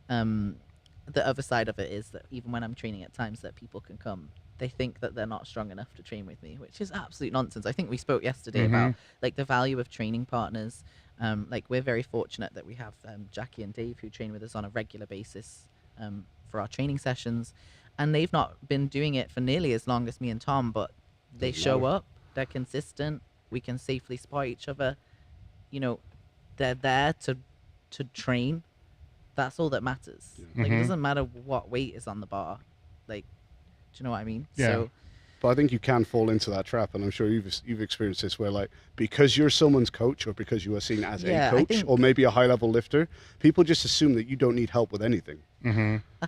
the other side of it is that even when I'm training at times that people can come, they think that they're not strong enough to train with me, which is absolute nonsense. I think we spoke yesterday about like the value of training partners. Like, we're very fortunate that we have Jackie and Dave who train with us on a regular basis for our training sessions, and they've not been doing it for nearly as long as me and Tom, but they Doesn't show matter. up, they're consistent, we can safely spot each other, you know, they're there to train. That's all that matters. Like, it doesn't matter what weight is on the bar. Like, do you know what I mean? Yeah. So But I think you can fall into that trap, and I'm sure you've experienced this, where, like, because you're someone's coach, or because you are seen as Yeah, a I coach, think- or maybe a high-level lifter, people just assume that you don't need help with anything.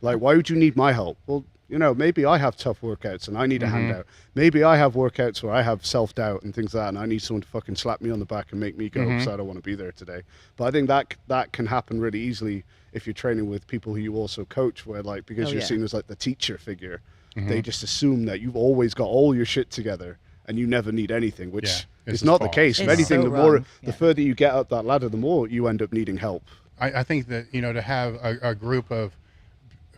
Like, why would you need my help? Well, you know, maybe I have tough workouts and I need a handout. Maybe I have workouts where I have self-doubt and things like that, and I need someone to fucking slap me on the back and make me go, because I don't want to be there today. But I think that can happen really easily if you're training with people who you also coach, where, like, because Oh, you're yeah. seen as like the teacher figure, they just assume that you've always got all your shit together and you never need anything, which Yeah, it's is not the false. case. If It's anything, so the more wrong, the yeah. further you get up that ladder, the more you end up needing help. I think that, you know, to have a group of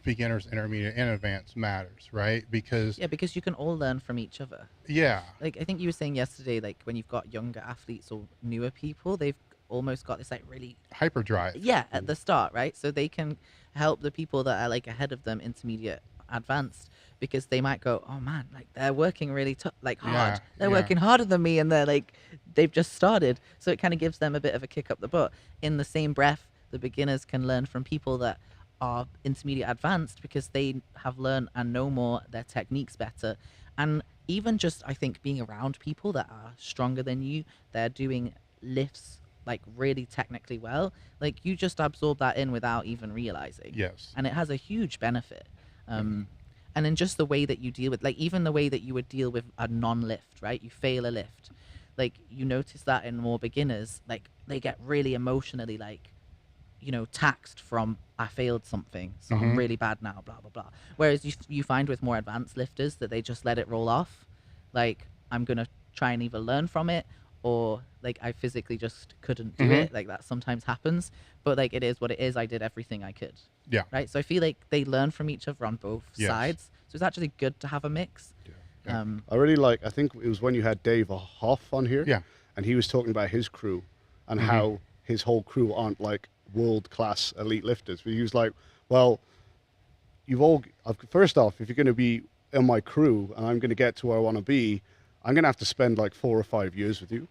beginners, intermediate, and advanced matters, right? Because yeah, because you can all learn from each other. yeah, Like, I think you were saying yesterday, like, when you've got younger athletes or newer people, they've almost got this like really hyperdrive. at the start, right? So they can help the people that are like ahead of them, intermediate, advanced, because they might go, oh man, like, they're working really tough, like, hard. Yeah, They're yeah. working harder than me, and they're like, they've just started. So it kind of gives them a bit of a kick up the butt. In the same breath, the beginners can learn from people that are intermediate advanced, because they have learned and know more, their techniques better. And even just, I think, being around people that are stronger than you, they're doing lifts like really technically well, like you just absorb that in without even realizing. Yes. And it has a huge benefit. And then just the way that you deal with, like even the way that you would deal with a non-lift, right? You fail a lift, like you notice that in more beginners, like they get really emotionally like, you know, taxed from I failed something, so I'm really bad now, blah blah blah. Whereas you find with more advanced lifters that they just let it roll off, like I'm gonna try and either learn from it, or like I physically just couldn't do it. Like that sometimes happens, but like it is what it is. I did everything I could. Yeah. Right. So I feel like they learn from each other on both sides. So it's actually good to have a mix. Yeah. I really like, I think it was when you had Dave Hoff on here. Yeah. And he was talking about his crew and how his whole crew aren't like world-class elite lifters. But he was like, well, first off, if you're going to be in my crew and I'm going to get to where I want to be, I'm going to have to spend like 4 or 5 years with you.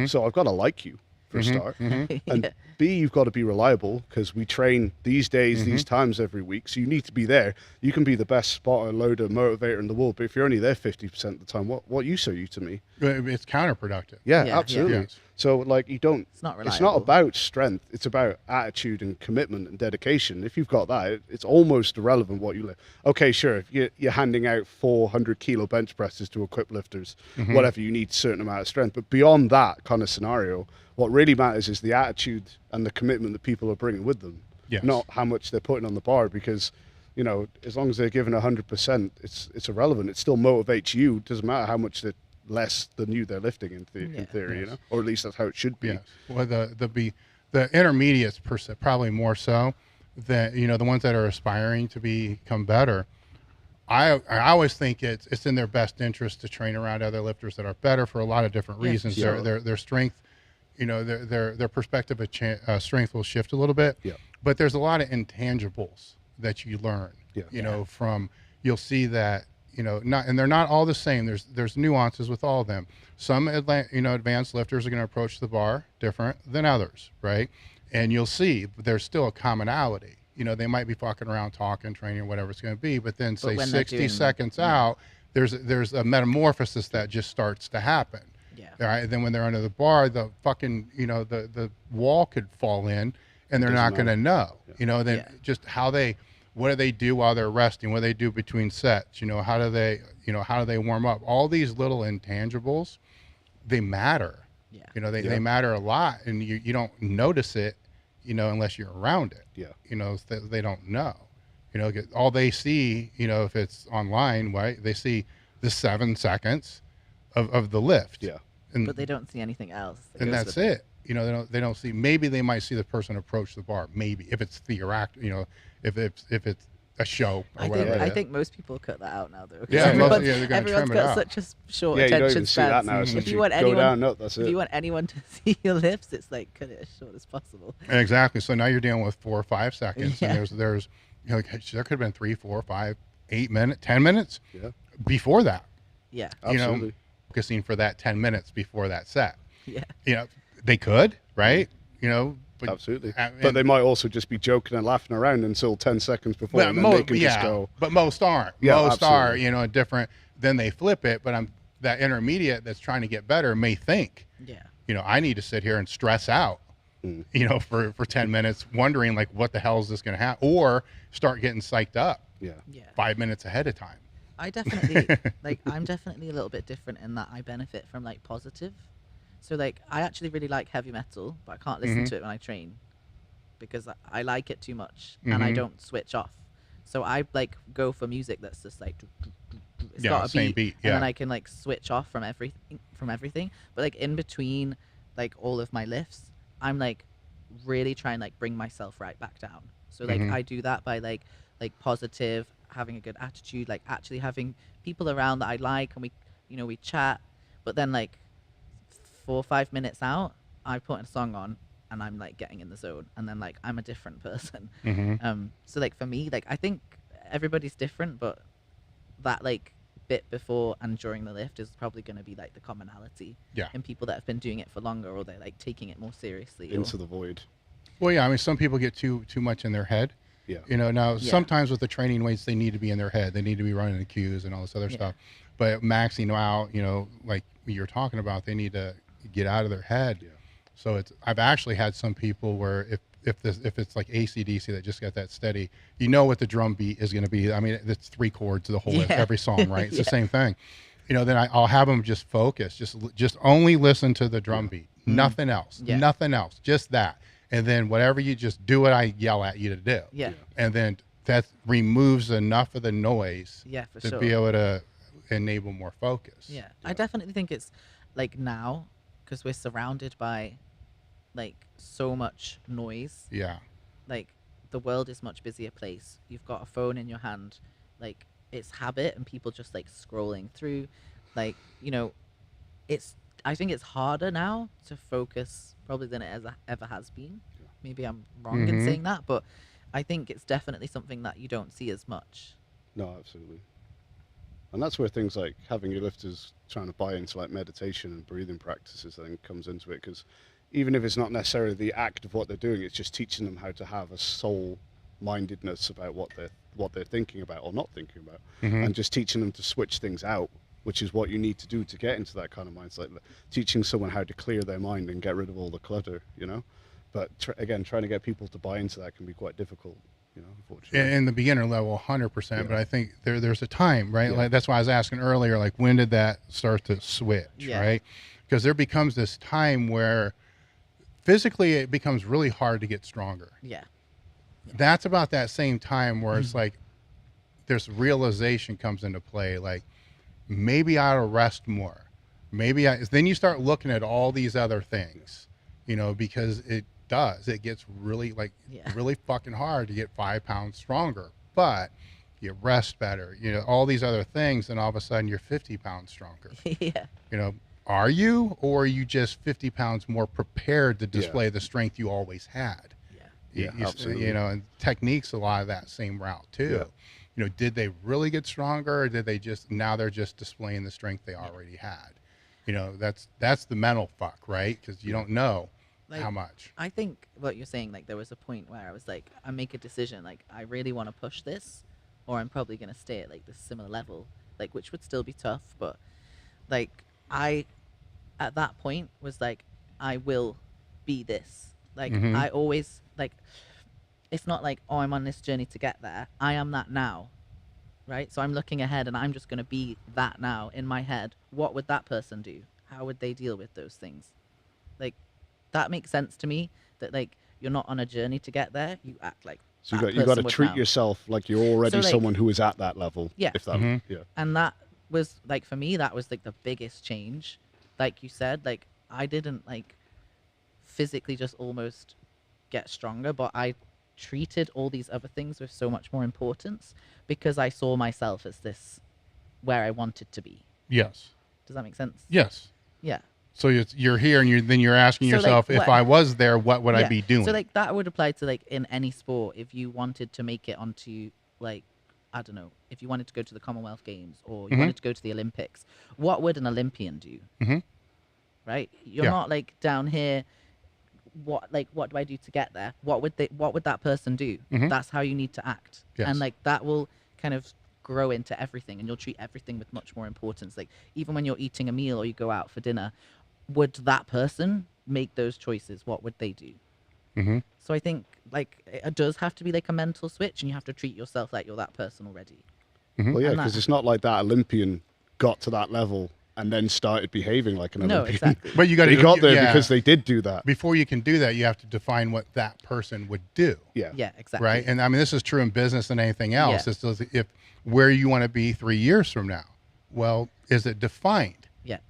So I've got to like you for a start. And B, you've got to be reliable, because we train these days, these times every week. So you need to be there. You can be the best spotter, loader, motivator in the world, but if you're only there 50% of the time, what use are you to me? It's counterproductive. Yeah, Yeah, absolutely. yeah. Yes. So like It's not reliable. it's not about strength. It's about attitude and commitment and dedication. If you've got that, it's almost irrelevant what you lift. Okay, sure. If you're handing out 400 kilo bench presses to equip lifters, whatever, you need a certain amount of strength. But beyond that kind of scenario, what really matters is the attitude and the commitment that people are bringing with them. Yes. Not how much they're putting on the bar, because, you know, as long as they're giving 100%, it's irrelevant. It still motivates you. It doesn't matter how much less than you they're lifting in theory, you know, or at least that's how it should be. Yes. Well, the intermediates probably more so than, you know, the ones that are aspiring to become better. I always think it's in their best interest to train around other lifters that are better for a lot of different reasons. sure. Their strength, you know, their perspective of strength will shift a little bit. Yeah. But there's a lot of intangibles that you learn. Yeah. You know, you'll see that, you know, and they're not all the same. There's nuances with all of them. Some advanced lifters are going to approach the bar different than others, right? And you'll see there's still a commonality. You know, they might be fucking around, talking, training, whatever it's going to be, but then say 60 seconds out, there's a metamorphosis that just starts to happen. Yeah. All right. And then when they're under the bar, the fucking, you know, the wall could fall in, and they're not going to know. Yeah. You know, then just what do they do while they're resting? What do they do between sets? You know, how do they warm up? All these little intangibles, they matter. Yeah. You know, they matter a lot, and you don't notice it, you know, unless you're around it. Yeah. You know, they don't know. You know, all they see, you know, if it's online, right, they see the 7 seconds of the lift. Yeah. But they don't see anything else. And that's it. You know, they don't see. Maybe they might see the person approach the bar. Maybe if it's you know, if it's a show or whatever. I think most people cut that out now, though. Yeah, they're going to everyone's trim it got out. such a short Yeah, you don't attention even see that span. now. If Since you want go anyone, down, no, that's if it. you want anyone to see your lifts, it's like cut it as short as possible. Exactly. So now you're dealing with 4 or 5 seconds, Yeah. and there's you know, there could have been 3, 4, 5, 8 minutes, 10 minutes Yeah. before that. Yeah. You know, Absolutely. focusing for that 10 minutes before that set. Yeah. You know, they could, right? You know, but, Absolutely. and- But they might also just be joking and laughing around until 10 seconds before, Well, and then they can just go. but most aren't. Yeah, Most are, absolutely. you know, different. Then they flip it. But that intermediate that's trying to get better may think, Yeah. you know, I need to sit here and stress out, you know, for 10 minutes, wondering like, what the hell is this going to happen? Or start getting psyched up Yeah. Yeah. 5 minutes ahead of time. I definitely I'm definitely a little bit different in that I benefit from like positive. So like I actually really like heavy metal, but I can't listen to it when I train because I like it too much and I don't switch off. So I like go for music that's just like it's Yeah, got a same beat, beat, and then yeah. I can like switch off from everything. But like in between like all of my lifts, I'm like really trying like bring myself right back down. So like I do that by like positive, having a good attitude, like actually having people around that I like, and we chat. But then like 4 or 5 minutes out, I put a song on and I'm like getting in the zone, and then like I'm a different person. So like for me, like I think everybody's different, but that like bit before and during the lift is probably going to be like the commonality. Yeah. In people that have been doing it for longer, or they're like taking it more seriously. Into the void. Well, yeah, I mean, some people get too much in their head. Yeah. You know, now Yeah. sometimes with the training weights, they need to be in their head. They need to be running the cues and all this other stuff. But maxing out, you know, like you're talking about, they need to get out of their head. Yeah. So I've actually had some people where if it's like AC/DC that just got that steady, you know what the drum beat is going to be. I mean, it's 3 chords the whole every song, right? It's the same thing. You know, then I'll have them just focus, just only listen to the drum beat, nothing else, nothing else, just that. And then whatever you just do what I yell at you to do. Yeah. And then that removes enough of the noise for to sure. be able to enable more focus. Yeah. I definitely think it's like now, because we're surrounded by like so much noise. Yeah. Like the world is much busier place. You've got a phone in your hand, like it's habit, and people just like scrolling through, like, you know, I think it's harder now to focus probably than it ever has been. Maybe I'm wrong in saying that, but I think it's definitely something that you don't see as much. No, absolutely. And that's where things like having your lifters trying to buy into like meditation and breathing practices, I think, comes into it, because even if it's not necessarily the act of what they're doing, it's just teaching them how to have a soul mindedness about what they're thinking about or not thinking about, and just teaching them to switch things out, which is what you need to do to get into that kind of mindset. Like teaching someone how to clear their mind and get rid of all the clutter, you know. But again, trying to get people to buy into that can be quite difficult, you know, unfortunately. In the beginner level, 100%. But I think there's a time, right? Like that's why I was asking earlier, like when did that start to switch, right? Because there becomes this time where physically it becomes really hard to get stronger. That's about that same time where it's like there's realization comes into play, like maybe I ought to rest more. Then you start looking at all these other things, you know, because it gets really really fucking hard to get 5 pounds stronger, but you rest better, you know, all these other things, and all of a sudden you're 50 pounds stronger. You know, are you, or are you just 50 pounds more prepared to display the strength you always had? Absolutely. You know, and techniques, a lot of that same route too. You know, did they really get stronger, or did they now they're just displaying the strength they already had? You know, that's the mental fuck, right? Because you don't know how much. I think what you're saying, like there was a point where I was like, I make a decision, like I really want to push this, or I'm probably going to stay at like this similar level, like which would still be tough, but like I at that point was like, I will be this. Like I always, like, it's not like, oh, I'm on this journey to get there. I am that now, right? So I'm looking ahead and I'm just going to be that now in my head. What would that person do? How would they deal with those things? Like, that makes sense to me, that like you're not on a journey to get there. You act like so you got to treat yourself like you're already someone who is at that level. If that, And that was like, for me, that was like the biggest change. Like you said, like I didn't like physically just almost get stronger, but I treated all these other things with so much more importance because I saw myself as this where I wanted to be. Yes. Does that make sense? Yes. Yeah. So you're here, and then you're asking yourself, if I was there, what would I be doing? So like that would apply to like in any sport. If you wanted to make it onto, like, I don't know, if you wanted to go to the Commonwealth Games or you wanted to go to the Olympics, what would an Olympian do? Right? You're not like down here, what do I do to get there? What would that person do? That's how you need to act. And like that will kind of grow into everything, and you'll treat everything with much more importance. Like even when you're eating a meal or you go out for dinner, would that person make those choices? What would they do? So I think like it does have to be like a mental switch, and you have to treat yourself like you're that person already. Well, yeah, because it's not like that Olympian got to that level and then started behaving like an Olympian. No, exactly. But you got They got there because they did do that. Before you can do that, you have to define what that person would do. Yeah, exactly. Right. And I mean, this is true in business and anything else. It's just if where you want to be 3 years from now, well, is it defined?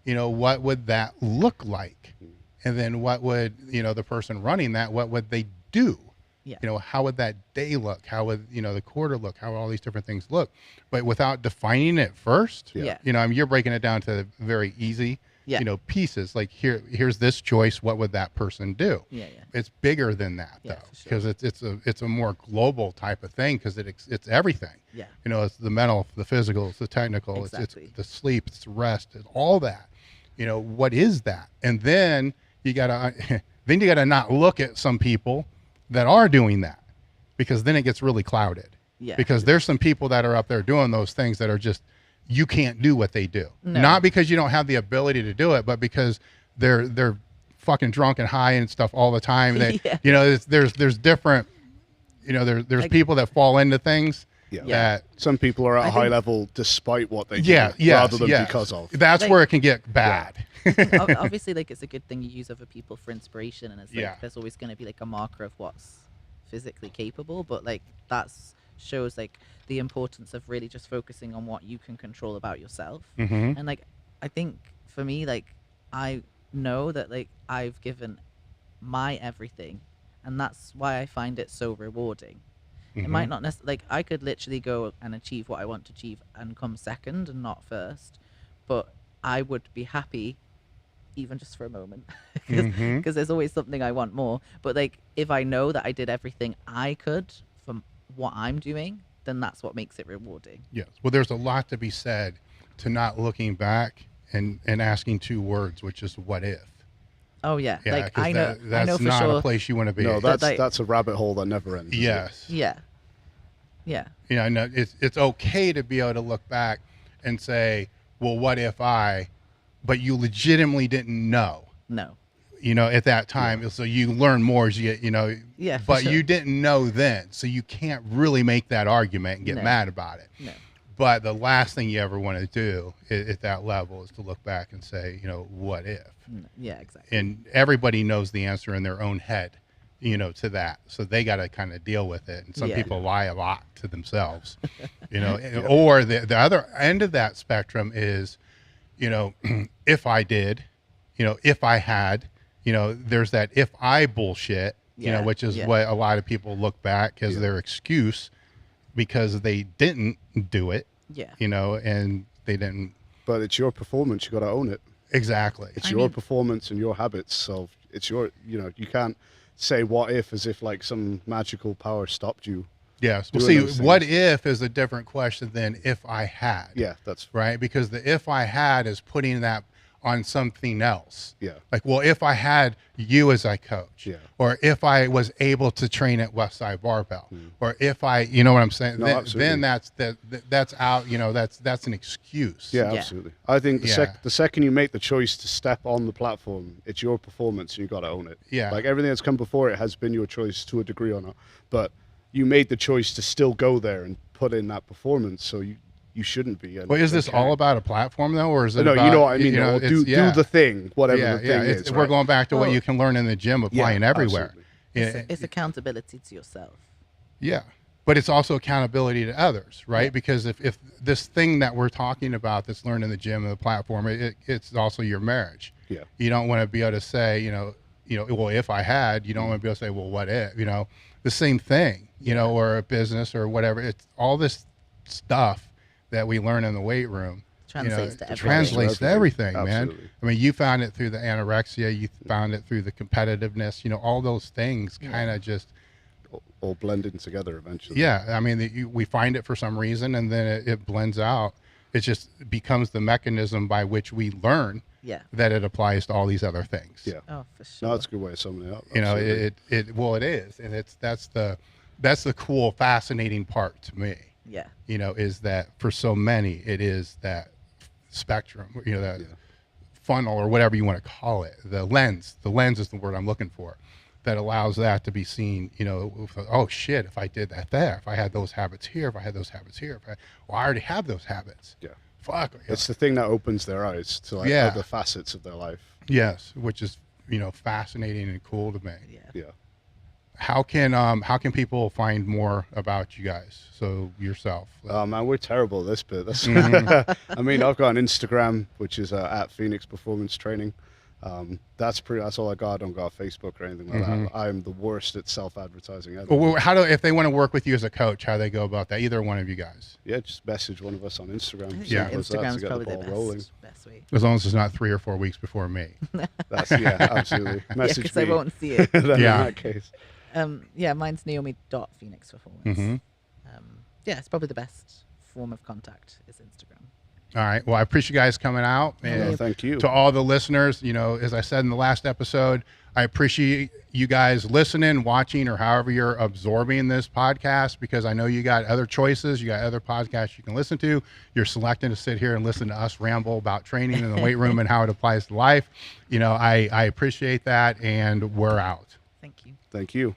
You know, what would that look like? And then what would, you know, the person running that, what would they do? You know, how would that day look? How would, you know, the quarter look? How would all these different things look? But without defining it first, you know, I mean, you're breaking it down to very easy, you know, pieces. Like here's this choice. What would that person do? It's bigger than that though, because it's a more global type of thing, because it's everything. You know, it's the mental, the physical, it's the technical, it's the sleep, it's the rest, it's all that. You know, what is that? And then you gotta not look at some people that are doing that, because then it gets really clouded. Because there's some people that are up there doing those things that are just, you can't do what they do. Not because you don't have the ability to do it, but because they're fucking drunk and high and stuff all the time. That, Yeah. you know, there's different, you know, there's Like- people that fall into things Yeah. that, Some people are at I a high think- level despite what they yeah, do, yes, rather than yes. because of. That's Like- where it can get bad. Obviously, like, it's a good thing you use other people for inspiration, and it's like Yeah. there's always going to be like a marker of what's physically capable, but like that's shows like the importance of really just focusing on what you can control about yourself. Hmm. And like I think for me, like I know that like I've given my everything, and that's why I find it so rewarding. It might not necessarily, like, I could literally go and achieve what I want to achieve and come second and not first, but I would be happy even just for a moment, because there's always something I want more. But like if I know that I did everything I could from what I'm doing, then that's what makes it rewarding. Yes. Well, there's a lot to be said to not looking back and asking two words, which is what if. Oh yeah, Yeah, like 'cause I know that's for not sure. a place you want to be. No, But, like- that's a rabbit hole that never ends. is it? Yes. Yeah, yeah, You know, no, it's okay to be able to look back and say, well, what if I, but you legitimately didn't know, no, you know, at that time. So you learn more as you get, you know, yeah, for but sure. you didn't know then. So you can't really make that argument and get No. mad about it. No. But the last thing you ever want to do at that level is to look back and say, you know, what if? Yeah, exactly. And everybody knows the answer in their own head, you know, to that. So they got to kind of deal with it. And some Yeah. people lie a lot to themselves, you know, or the other end of that spectrum is, you know, if I did, you know, if I had, you know, there's that if I bullshit, you know, Yeah, which is yeah. what a lot of people look back as their excuse because they didn't do it, Yeah, you know, and they didn't. But it's your performance. You got to own it. Exactly. It's I your mean- performance and your habits. So it's your, you know, you can't say what if as if like some magical power stopped you. Yes. Well, doing see, those what things. if is a different question than if I had. Yeah, that's Right? Because the if I had is putting that on something else. yeah. Like, well, if I had you as I coach, Yeah. or if I was able to train at Westside Barbell, or if I, you know what I'm saying? No, absolutely. then that's out, you know, that's an excuse. Yeah, Yeah. absolutely. I think Yeah. the second you make the choice to step on the platform, it's your performance and you got to own it. Yeah. Like everything that's come before it has been your choice to a degree or not, but you made the choice to still go there and put in that performance, so you shouldn't be. And Well, is this okay. all about a platform though, or is it No, about, you know what I mean. you know, though. Do it's- the thing, whatever yeah, the thing yeah. is. We're right? going back to what Well- you can learn in the gym, applying everywhere. absolutely. Yeah, it's accountability to yourself. yeah, but it's also accountability to others, right? Because if this thing that we're talking about that's learned in the gym and the platform, it's also your marriage. Yeah. You don't want to be able to say, you know, well, if I had, you don't want to be able to say, well, what if, you know, the same thing, you know, or a business or whatever. It's all this stuff that we learn in the weight room. Translates to it everything. translates to everything, man. Absolutely. I mean, you found it through the anorexia, you found it through the competitiveness, you know, all those things kind of just, All blending together eventually. yeah, I mean, we find it for some reason and then it blends out. It just becomes the mechanism by which we learn Yeah. that it applies to all these other things. Yeah. Oh, for sure. No, that's a good way of summing it up. You know, Absolutely. well, it is. And that's the cool, fascinating part to me, Yeah. you know, is that for so many, it is that spectrum, you know, that funnel or whatever you want to call it. The lens is the word I'm looking for, that allows that to be seen, you know, oh shit, if I did that there, if I had those habits here, if I had those habits here, I already have those habits. Yeah. Fuck. It's the thing that opens their eyes to like Yeah. other facets of their life. Yes, which is, you know, fascinating and cool to me. Yeah. Yeah. How can people find more about you guys? So yourself. Oh man, we're terrible at this bit. That's Mm-hmm. I mean, I've got an Instagram which is at Phoenix Performance Training. That's all I got. I don't got Facebook or anything like that. I'm the worst at self-advertising ever. Well, if they want to work with you as a coach, how do they go about that? Either one of you guys, Yeah, just message one of us on Instagram. Yeah. Simple as that, to Instagram's get probably the the ball rolling. best way. as long as it's not 3 or 4 weeks before me. That's absolutely. Yeah, Message because me. I won't see it. then Yeah. In that case. Yeah, mine's Naomi.Phoenix Performance. Mhm. Yeah, it's probably the best form of contact is Instagram. All right. Well, I appreciate you guys coming out. Yeah, And thank you. to all the listeners, you know, as I said in the last episode, I appreciate you guys listening, watching, or however you're absorbing this podcast, because I know you got other choices. You got other podcasts you can listen to. You're selecting to sit here and listen to us ramble about training in the weight room and how it applies to life. You know, I appreciate that, and we're out. Thank you. Thank you.